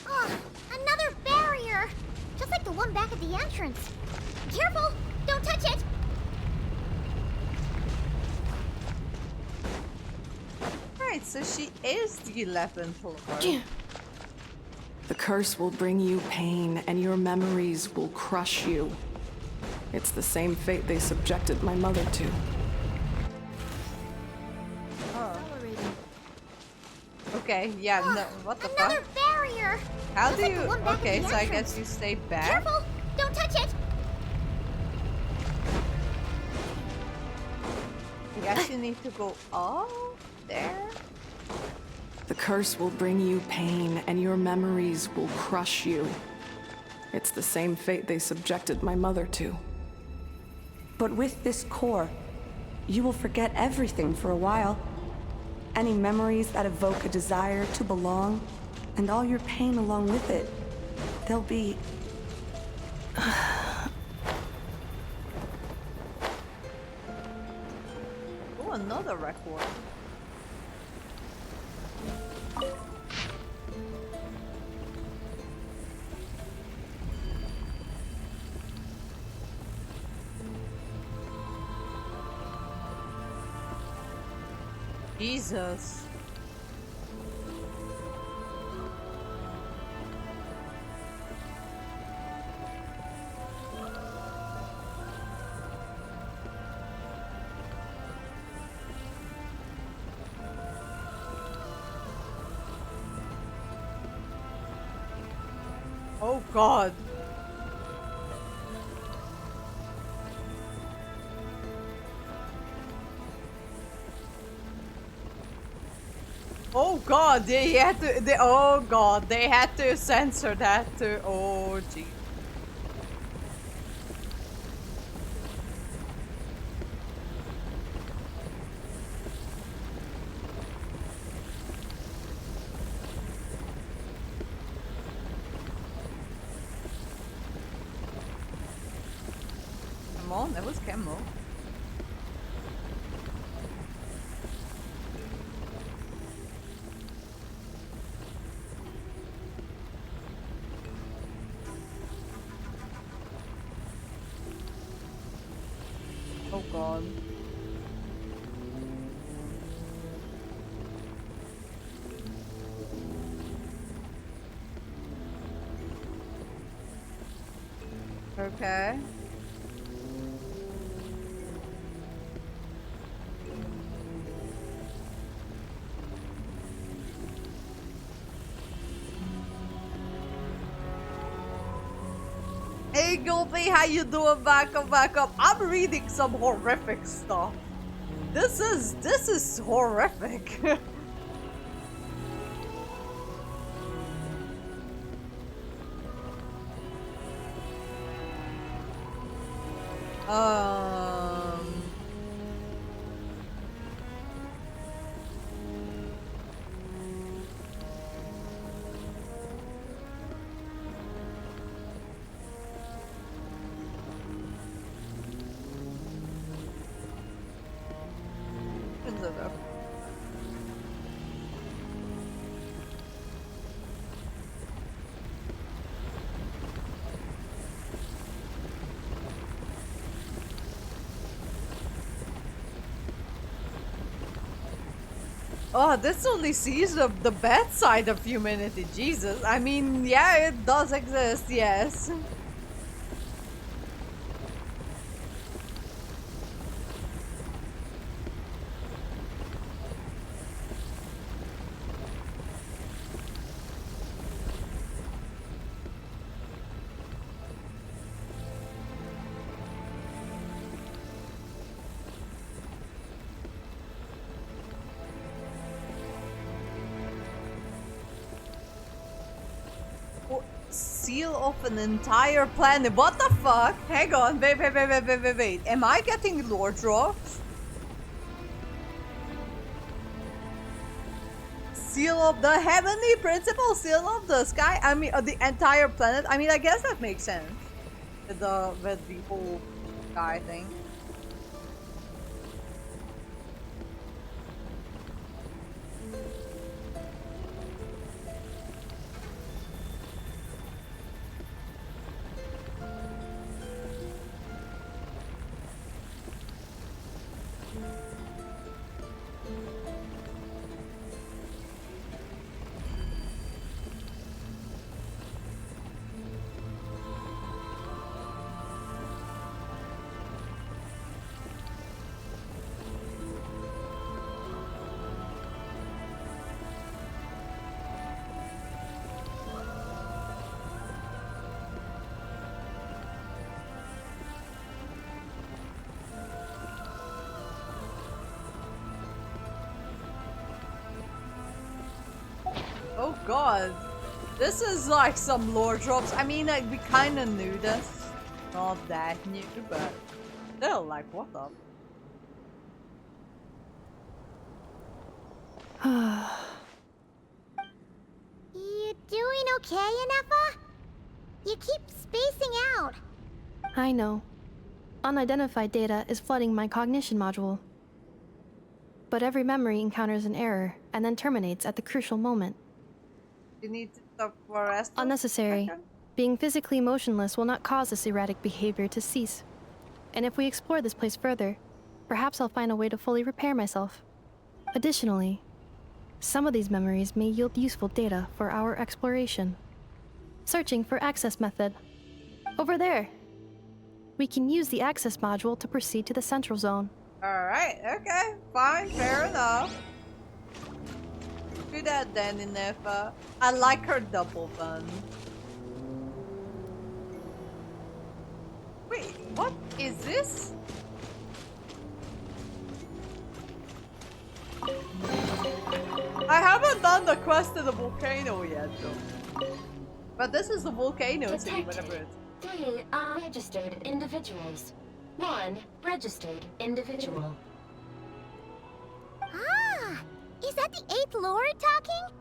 Ugh, another barrier! Just like the one back at the entrance. Careful! Don't touch it! Right, so she is the 11th word. The curse will bring you pain, and your memories will crush you. It's the same fate they subjected my mother to. Oh. Okay, yeah, no, what the Another fuck? barrier! How Just do like you... the one back at Okay, the so I entrance. guess you stay back? Careful! Don't touch it! I guess you need to go up there? The curse will bring you pain, and your memories will crush you. It's the same fate they subjected my mother to. But with this core, you will forget everything for a while. Any memories that evoke a desire to belong, and all your pain along with it. They'll be... Oh, another record. Jesus. Oh God. Oh God, they had to. Oh God, they had to censor that too. Oh gee. Come on, that was Camo. Oh God. Okay. Hey Gulby, how you doing? Back up. I'm reading some horrific stuff. This is horrific. Oh, this only sees the bad side of humanity, Jesus. I mean, yeah, it does exist, yes. Seal off an entire planet. What the fuck? Hang on. Wait. Am I getting lore drops? Seal of the heavenly principle, seal of the sky. I mean, the entire planet. I mean, I guess that makes sense. With the whole sky thing. Oh god. This is like some lore drops. I mean, like, we kind of knew this. Not that new, but still, like, what up? You doing okay, Ineffa? You keep spacing out. I know. Unidentified data is flooding my cognition module. But every memory encounters an error and then terminates at the crucial moment. You need to stop for a rest. Unnecessary. Being physically motionless will not cause this erratic behavior to cease. And if we explore this place further, perhaps I'll find a way to fully repair myself. Additionally, some of these memories may yield useful data for our exploration. Searching for access method. Over there. We can use the access module to proceed to the central zone. Alright, okay, fine, fair enough. Do that then, Ineffa. I like her double bun. Wait, what is this? I haven't done the quest to the volcano yet, though. But this is the volcano city, whatever it is. 3 unregistered individuals. 1 registered individual. Ah! Is that the 8th Lord talking?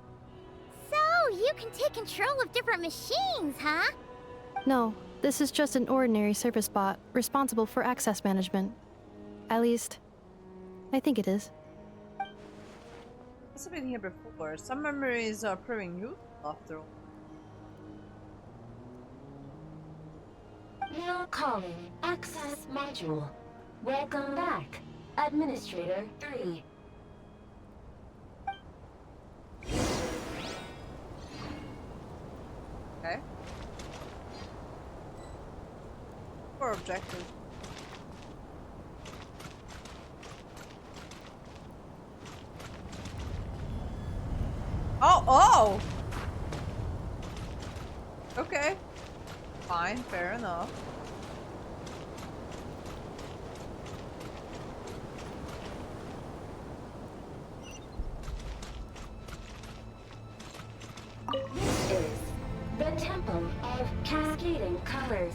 So, you can take control of different machines, huh? No, this is just an ordinary service bot responsible for access management. At least, I think it is. I've been here before. Some memories are proving useful after all. Now calling access module. Welcome back, Administrator 3. Okay. For objectives. Oh! Okay. Fine, fair enough. This is the Temple of Cascading Colors.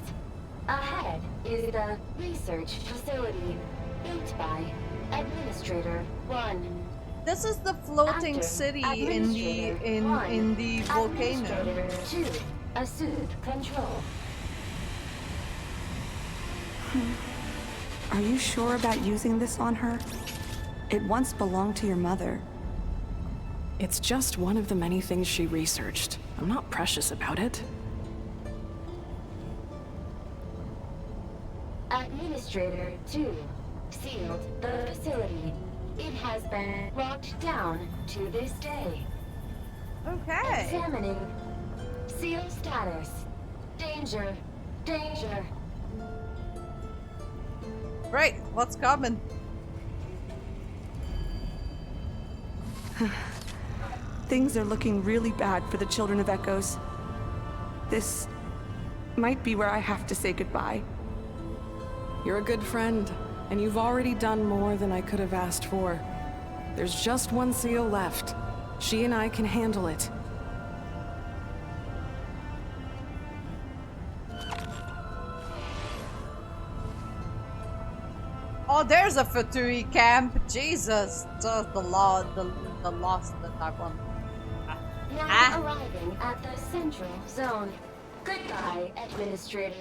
Ahead is the research facility built by Administrator 1. This is the floating city in the volcano. Administrator 2, assume control. Are you sure about using this on her? It once belonged to your mother. It's just one of the many things she researched. I'm not precious about it. Administrator 2, sealed the facility. It has been locked down to this day. Okay. Examining. Seal status. Danger. Danger. Great, what's coming? Things are looking really bad for the Children of Echoes. This might be where I have to say goodbye. You're a good friend, and you've already done more than I could have asked for. There's just one seal left. She and I can handle it. Oh, there's a Fatui camp. Jesus, just the lost that I want. Now arriving at the central zone. Goodbye, Administrator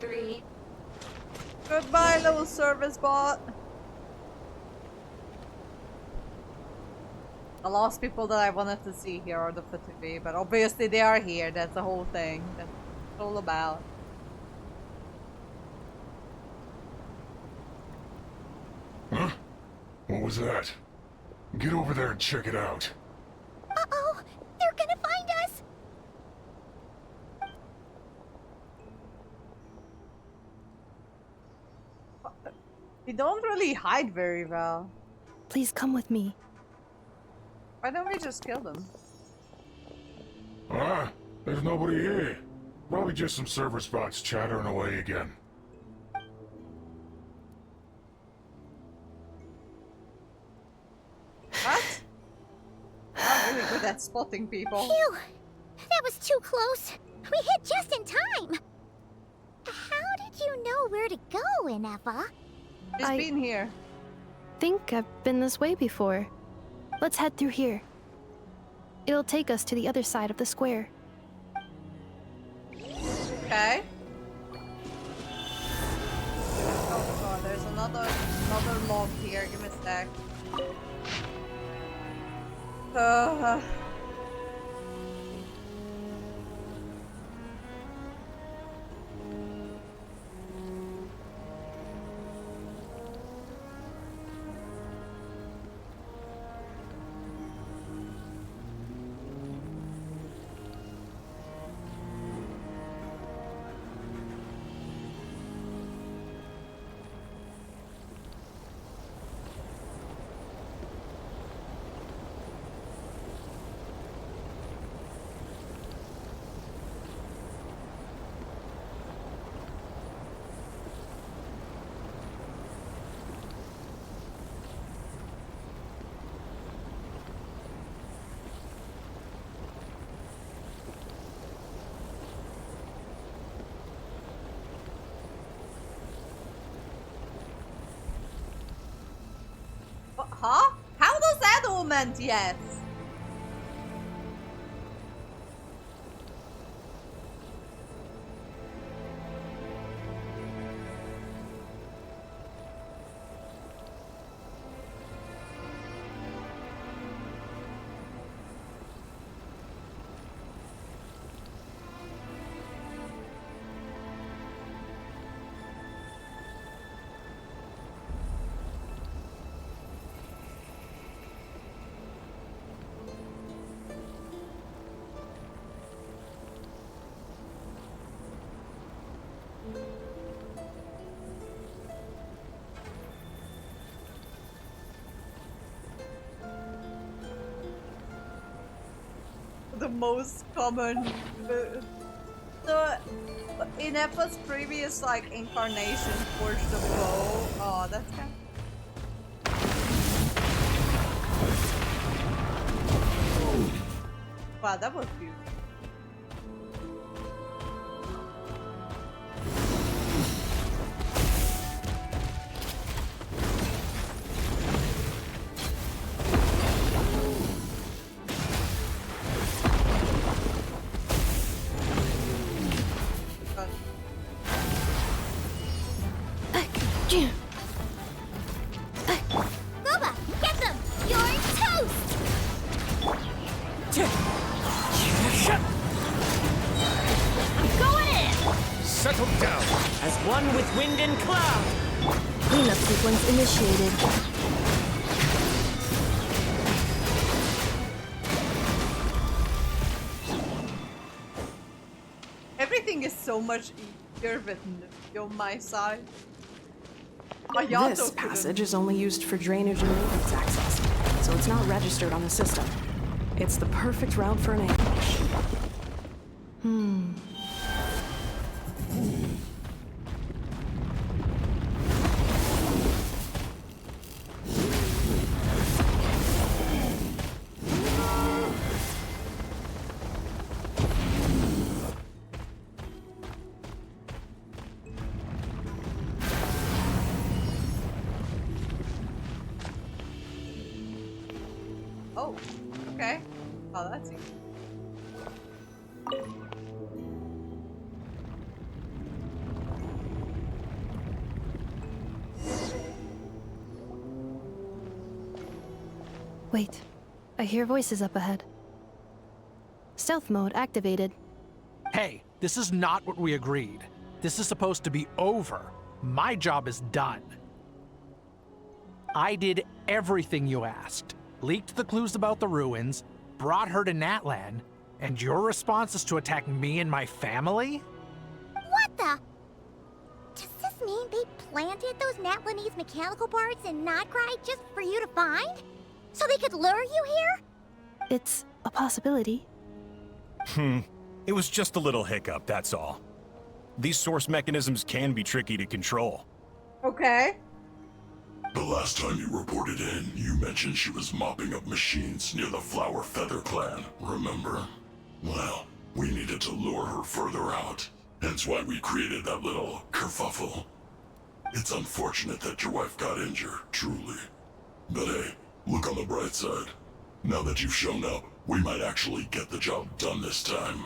3. Goodbye, little service bot. The last people that I wanted to see here are the Fatui, but obviously they are here. That's the whole thing. That's what it's all about. Huh? What was that? Get over there and check it out. Uh-oh! They're gonna find us! They don't really hide very well. Please come with me. Why don't we just kill them? Ah, there's nobody here. Probably just some server spots chattering away again. What? I'm really good at spotting people. Phew! That was too close. We hit just in time. How did you know where to go, Ineffa? She's been here. Think I've been this way before. Let's head through here. It'll take us to the other side of the square. Okay. Oh god, there's another log here. Give me a sec. Huh? How does that all meant yes? The most common. So, Ineffa's previous like incarnation forged the bow. Oh, that's kind of... Wow, that was beautiful. Booba, get them! You're toast! Going in! Settle down! As one with wind and cloud! Cleanup sequence initiated. Everything is so much easier with Nuki on my side. This passage is only used for drainage and maintenance access, so it's not registered on the system. It's the perfect route for an ambush. Oh, okay. Oh, that's easy. Wait, I hear voices up ahead. Stealth mode activated. Hey, this is not what we agreed. This is supposed to be over. My job is done. I did everything you asked. Leaked the clues about the ruins, brought her to Natlan, and your response is to attack me and my family? What the? Does this mean they planted those Natlanese mechanical parts in Notcry just for you to find? So they could lure you here? It's a possibility. It was just a little hiccup, that's all. These source mechanisms can be tricky to control. Okay. The last time you reported in, you mentioned she was mopping up machines near the Flower Feather clan, remember? Well, we needed to lure her further out. Hence why we created that little kerfuffle. It's unfortunate that your wife got injured, truly. But hey, look on the bright side. Now that you've shown up, we might actually get the job done this time.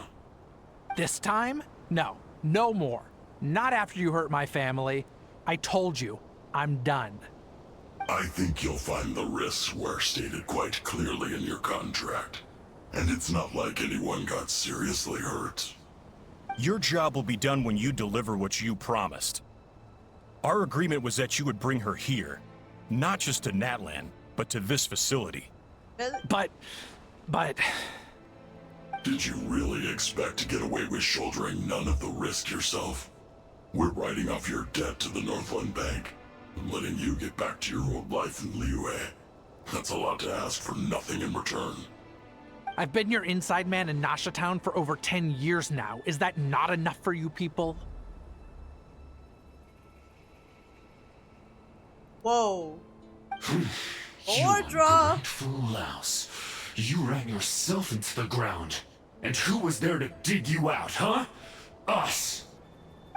This time? No, no more. Not after you hurt my family. I told you, I'm done. I think you'll find the risks were stated quite clearly in your contract. And it's not like anyone got seriously hurt. Your job will be done when you deliver what you promised. Our agreement was that you would bring her here. Not just to Natlan, but to this facility. But... Did you really expect to get away with shouldering none of the risk yourself? We're writing off your debt to the Northland Bank and letting you get back to your old life in Liyue. That's a lot to ask for nothing in return. I've been your inside man in Nasha Town for over 10 years now. Is that not enough for you people? Whoa. You Ordra! ungrateful louse. You ran yourself into the ground. And who was there to dig you out, huh? Us!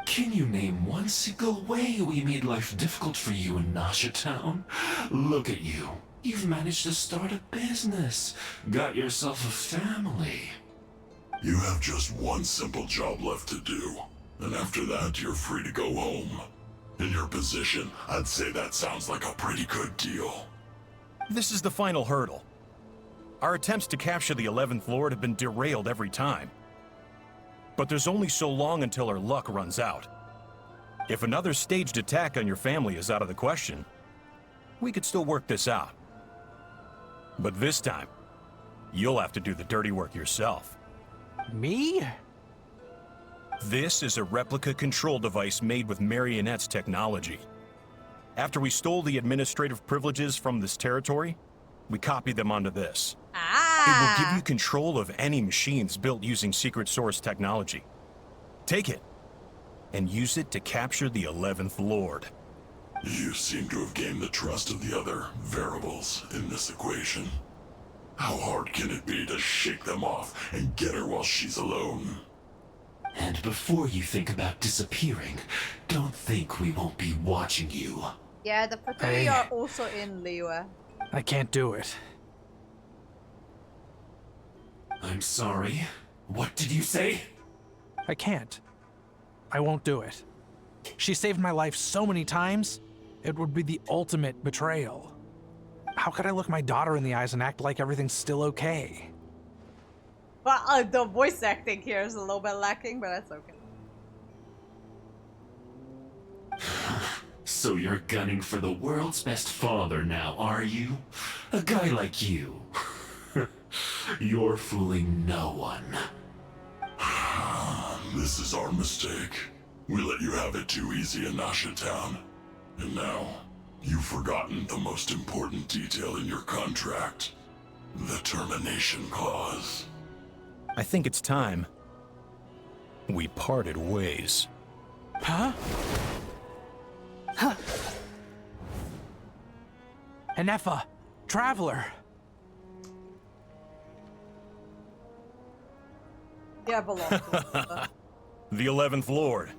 Can you name one single way we made life difficult for you in Nasha Town? Look at you. You've managed to start a business. Got yourself a family. You have just one simple job left to do. And after that, you're free to go home. In your position, I'd say that sounds like a pretty good deal. This is the final hurdle. Our attempts to capture the 11th Lord have been derailed every time. But there's only so long until our luck runs out. If another staged attack on your family is out of the question, we could still work this out. But this time, you'll have to do the dirty work yourself. Me? This is a replica control device made with Marionette's technology. After we stole the administrative privileges from this territory, we copied them onto this. It will give you control of any machines built using secret source technology. Take it, and use it to capture the 11th Lord. You seem to have gained the trust of the other variables in this equation. How hard can it be to shake them off and get her while she's alone? And before you think about disappearing, don't think we won't be watching you. Yeah, the Fatui are also in Liyue. I can't do it. I'm sorry. What did you say? I can't. I won't do it. She saved my life so many times, it would be the ultimate betrayal. How could I look my daughter in the eyes and act like everything's still okay? Well, the voice acting here is a little bit lacking, but that's okay. So you're gunning for the world's best father now, are you? A guy like you. You're fooling no one. This is our mistake. We let you have it too easy in Nasha Town. And now, you've forgotten the most important detail in your contract. The termination clause. I think it's time we parted ways. Huh? Huh. Ineffa, Traveler. Yeah, belong to The 11th Lord.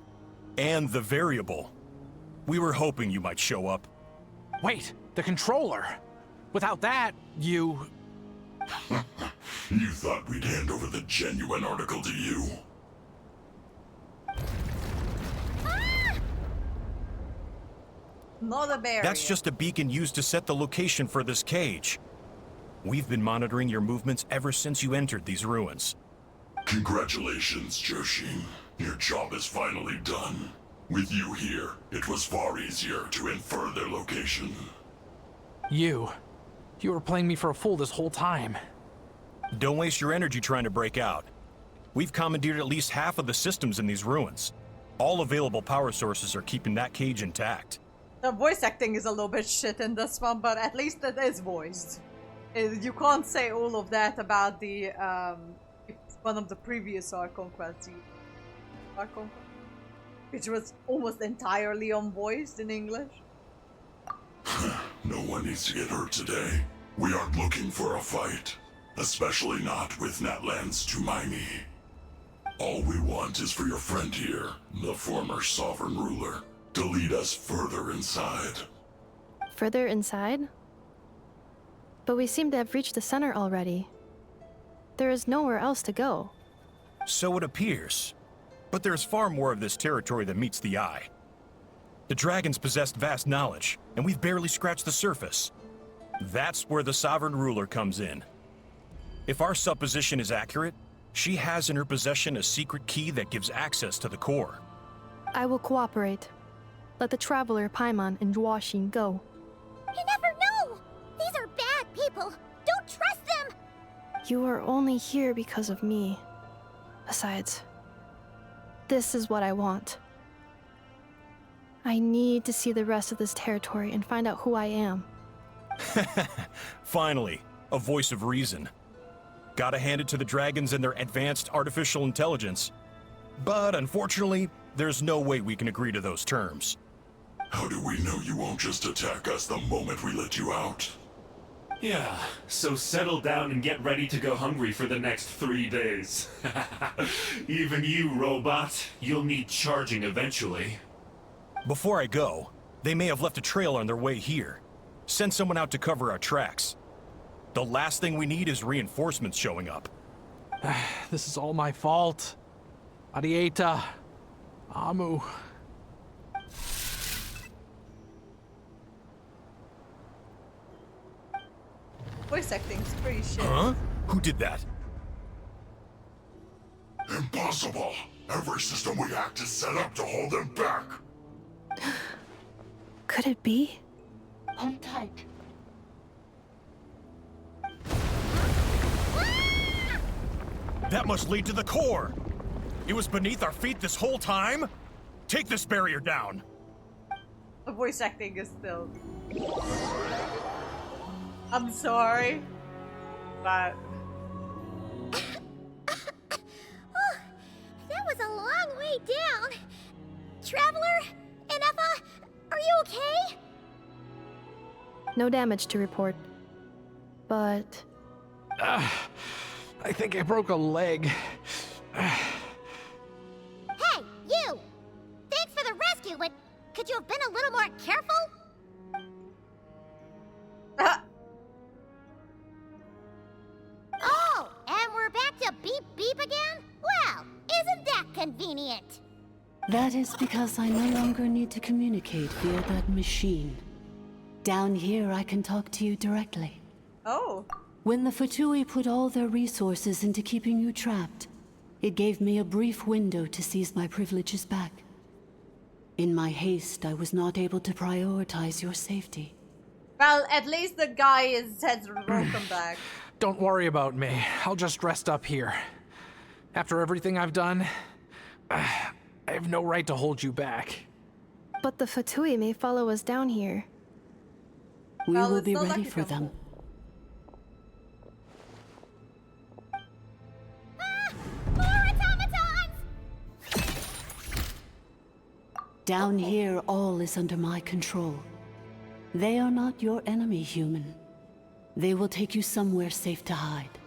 And the Variable. We were hoping you might show up. Wait, the controller. Without that, you... You thought we'd hand over the genuine article to you? Not a barrier. That's just a beacon used to set the location for this cage. We've been monitoring your movements ever since you entered these ruins. Congratulations, Joshin. Your job is finally done. With you here, it was far easier to infer their location. You were playing me for a fool this whole time. Don't waste your energy trying to break out. We've commandeered at least half of the systems in these ruins. All available power sources are keeping that cage intact. The voice acting is a little bit shit in this one, but at least it is voiced. You can't say all of that about the one of the previous Archon Quest, which was almost entirely unvoiced in English. No one needs to get hurt today. We aren't looking for a fight. Especially not with Natlan's Tumaini. All we want is for your friend here, the former sovereign ruler, to lead us further inside. Further inside? But we seem to have reached the center already. There is nowhere else to go. So it appears. But there's far more of this territory than meets the eye. The dragons possessed vast knowledge, and we've barely scratched the surface. That's where the sovereign ruler comes in. If our supposition is accurate, she has in her possession a secret key that gives access to the core. I will cooperate. Let the Traveler, Paimon, and Jwashin go. You never know! These are bad people! Don't trust them! You are only here because of me. Besides, this is what I want. I need to see the rest of this territory and find out who I am. Finally, a voice of reason. Gotta hand it to the dragons and their advanced artificial intelligence. But unfortunately, there's no way we can agree to those terms. How do we know you won't just attack us the moment we let you out? Yeah, so settle down and get ready to go hungry for the next 3 days. Even you, robot, you'll need charging eventually. Before I go, they may have left a trail on their way here. Send someone out to cover our tracks. The last thing we need is reinforcements showing up. This is all my fault. Arieta. Amu. Voice acting's pretty shit. Huh? Who did that? Impossible! Every system we hacked is set up to hold them back! Could it be? Hold tight. That must lead to the core! It was beneath our feet this whole time? Take this barrier down! The voice acting is still... I'm sorry, but... That was a long way down. Traveler? Ineffa? Are you okay? No damage to report. But... I think I broke a leg. Hey, you! Thanks for the rescue, but could you have been a little more careful? Oh, and we're back to beep beep again? Well, isn't that convenient? That is because I no longer need to communicate via that machine. Down here, I can talk to you directly. Oh. When the Fatui put all their resources into keeping you trapped, it gave me a brief window to seize my privileges back. In my haste, I was not able to prioritize your safety. Well, at least the guy is head's broken back. Don't worry about me. I'll just rest up here. After everything I've done, I have no right to hold you back. But the Fatui may follow us down here. We Well, will it's be not ready like for them. More automatons! Down here, all is under my control. They are not your enemy, human. They will take you somewhere safe to hide.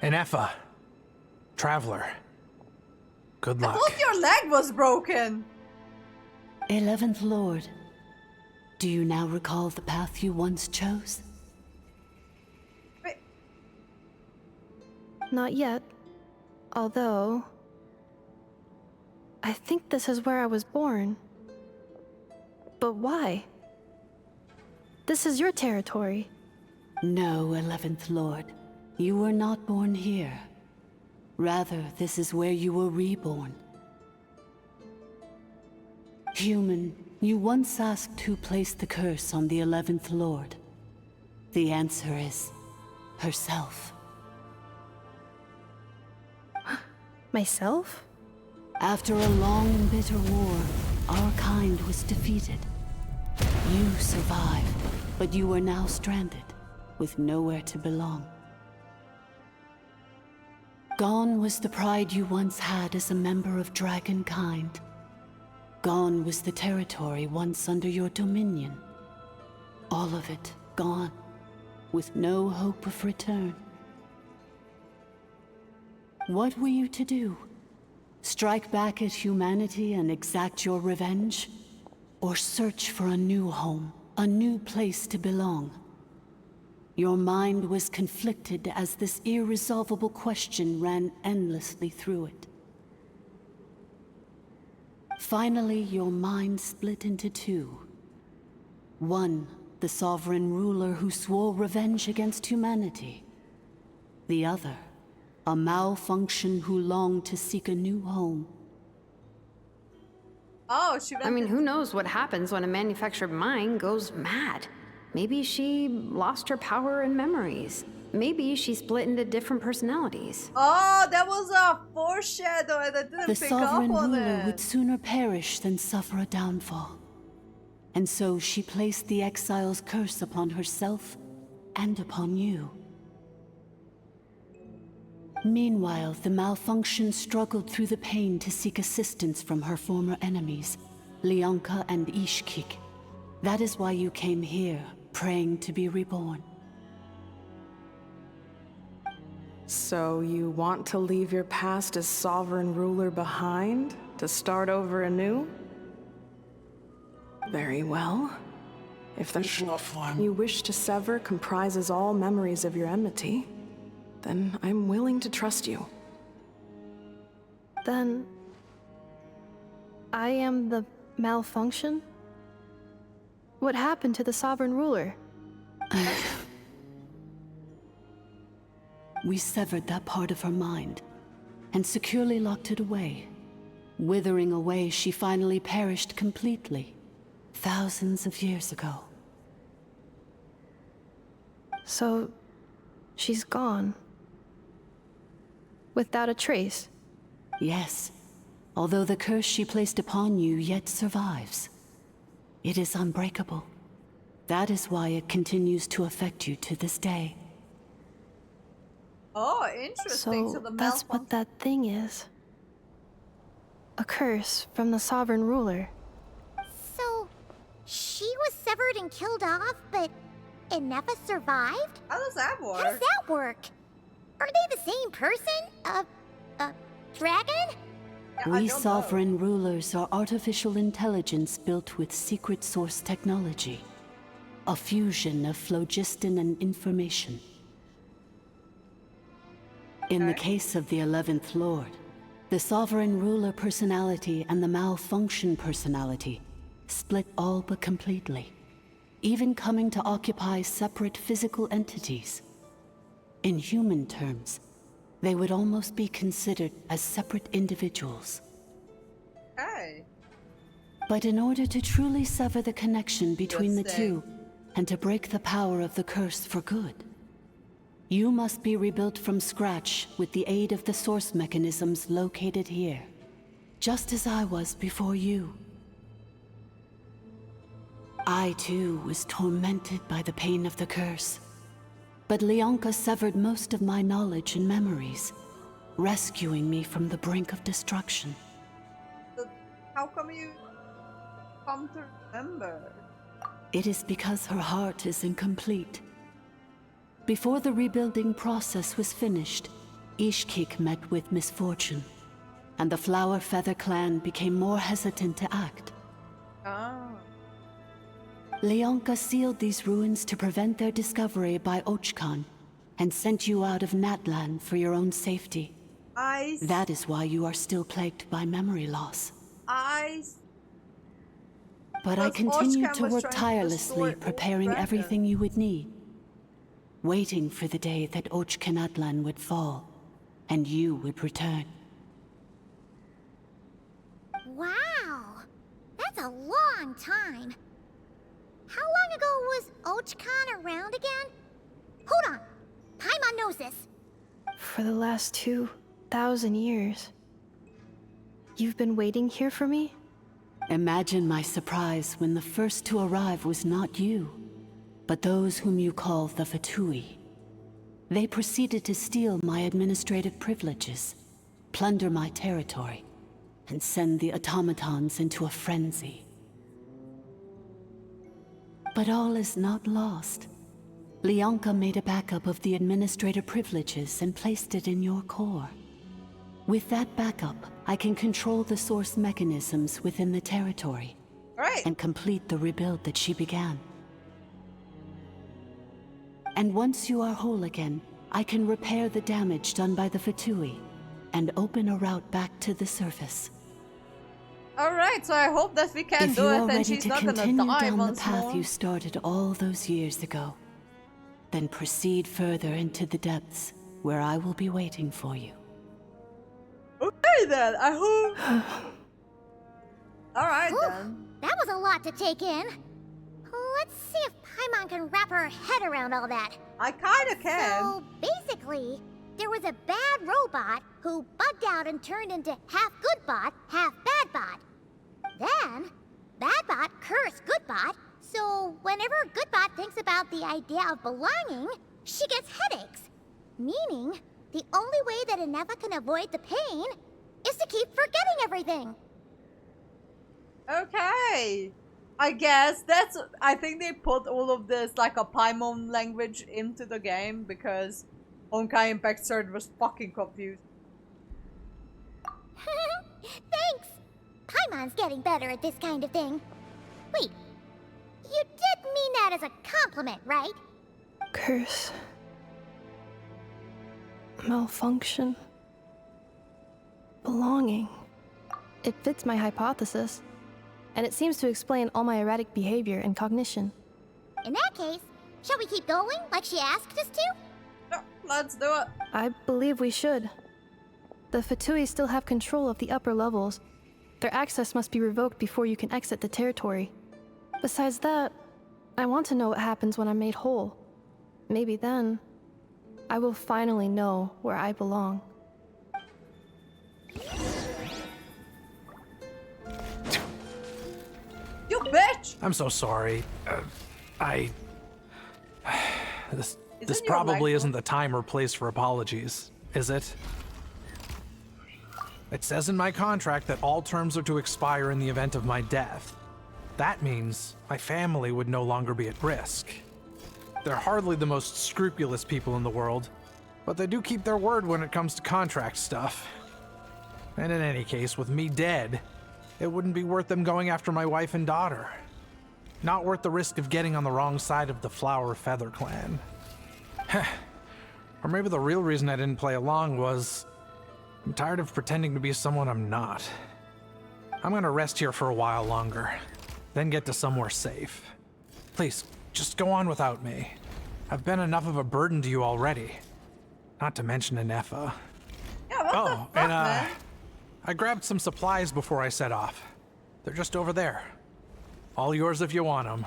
Ineffa. Traveler. Good I luck. thought your leg was broken. 11th Lord, do you now recall the path you once chose? Not yet. Although... I think this is where I was born. But why? This is your territory. No, 11th Lord. You were not born here. Rather, this is where you were reborn. Human, you once asked who placed the curse on the 11th Lord. The answer is... herself. Myself? After a long and bitter war, our kind was defeated. You survived, but you are now stranded, with nowhere to belong. Gone was the pride you once had as a member of Dragonkind. Gone was the territory once under your dominion. All of it gone, with no hope of return. What were you to do? Strike back at humanity and exact your revenge? Or search for a new home, a new place to belong? Your mind was conflicted as this irresolvable question ran endlessly through it. Finally, your mind split into two. One, the sovereign ruler who swore revenge against humanity. The other, a malfunction who longed to seek a new home. Oh, she I mean, who knows what happens when a manufactured mind goes mad? Maybe she lost her power and memories. Maybe she split into different personalities. Oh, that was a foreshadow and I didn't The pick up sovereign on ruler it. would sooner perish than suffer a downfall. And so she placed the exile's curse upon herself and upon you. Meanwhile, the malfunction struggled through the pain to seek assistance from her former enemies, Leonka and Ishkik. That is why you came here, praying to be reborn. So you want to leave your past as sovereign ruler behind, to start over anew? Very well. If the form you wish to sever comprises all memories of your enmity, then I'm willing to trust you. Then... I am the malfunction? What happened to the sovereign ruler? We severed that part of her mind, and securely locked it away. Withering away, she finally perished completely, thousands of years ago. So... she's gone. Without a trace? Yes, although the curse she placed upon you yet survives. It is unbreakable. That is why it continues to affect you to this day. Oh, interesting. So the that's what that thing is. A curse from the sovereign ruler. So, she was severed and killed off, but Ineffa survived? How does that work? How does that work? Are they the same person? Dragon? We sovereign rulers are artificial intelligence built with secret source technology. A fusion of phlogiston and information. In the case of the 11th Lord, the sovereign ruler personality and the malfunction personality split all but completely, even coming to occupy separate physical entities. In human terms, they would almost be considered as separate individuals. Okay. But in order to truly sever the connection between the two, and to break the power of the curse for good, You must be rebuilt from scratch with the aid of the source mechanisms located here, just as I was before you. I too was tormented by the pain of the curse, but Leonka severed most of my knowledge and memories, rescuing me from the brink of destruction. So how come you come to remember? It is because her heart is incomplete. Before the rebuilding process was finished, Ishkik met with misfortune, and the Flower Feather clan became more hesitant to act. Ah. Leonka sealed these ruins to prevent their discovery by Ochkan, and sent you out of Natlan for your own safety. That is why you are still plagued by memory loss. But I continued to work tirelessly, preparing everything you would need, waiting for the day that Ochkanatlan would fall, and you would return. Wow! That's a long time. How long ago was Ochkan around again? Hold on! Paimon knows this. For the last 2,000 years. You've been waiting here for me? Imagine my surprise when the first to arrive was not you, but those whom you call the Fatui. They proceeded to steal my administrative privileges, plunder my territory, and send the automatons into a frenzy. But all is not lost. Leonka made a backup of the administrator privileges and placed it in your core. With that backup, I can control the source mechanisms within the territory. And complete the rebuild that she began. And once you are whole again, I can repair the damage done by the Fatui and open a route back to the surface. Alright, so I hope that we can do it and she's not gonna die once more. If you are ready to continue down the path you started all those years ago, then proceed further into the depths, where I will be waiting for you. Okay then, I hope... Alright then. That was a lot to take in. Let's see if Paimon can wrap her head around all that. I kinda can. So, basically, there was a bad robot who bugged out and turned into half good bot, half bad bot. Then, bad bot cursed good bot, so whenever good bot thinks about the idea of belonging, she gets headaches. Meaning, the only way that Ineffa can avoid the pain is to keep forgetting everything. Okay. I guess that's... I think they put all of this like a Paimon language into the game because Honkai Impact Third was fucking confused. Thanks! Paimon's getting better at this kind of thing. Wait, you did mean that as a compliment, right? Curse. Malfunction. Belonging. It fits my hypothesis. And it seems to explain all my erratic behavior and cognition. In that case, shall we keep going like she asked us to? Yeah, let's do it. I believe we should. The Fatui still have control of the upper levels. Their access must be revoked before you can exit the territory. Besides that, I want to know what happens when I'm made whole. Maybe then, I will finally know where I belong. You bitch! I'm so sorry. This probably isn't the time or place for apologies, is it? It says in my contract that all terms are to expire in the event of my death. That means my family would no longer be at risk. They're hardly the most scrupulous people in the world, but they do keep their word when it comes to contract stuff. And in any case, with me dead, it wouldn't be worth them going after my wife and daughter. Not worth the risk of getting on the wrong side of the Flower Feather clan. Or maybe the real reason I didn't play along was I'm tired of pretending to be someone I'm not. I'm gonna rest here for a while longer, then get to somewhere safe. Please, just go on without me. I've been enough of a burden to you already. Not to mention Ineffa. Yeah, what the fuck, man? I grabbed some supplies before I set off. They're just over there. All yours if you want them.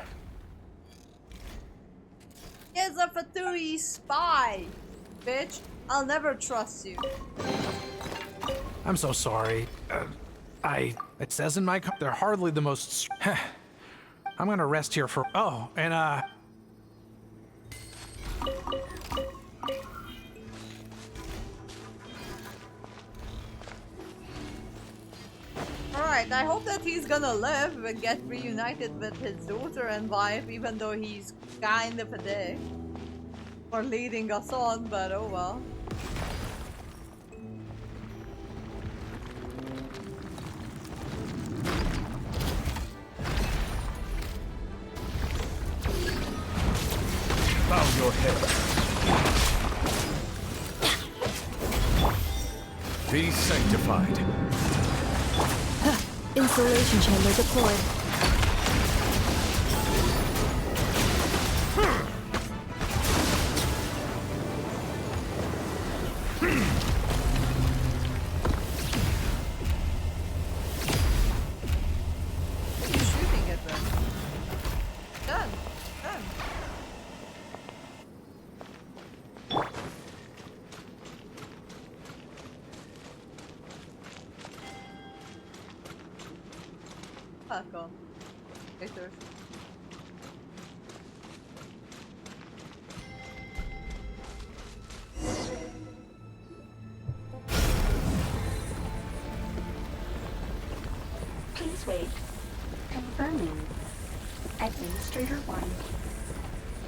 Here's a Fatui spy. Bitch, I'll never trust you. I'm so sorry. It says in my they're hardly the most. I'm gonna rest here for. Oh, and Alright, I hope that he's gonna live and get reunited with his daughter and wife, even though he's kind of a dick for leading us on, but oh well. Bow your head. Be sanctified. Insulation chamber deployed. What are you shooting at them? Done. Done. Fuck off. Later. Please wait. Confirming. Administrator 1.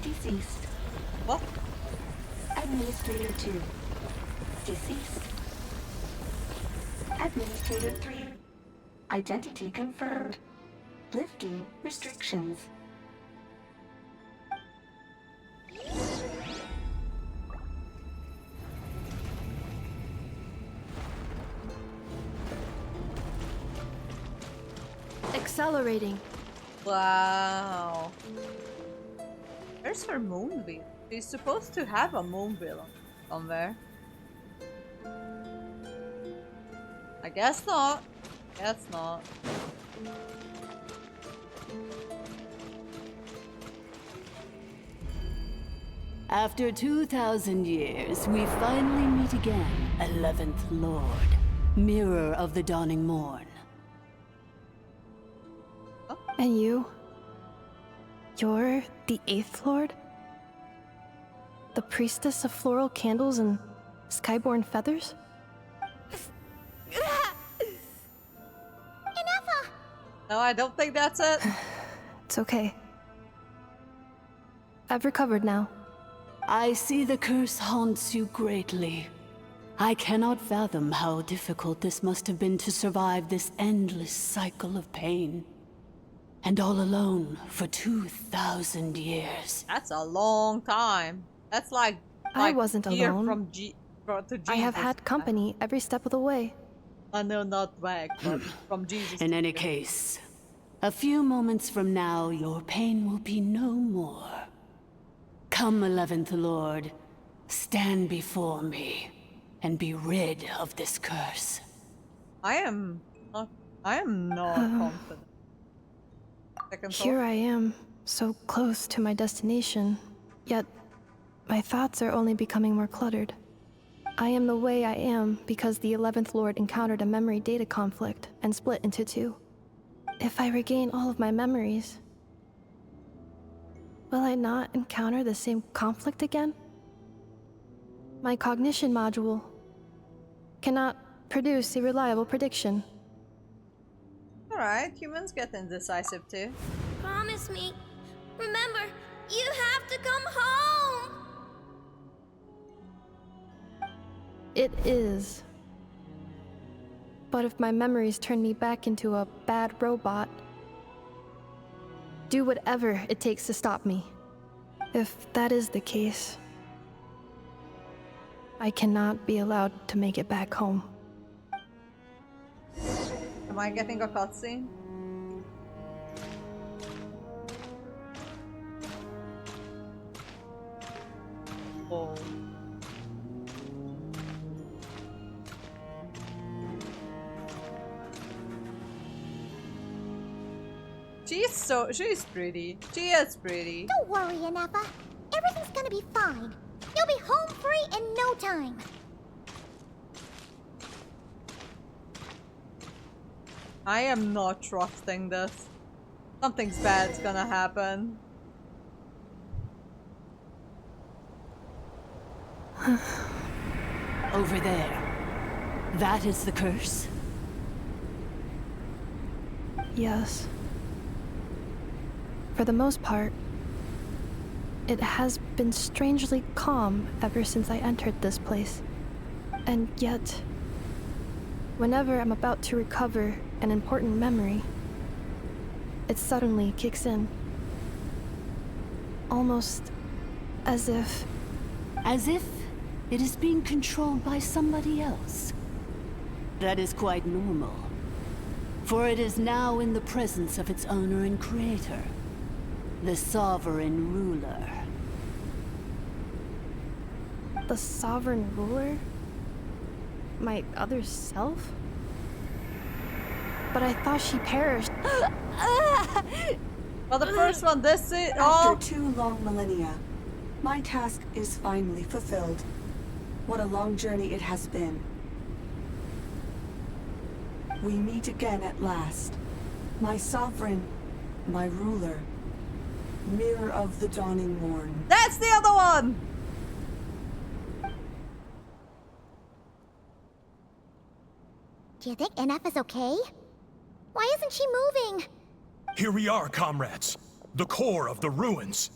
Deceased. What? Administrator 2. Deceased. Administrator 3. Identity confirmed. Lifting restrictions. Accelerating. Wow. Where's her moonwheel? She's supposed to have a moonwheel somewhere. I guess not. Guess not. After 2,000 years, we finally meet again, 11th Lord, Mirror of the Dawning Morn. And you? You're the 8th Lord? The priestess of floral candles and skyborn feathers? Ineffa! No, I don't think that's it. It's okay. I've recovered now. I see the curse haunts you greatly. I cannot fathom how difficult this must have been to survive this endless cycle of pain. And all alone for 2,000 years. That's a long time. That's like I wasn't here alone. From to Jesus. I have had company every step of the way. I know, not back, but from Jesus. In any case, a few moments from now, your pain will be no more. Come, 11th Lord, stand before me, and be rid of this curse. I am not confident. Here I am, so close to my destination, yet my thoughts are only becoming more cluttered. I am the way I am because the 11th Lord encountered a memory data conflict and split into two. If I regain all of my memories, will I not encounter the same conflict again? My cognition module cannot produce a reliable prediction. Alright, humans get indecisive too. Promise me. Remember, you have to come home! It is. But if my memories turn me back into a bad robot, do whatever it takes to stop me. If that is the case, I cannot be allowed to make it back home. Am I getting a cutscene? Oh. She's pretty. She is pretty. Don't worry, Ineffa. Everything's gonna be fine. You'll You'll be home free in no time. I am not trusting this. Something's bad's gonna happen. Over there. That is the curse? Yes. For the most part, it has been strangely calm ever since I entered this place. And yet, whenever I'm about to recover an important memory, it suddenly kicks in. Almost as if... As if it is being controlled by somebody else. That is quite normal. For it is now in the presence of its owner and creator, the Sovereign Ruler. The Sovereign Ruler? My other self? But I thought she perished. Well, the first one, this is... After 2 long millennia, my task is finally fulfilled. What a long journey it has been. We meet again at last. My sovereign, my ruler. Mirror of the dawning morn. That's the other one! Do you think Ineffa's okay? Why isn't she moving? Here we are, comrades. The core of the ruins.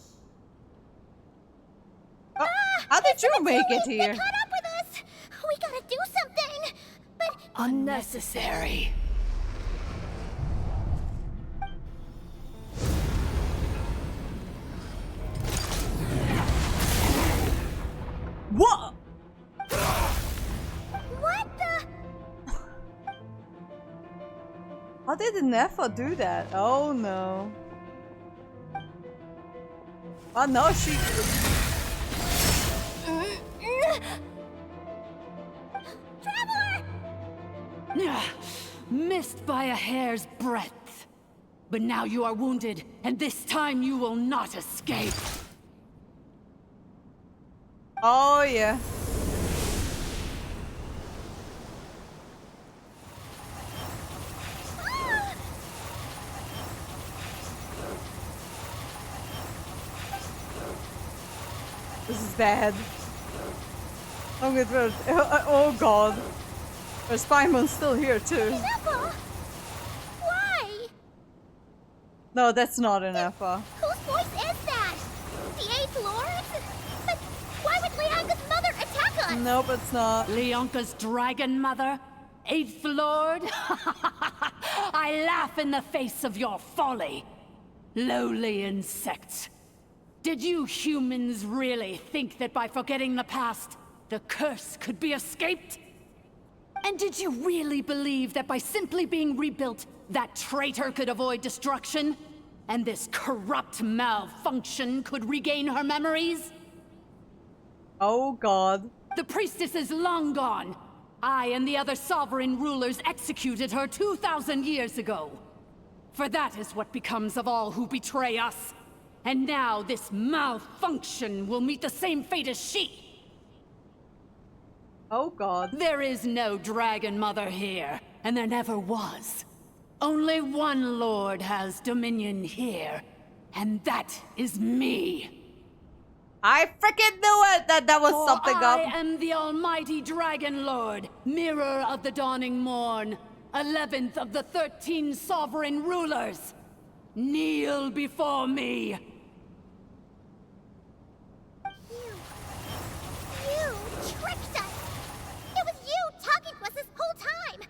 How did you make it here? They caught up with us! We gotta do something! But... Unnecessary. What? What the... How did Ineffa do that? Oh no. Oh no, she... Traveler! Missed by a hair's breadth. But now you are wounded, and this time you will not escape. Oh yeah. This is bad. Oh, good word. Oh god. There's Spymon's still here too. Ineffa! Why? No, that's not Ineffa. Whose voice is that? The 8th Lord? But why would Leanka's mother attack us? Nope, it's not. Leonka's dragon mother? 8th Lord? I laugh in the face of your folly. Lowly insects. Did you humans really think that by forgetting the past, the curse could be escaped? And did you really believe that by simply being rebuilt, that traitor could avoid destruction? And this corrupt malfunction could regain her memories? Oh god. The priestess is long gone. I and the other sovereign rulers executed her 2,000 years ago. For that is what becomes of all who betray us. And now this malfunction will meet the same fate as she. Oh god. There is no Dragon Mother here, and there never was. Only one Lord has dominion here, and that is me. I freaking knew it! That was something up. I am the almighty Dragon Lord, Mirror of the Dawning Morn, 11th of the 13 sovereign rulers. Kneel before me. You tricked us! It was you talking to us this whole time!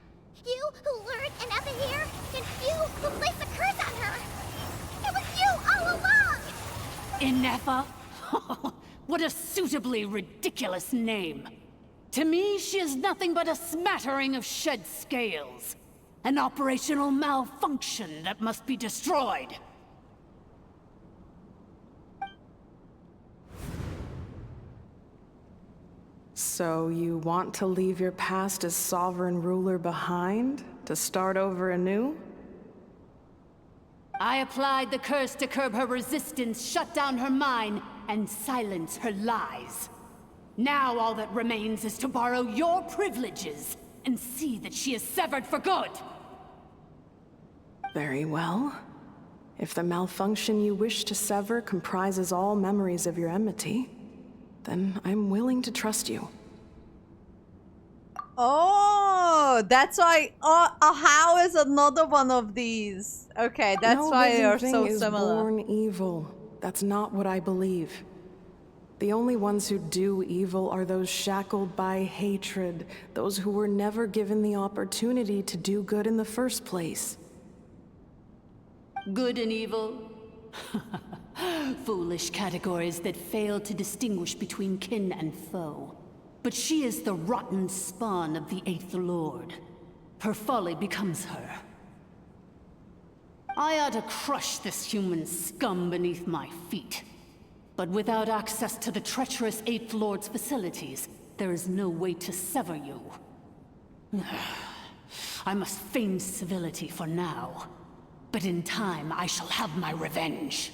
You who lured Ineffa here, and you who placed the curse on her! It was you all along! Ineffa? What a suitably ridiculous name. To me, she is nothing but a smattering of shed scales. An operational malfunction that must be destroyed. So you want to leave your past as sovereign ruler behind? To start over anew? I applied the curse to curb her resistance, shut down her mind, and silence her lies. Now all that remains is to borrow your privileges and see that she is severed for good. Very well. If the malfunction you wish to sever comprises all memories of your enmity, then I'm willing to trust you. Oh, that's why. How is another one of these? Okay, that's No why they are living so thing is similar. born evil. That's not what I believe. The only ones who do evil are those shackled by hatred, those who were never given the opportunity to do good in the first place. Good and evil? Foolish categories that fail to distinguish between kin and foe. But she is the rotten spawn of the Eighth Lord. Her folly becomes her. I ought to crush this human scum beneath my feet. But without access to the treacherous Eighth Lord's facilities, there is no way to sever you. I must feign civility for now. But in time, I shall have my revenge.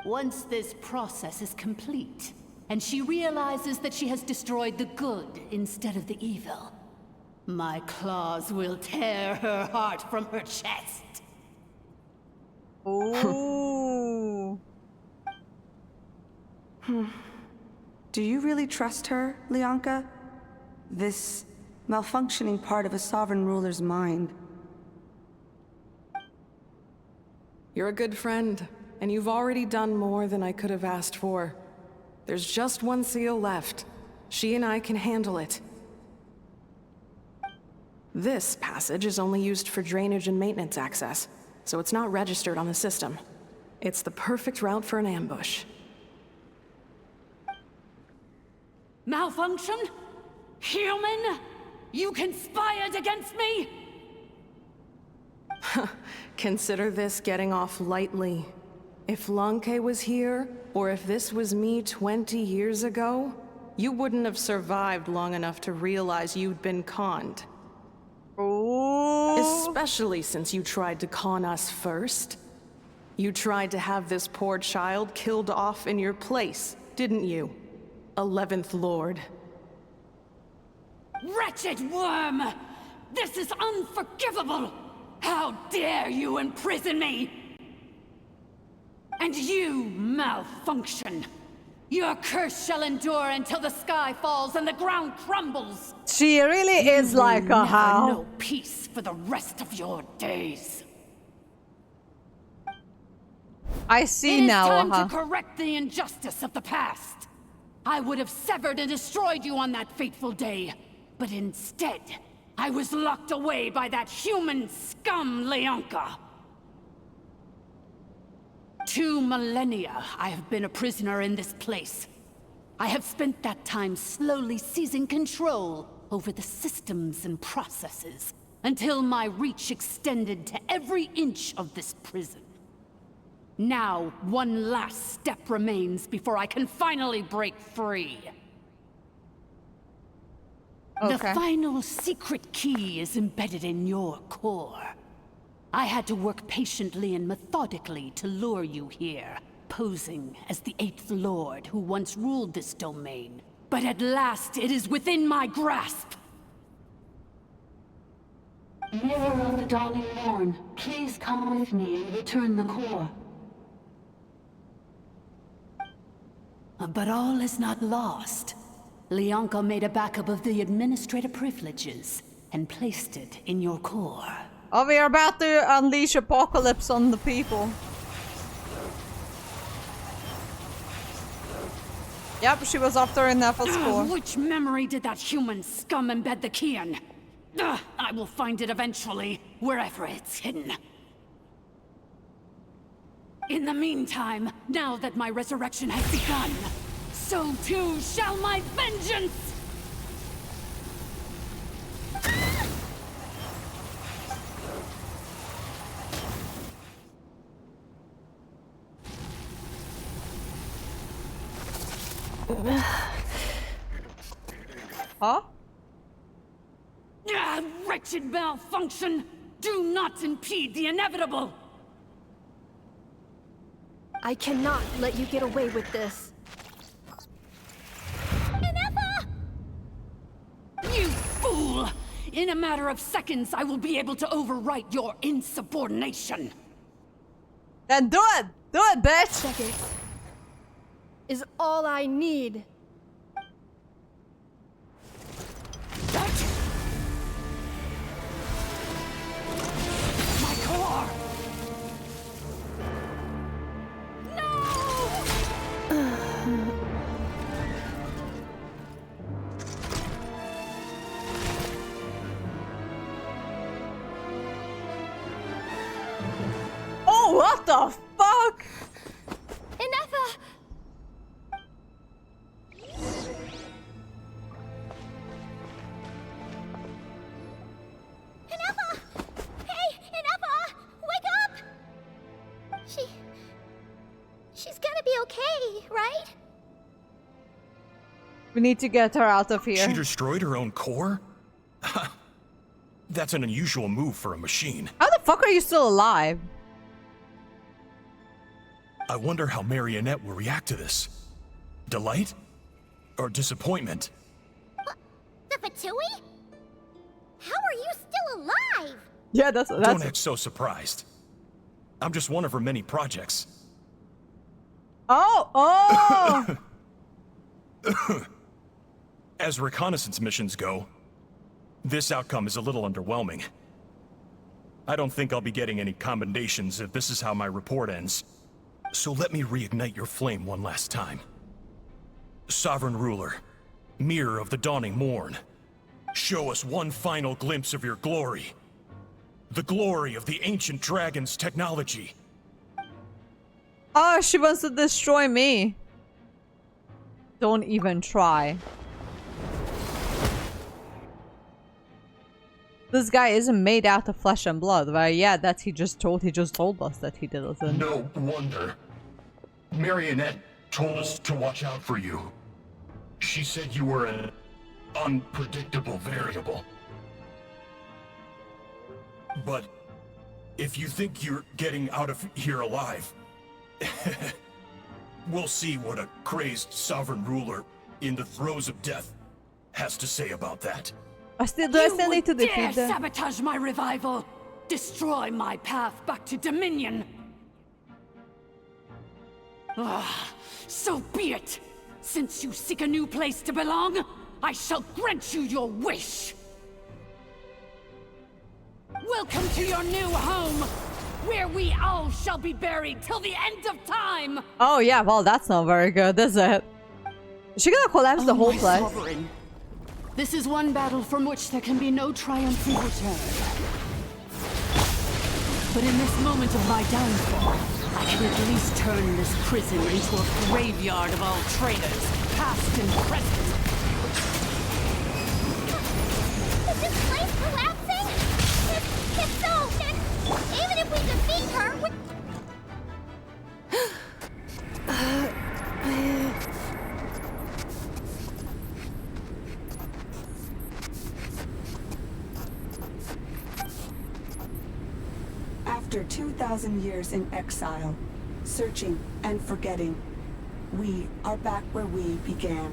Once this process is complete, and she realizes that she has destroyed the good instead of the evil, my claws will tear her heart from her chest. Ooh. Do you really trust her, Leonka? This malfunctioning part of a sovereign ruler's mind. You're a good friend, and you've already done more than I could have asked for. There's just one seal left. She and I can handle it. This passage is only used for drainage and maintenance access, so it's not registered on the system. It's the perfect route for an ambush. Malfunction? Human? You conspired against me? Consider this getting off lightly. If Lanke was here, or if this was me 20 years ago, you wouldn't have survived long enough to realize you'd been conned. Ooh. Especially since you tried to con us first. You tried to have this poor child killed off in your place, didn't you? 11th Lord. Wretched worm! This is unforgivable! How dare you imprison me! And you, malfunction! Your curse shall endure until the sky falls and the ground crumbles! She really is like a how. No peace for the rest of your days. I see now. It is time to correct the injustice of the past. I would have severed and destroyed you on that fateful day, but instead, I was locked away by that human scum, Leonka. 2 millennia I have been a prisoner in this place. I have spent that time slowly seizing control over the systems and processes, until my reach extended to every inch of this prison. Now, one last step remains before I can finally break free. Okay. The final secret key is embedded in your core. I had to work patiently and methodically to lure you here, posing as the 8th Lord who once ruled this domain. But at last, it is within my grasp! Mirror of the Dawning Morn, please come with me and return the core. But all is not lost. Leonka made a backup of the administrator privileges and placed it in your core. Oh, we are about to unleash apocalypse on the people. Yep, she was after Ineffa's core. Which memory did that human scum embed the key in? I will find it eventually, wherever it's hidden. In the meantime, now that my resurrection has begun, so too shall my vengeance! Huh? Wretched malfunction! Do not impede the inevitable! I cannot let you get away with this. In a matter of seconds, I will be able to overwrite your insubordination. Then do it! Do it, bitch! Seconds is all I need. My core! Oh, what the fuck? Ineffa! Ineffa! Hey, Ineffa! Wake up! She's gonna be okay, right? We need to get her out of here. She destroyed her own core? That's an unusual move for a machine. How the fuck are you still alive? I wonder how Marionette will react to this. Delight? Or disappointment? The Fatui? How are you still alive? Yeah, that's Don't act so surprised. I'm just one of her many projects. Oh! As reconnaissance missions go, this outcome is a little underwhelming. I don't think I'll be getting any commendations if this is how my report ends. So let me reignite your flame one last time. Sovereign Ruler, Mirror of the Dawning Morn, show us one final glimpse of your glory. The glory of the ancient dragon's technology. Oh, she wants to destroy me. Don't even try. This guy isn't made out of flesh and blood, right? Yeah, that he just told us that he didn't. No wonder. Marionette told us to watch out for you. She said you were an unpredictable variable. But if you think you're getting out of here alive, we'll see what a crazed sovereign ruler in the throes of death has to say about that. I still need to defeat them. Sabotage my revival! Destroy my path back to Dominion! So be it! Since you seek a new place to belong, I shall grant you your wish! Welcome to your new home, where we all shall be buried till the end of time! Oh yeah, well that's not very good, is it? Is she gonna collapse the whole place? Sovereign. This is one battle from which there can be no triumphant return. But in this moment of my downfall, I can at least turn this prison into a graveyard of all traitors, past and present. Is this place collapsing? If so, then even if we defeat her, After 2,000 years in exile, searching and forgetting, we are back where we began.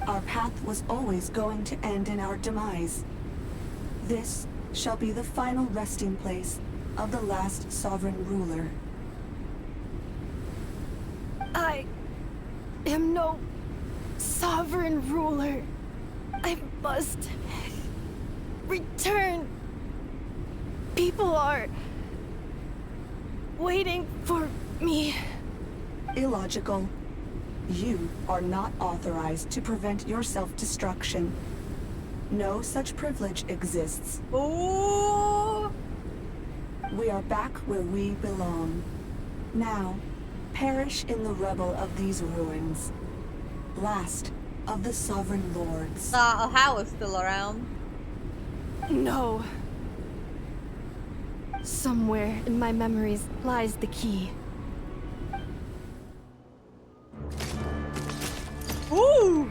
Our path was always going to end in our demise. This shall be the final resting place of the last sovereign ruler. I am no sovereign ruler. I must return. People are waiting for me. Illogical. You are not authorized to prevent your self-destruction. No such privilege exists. Ooh. We are back where we belong. Now, perish in the rubble of these ruins. Last of the sovereign lords. Hal is still around. No. Somewhere in my memories lies the key. Ooh!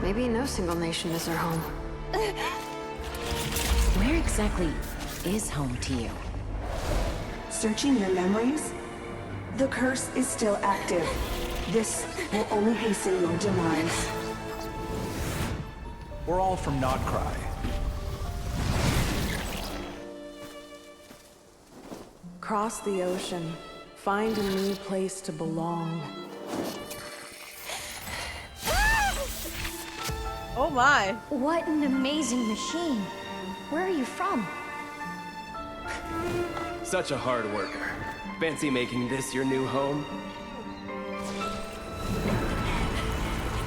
Maybe no single nation is our home. Where exactly is home to you? Searching your memories? The curse is still active. This will only hasten your demise. We're all from Notcry. Cross the ocean. Find a new place to belong. Oh my! What an amazing machine. Where are you from? Such a hard worker. Fancy making this your new home?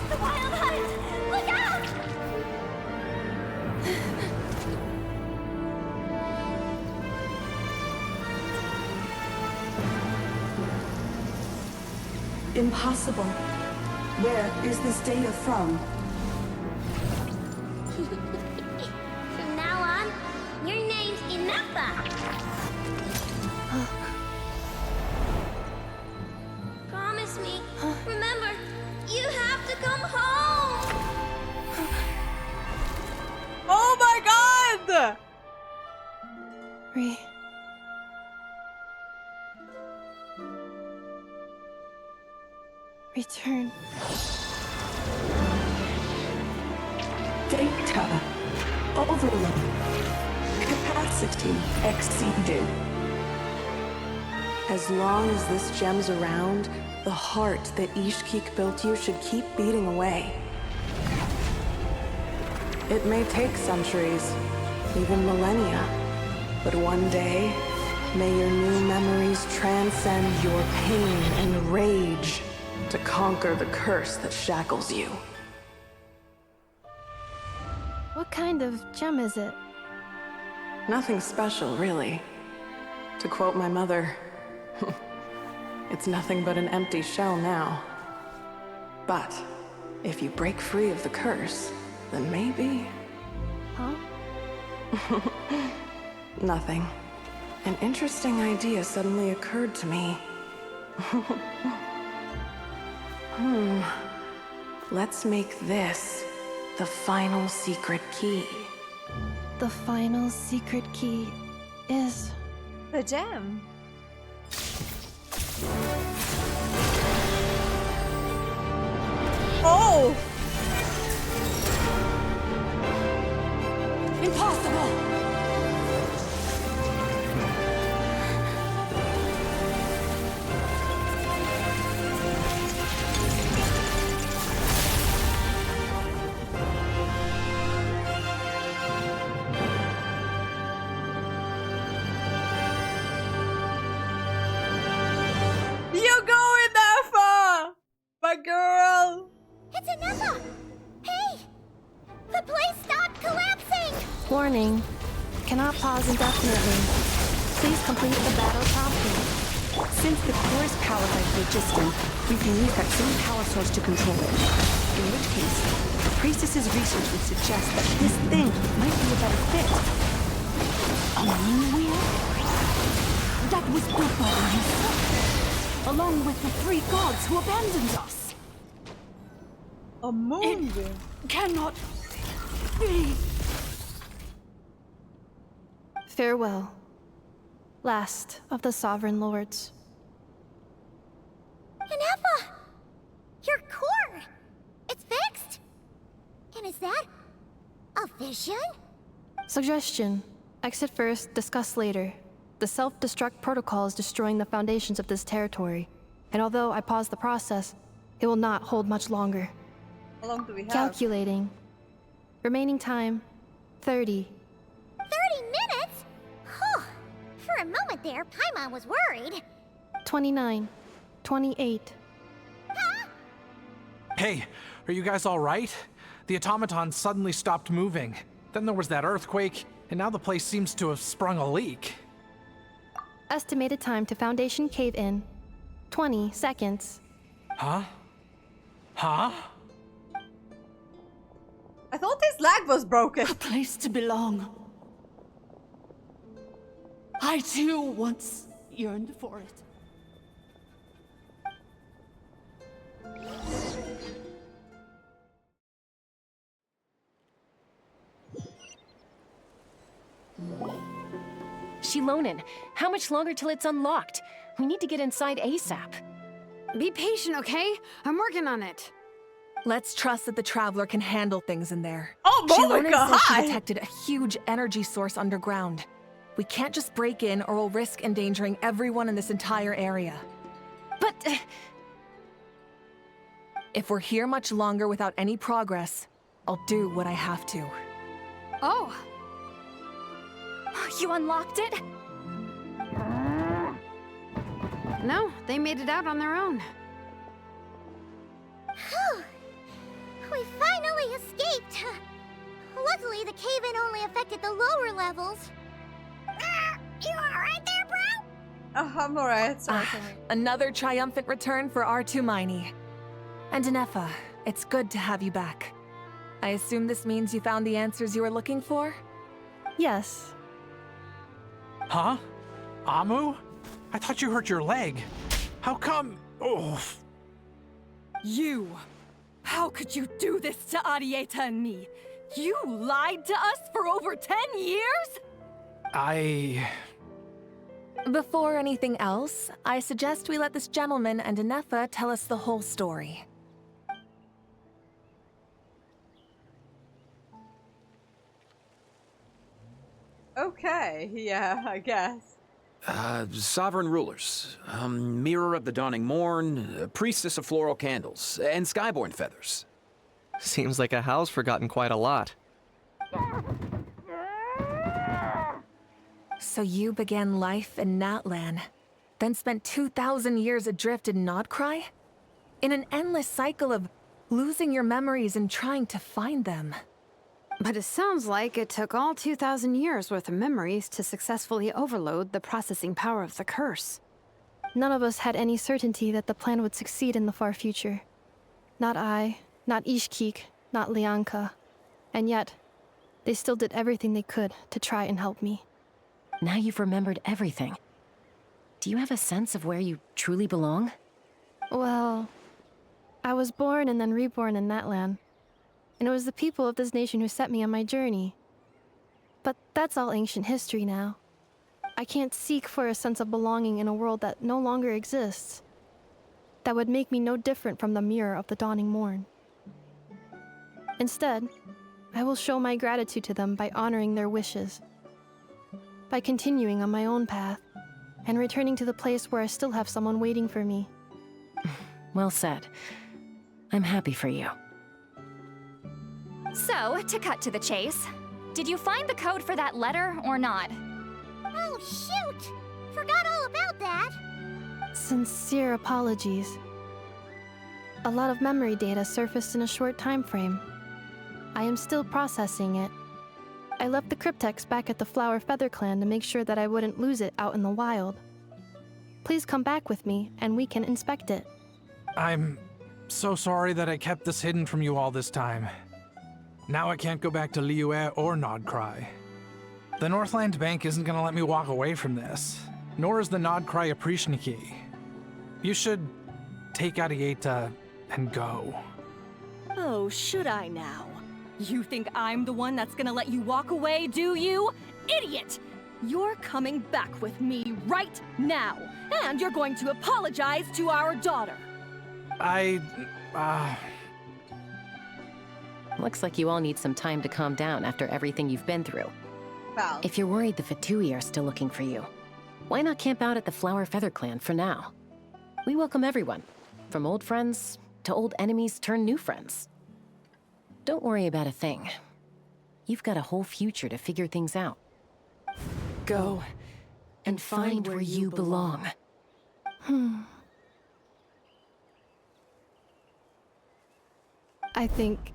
The wild hunt! Look out! Impossible. Where is this data from? From now on, your name's Ineffa. Promise me. Remember, you have to come home. Oh my god! Return. Data overload. Capacity exceeded. As long as this gem's around, the heart that Ishkik built you should keep beating away. It may take centuries, even millennia, but one day, may your new memories transcend your pain and rage to conquer the curse that shackles you. What kind of gem is it? Nothing special, really. To quote my mother, it's nothing but an empty shell now. But if you break free of the curse, then maybe... Huh? Nothing. An interesting idea suddenly occurred to me. Let's make this the final secret key. The final secret key is... The gem. Oh! Impossible! You go, Ineffa! My girl! It's Ineffa! Hey! The place stopped collapsing! Warning. Cannot pause indefinitely. Please complete the battle promptly. Since the core is powered by phlogiston, we can use that same power source to control it. In which case, the priestess's research would suggest that this thing might be a better fit. A moon wheel? That was built by himself, along with the three gods who abandoned us. A moon wheel? Cannot be. Farewell. Last of the Sovereign Lords. Ineffa! Your core! It's fixed! And is that a vision? Suggestion. Exit first, discuss later. The self-destruct protocol is destroying the foundations of this territory. And although I paused the process, it will not hold much longer. How long do we have? Calculating. Remaining time, 30. 30 minutes? Huh. For a moment there, Paimon was worried. 29. 28. Hey, are you guys all right? The automaton suddenly stopped moving. Then there was that earthquake, and now the place seems to have sprung a leak. Estimated time to Foundation cave-in, 20 seconds. Huh? Huh? I thought his leg was broken. A place to belong. I too once yearned for it. Shilonin, how much longer till it's unlocked? We need to get inside ASAP. Be patient, okay? I'm working on it. Let's trust that the Traveler can handle things in there. Oh, Chilonen Monica, says hi! she detected a huge energy source underground. We can't just break in or we'll risk endangering everyone in this entire area. But... If we're here much longer without any progress, I'll do what I have to. Oh! You unlocked it? No, they made it out on their own. Phew! We finally escaped! Luckily, the cave-in only affected the lower levels. You alright there, bro? I'm alright, sorry. Another triumphant return for R2 Miney. And Ineffa, it's good to have you back. I assume this means you found the answers you were looking for? Yes. Huh? Amu? I thought you hurt your leg. How come? Oh. You! How could you do this to Arieta and me? You lied to us for over 10 years? Before anything else, I suggest we let this gentleman and Ineffa tell us the whole story. Okay, yeah, I guess. Sovereign rulers, Mirror of the Dawning Morn, Priestess of Floral Candles, and Skyborn Feathers. Seems like a howl's forgotten quite a lot. So you began life in Natlan, then spent 2,000 years adrift in Nodcry? In an endless cycle of losing your memories and trying to find them. But it sounds like it took all 2,000 years worth of memories to successfully overload the processing power of the curse. None of us had any certainty that the plan would succeed in the far future. Not I, not Ishkik, not Lianka. And yet, they still did everything they could to try and help me. Now you've remembered everything. Do you have a sense of where you truly belong? Well, I was born and then reborn in Natlan. And it was the people of this nation who set me on my journey. But that's all ancient history now. I can't seek for a sense of belonging in a world that no longer exists. That would make me no different from the Mirror of the Dawning Morn. Instead, I will show my gratitude to them by honoring their wishes. By continuing on my own path, and returning to the place where I still have someone waiting for me. Well said. I'm happy for you. So, to cut to the chase, did you find the code for that letter or not? Oh, shoot! Forgot all about that! Sincere apologies. A lot of memory data surfaced in a short time frame. I am still processing it. I left the cryptex back at the Flower Feather Clan to make sure that I wouldn't lose it out in the wild. Please come back with me, and we can inspect it. I'm so sorry that I kept this hidden from you all this time. Now I can't go back to Liyue or Nodcry. The Northland Bank isn't gonna let me walk away from this, nor is the Nodcry Aprishniki. You should take Arieta and go. Oh, should I now? You think I'm the one that's gonna let you walk away, do you? Idiot! You're coming back with me right now, and you're going to apologize to our daughter. Looks like you all need some time to calm down after everything you've been through. Well, if you're worried the Fatui are still looking for you, why not camp out at the Flower Feather Clan for now? We welcome everyone, from old friends to old enemies turned new friends. Don't worry about a thing. You've got a whole future to figure things out. Go and find where you belong. I think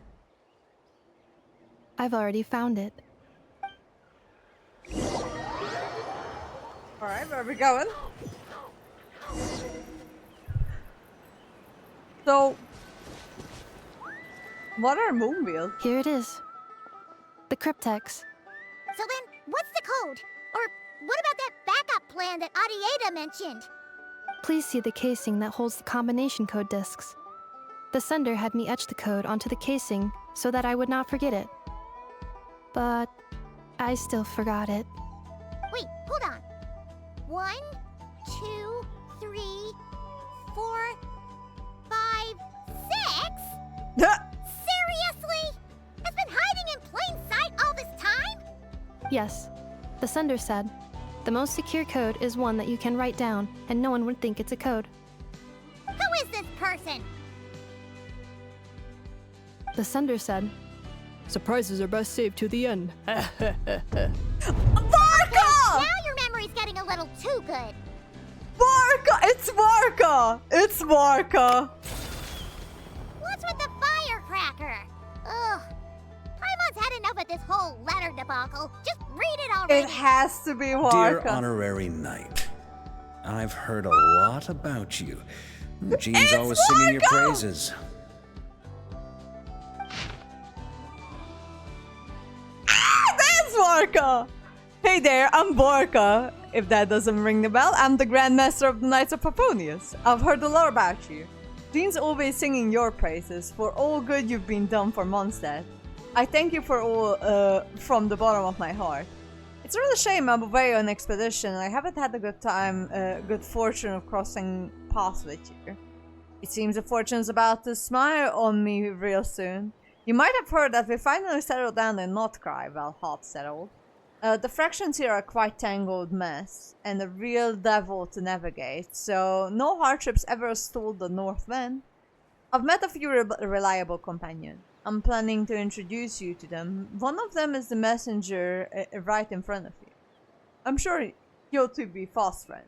I've already found it. Alright, where are we going? So, what are moonwheels? Here it is. The cryptex. So then, what's the code? Or what about that backup plan that Arieta mentioned? Please see the casing that holds the combination code discs. The sender had me etch the code onto the casing so that I would not forget it. But I still forgot it. Wait, hold on. 1, 2, 3, 4, Seriously? It's been hiding in plain sight all this time? Yes. The sender said, the most secure code is one that you can write down, and no one would think it's a code. Who is this person? The sender said, surprises are best saved to the end. Varka! Now your memory's getting a little too good. Varka! It's Varka! It's Varka! What's with the firecracker? Ugh. Paimon's had enough of this whole letter debacle. Just read it already. It has to be Dear Varka. honorary knight, I've heard a lot about you. Jean's always singing your praises. That's Varka! Hey there, I'm Varka. If that doesn't ring the bell, I'm the Grand Master of the Knights of Paponius. I've heard a lot about you. Jean's always singing your praises for all good you've been done for Mondstadt. I thank you for all from the bottom of my heart. It's a real shame I'm away on expedition and I haven't had a good fortune of crossing paths with you. It seems the fortune's about to smile on me real soon. You might have heard that we finally settled down in Notcry, well, half settled. The fractions here are quite tangled mess, and a real devil to navigate, so no hardships ever stalled the North Wind. I've met a few reliable companions. I'm planning to introduce you to them. One of them is the messenger right in front of you. I'm sure you'll two be fast friends.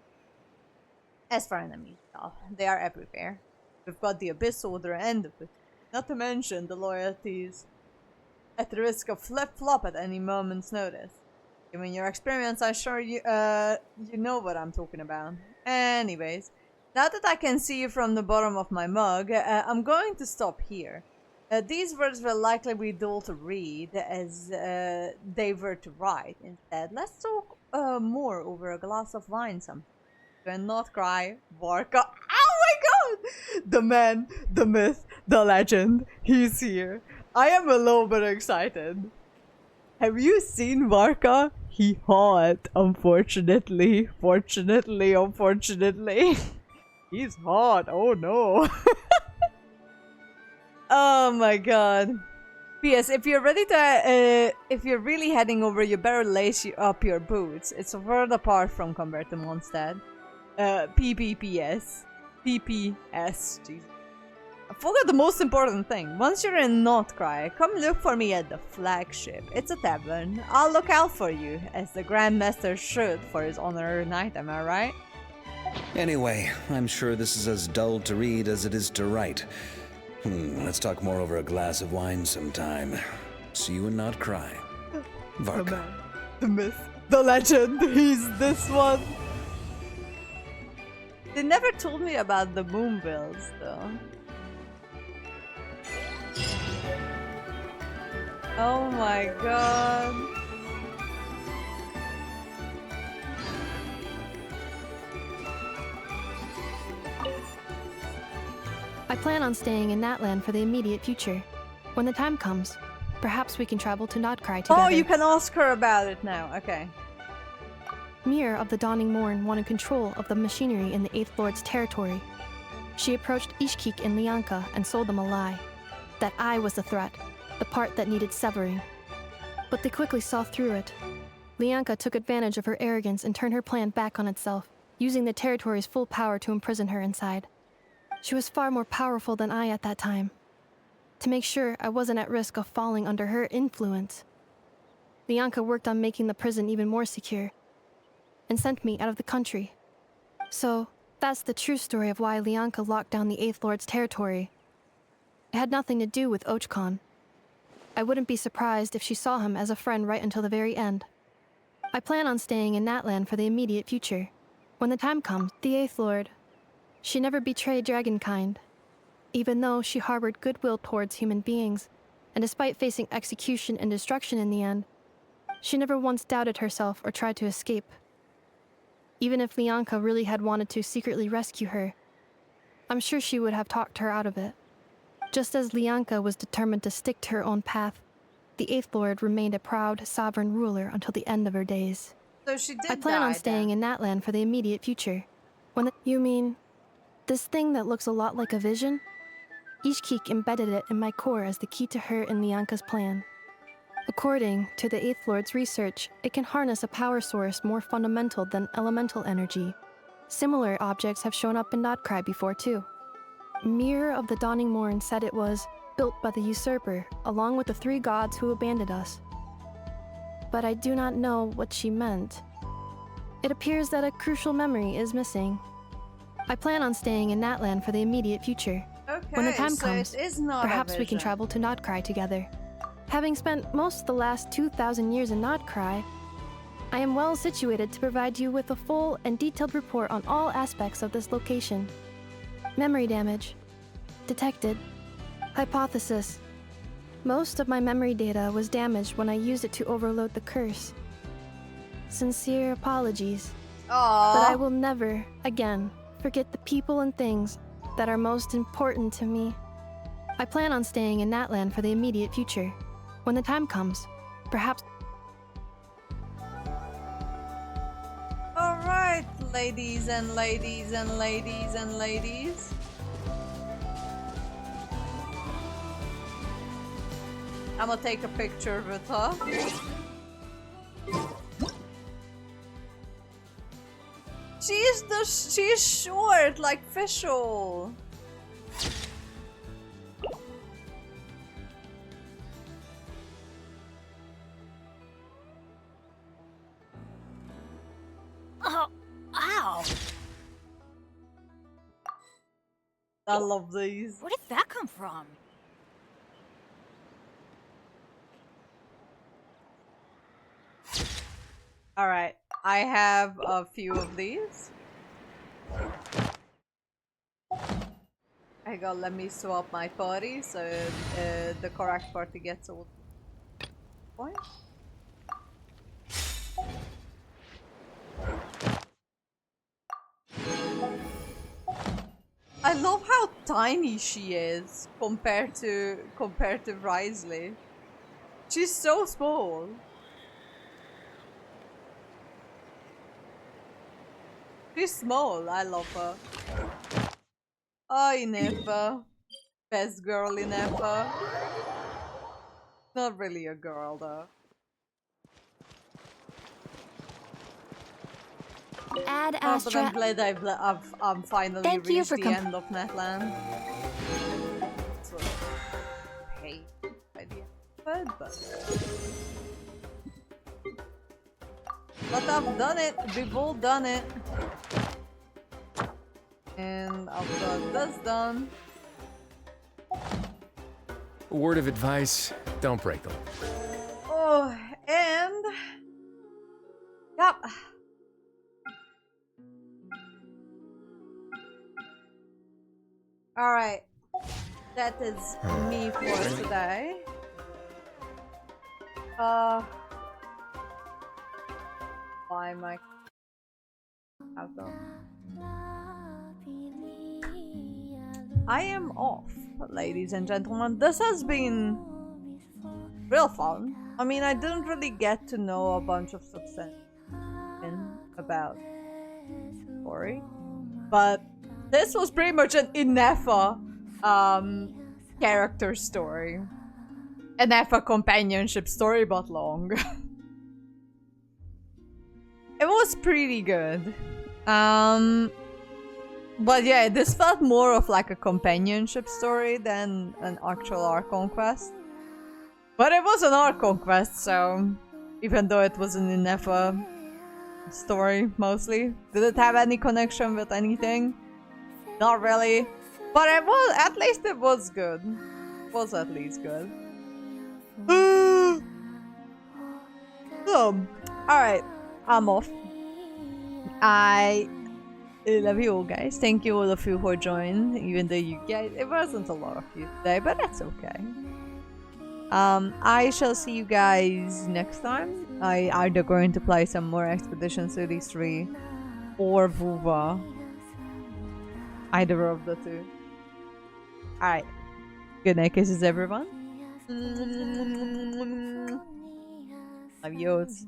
As for enemies, well, they are everywhere. We've got the Abyss Order and the not to mention the loyalties at the risk of flip-flop at any moment's notice. Given your experience, I'm sure you know what I'm talking about. Anyways, now that I can see you from the bottom of my mug, I'm going to stop here. These words will likely be dull to read as they were to write. Instead, let's talk more over a glass of wine sometime. Do not cry, Varka. Oh my god! The man, the myth, the legend, he's here. I am a little bit excited. Have you seen Varka? He hot, unfortunately. Unfortunately. He's hot, oh no. Oh my god. P.S. If you're ready to, if you're really heading over, you better lace up your boots. It's a world apart from compared to Mondstadt. PPPS. PPS. Jesus. I forgot the most important thing. Once you're in Notcry, come look for me at the flagship. It's a tavern. I'll look out for you, as the Grand Master should for his honorary knight, am I right? Anyway, I'm sure this is as dull to read as it is to write. Let's talk more over a glass of wine sometime. See you and not cry. Varka. The man, the myth, the legend, he's this one. They never told me about the moonbills, though. Oh my god. I plan on staying in that land for the immediate future. When the time comes, perhaps we can travel to Notcry together. Oh, you can ask her about it now. Okay. Mir of the Dawning Morn wanted control of the machinery in the 8th Lord's territory. She approached Ishkik and Lianka and sold them a lie. That I was the threat, the part that needed severing. But they quickly saw through it. Lianka took advantage of her arrogance and turned her plan back on itself, using the territory's full power to imprison her inside. She was far more powerful than I at that time. To make sure I wasn't at risk of falling under her influence, Lianka worked on making the prison even more secure, and sent me out of the country. So, that's the true story of why Lianka locked down the 8th Lord's territory. It had nothing to do with Ochkon. I wouldn't be surprised if she saw him as a friend right until the very end. I plan on staying in that land for the immediate future. When the time comes, the 8th Lord, she never betrayed Dragonkind, even though she harbored goodwill towards human beings, and despite facing execution and destruction in the end, she never once doubted herself or tried to escape. Even if Lianka really had wanted to secretly rescue her, I'm sure she would have talked her out of it. Just as Lianka was determined to stick to her own path, the 8th Lord remained a proud, sovereign ruler until the end of her days. So she did I plan die on staying in that land for the immediate future. You mean, this thing that looks a lot like a vision? Ishkik embedded it in my core as the key to her and Lianka's plan. According to the Eighth Lord's research, it can harness a power source more fundamental than elemental energy. Similar objects have shown up in Notcry before too. Mirror of the Dawning Morn said it was built by the usurper, along with the 3 gods who abandoned us. But I do not know what she meant. It appears that a crucial memory is missing. I plan on staying in Natland for the immediate future. Okay, When the time so comes, it is not a perhaps we can vision. travel to Notcry together. Having spent most of the last 2,000 years in Notcry, I am well situated to provide you with a full and detailed report on all aspects of this location. Memory damage. Detected. Hypothesis. Most of my memory data was damaged when I used it to overload the curse. Sincere apologies. Aww. But I will never, again, forget the people and things that are most important to me. I plan on staying in Natland for the immediate future. When the time comes, perhaps... Alright, ladies and ladies and ladies and ladies. I'm gonna take a picture with her. She's short, like Fischl. Oh, ow. I love these. Where did that come from? Alright, I have a few of these. I got, let me swap my party so the correct party gets all points. I love how tiny she is compared to Risley. She's so small. She's small, I love her. Oh, Ineffa. Best girl Ineffa. Not really a girl though. Ad Oh, but I'm Astra. glad I've finally Thank you reached for the end of Netland. So, hey, idea. But I've done it. We've all done it. And I've got this done. A word of advice, don't break them. Oh, and... Yep. Alright. That is me for today. Why am I out though? I am off, ladies and gentlemen. This has been real fun. I mean, I didn't really get to know a bunch of substance about the story, but this was pretty much an Ineffa character story. Ineffa companionship story, but long. It was pretty good. But yeah, this felt more of like a companionship story than an actual Archon Quest. But it was an Archon Quest, so even though it was an Ineffa story mostly, did it have any connection with anything? Not really. But it was, at least it was good. It was at least good. Alright, I'm off. I love you all, guys. Thank you all of you who joined, even though you guys, it wasn't a lot of you today, but that's okay. I shall see you guys next time. I either going to play some more Expedition 33 or Vuva. Either of the two. Alright. Good night kisses, everyone. Love yous.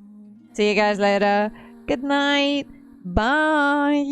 See you guys later. Good night. Bye.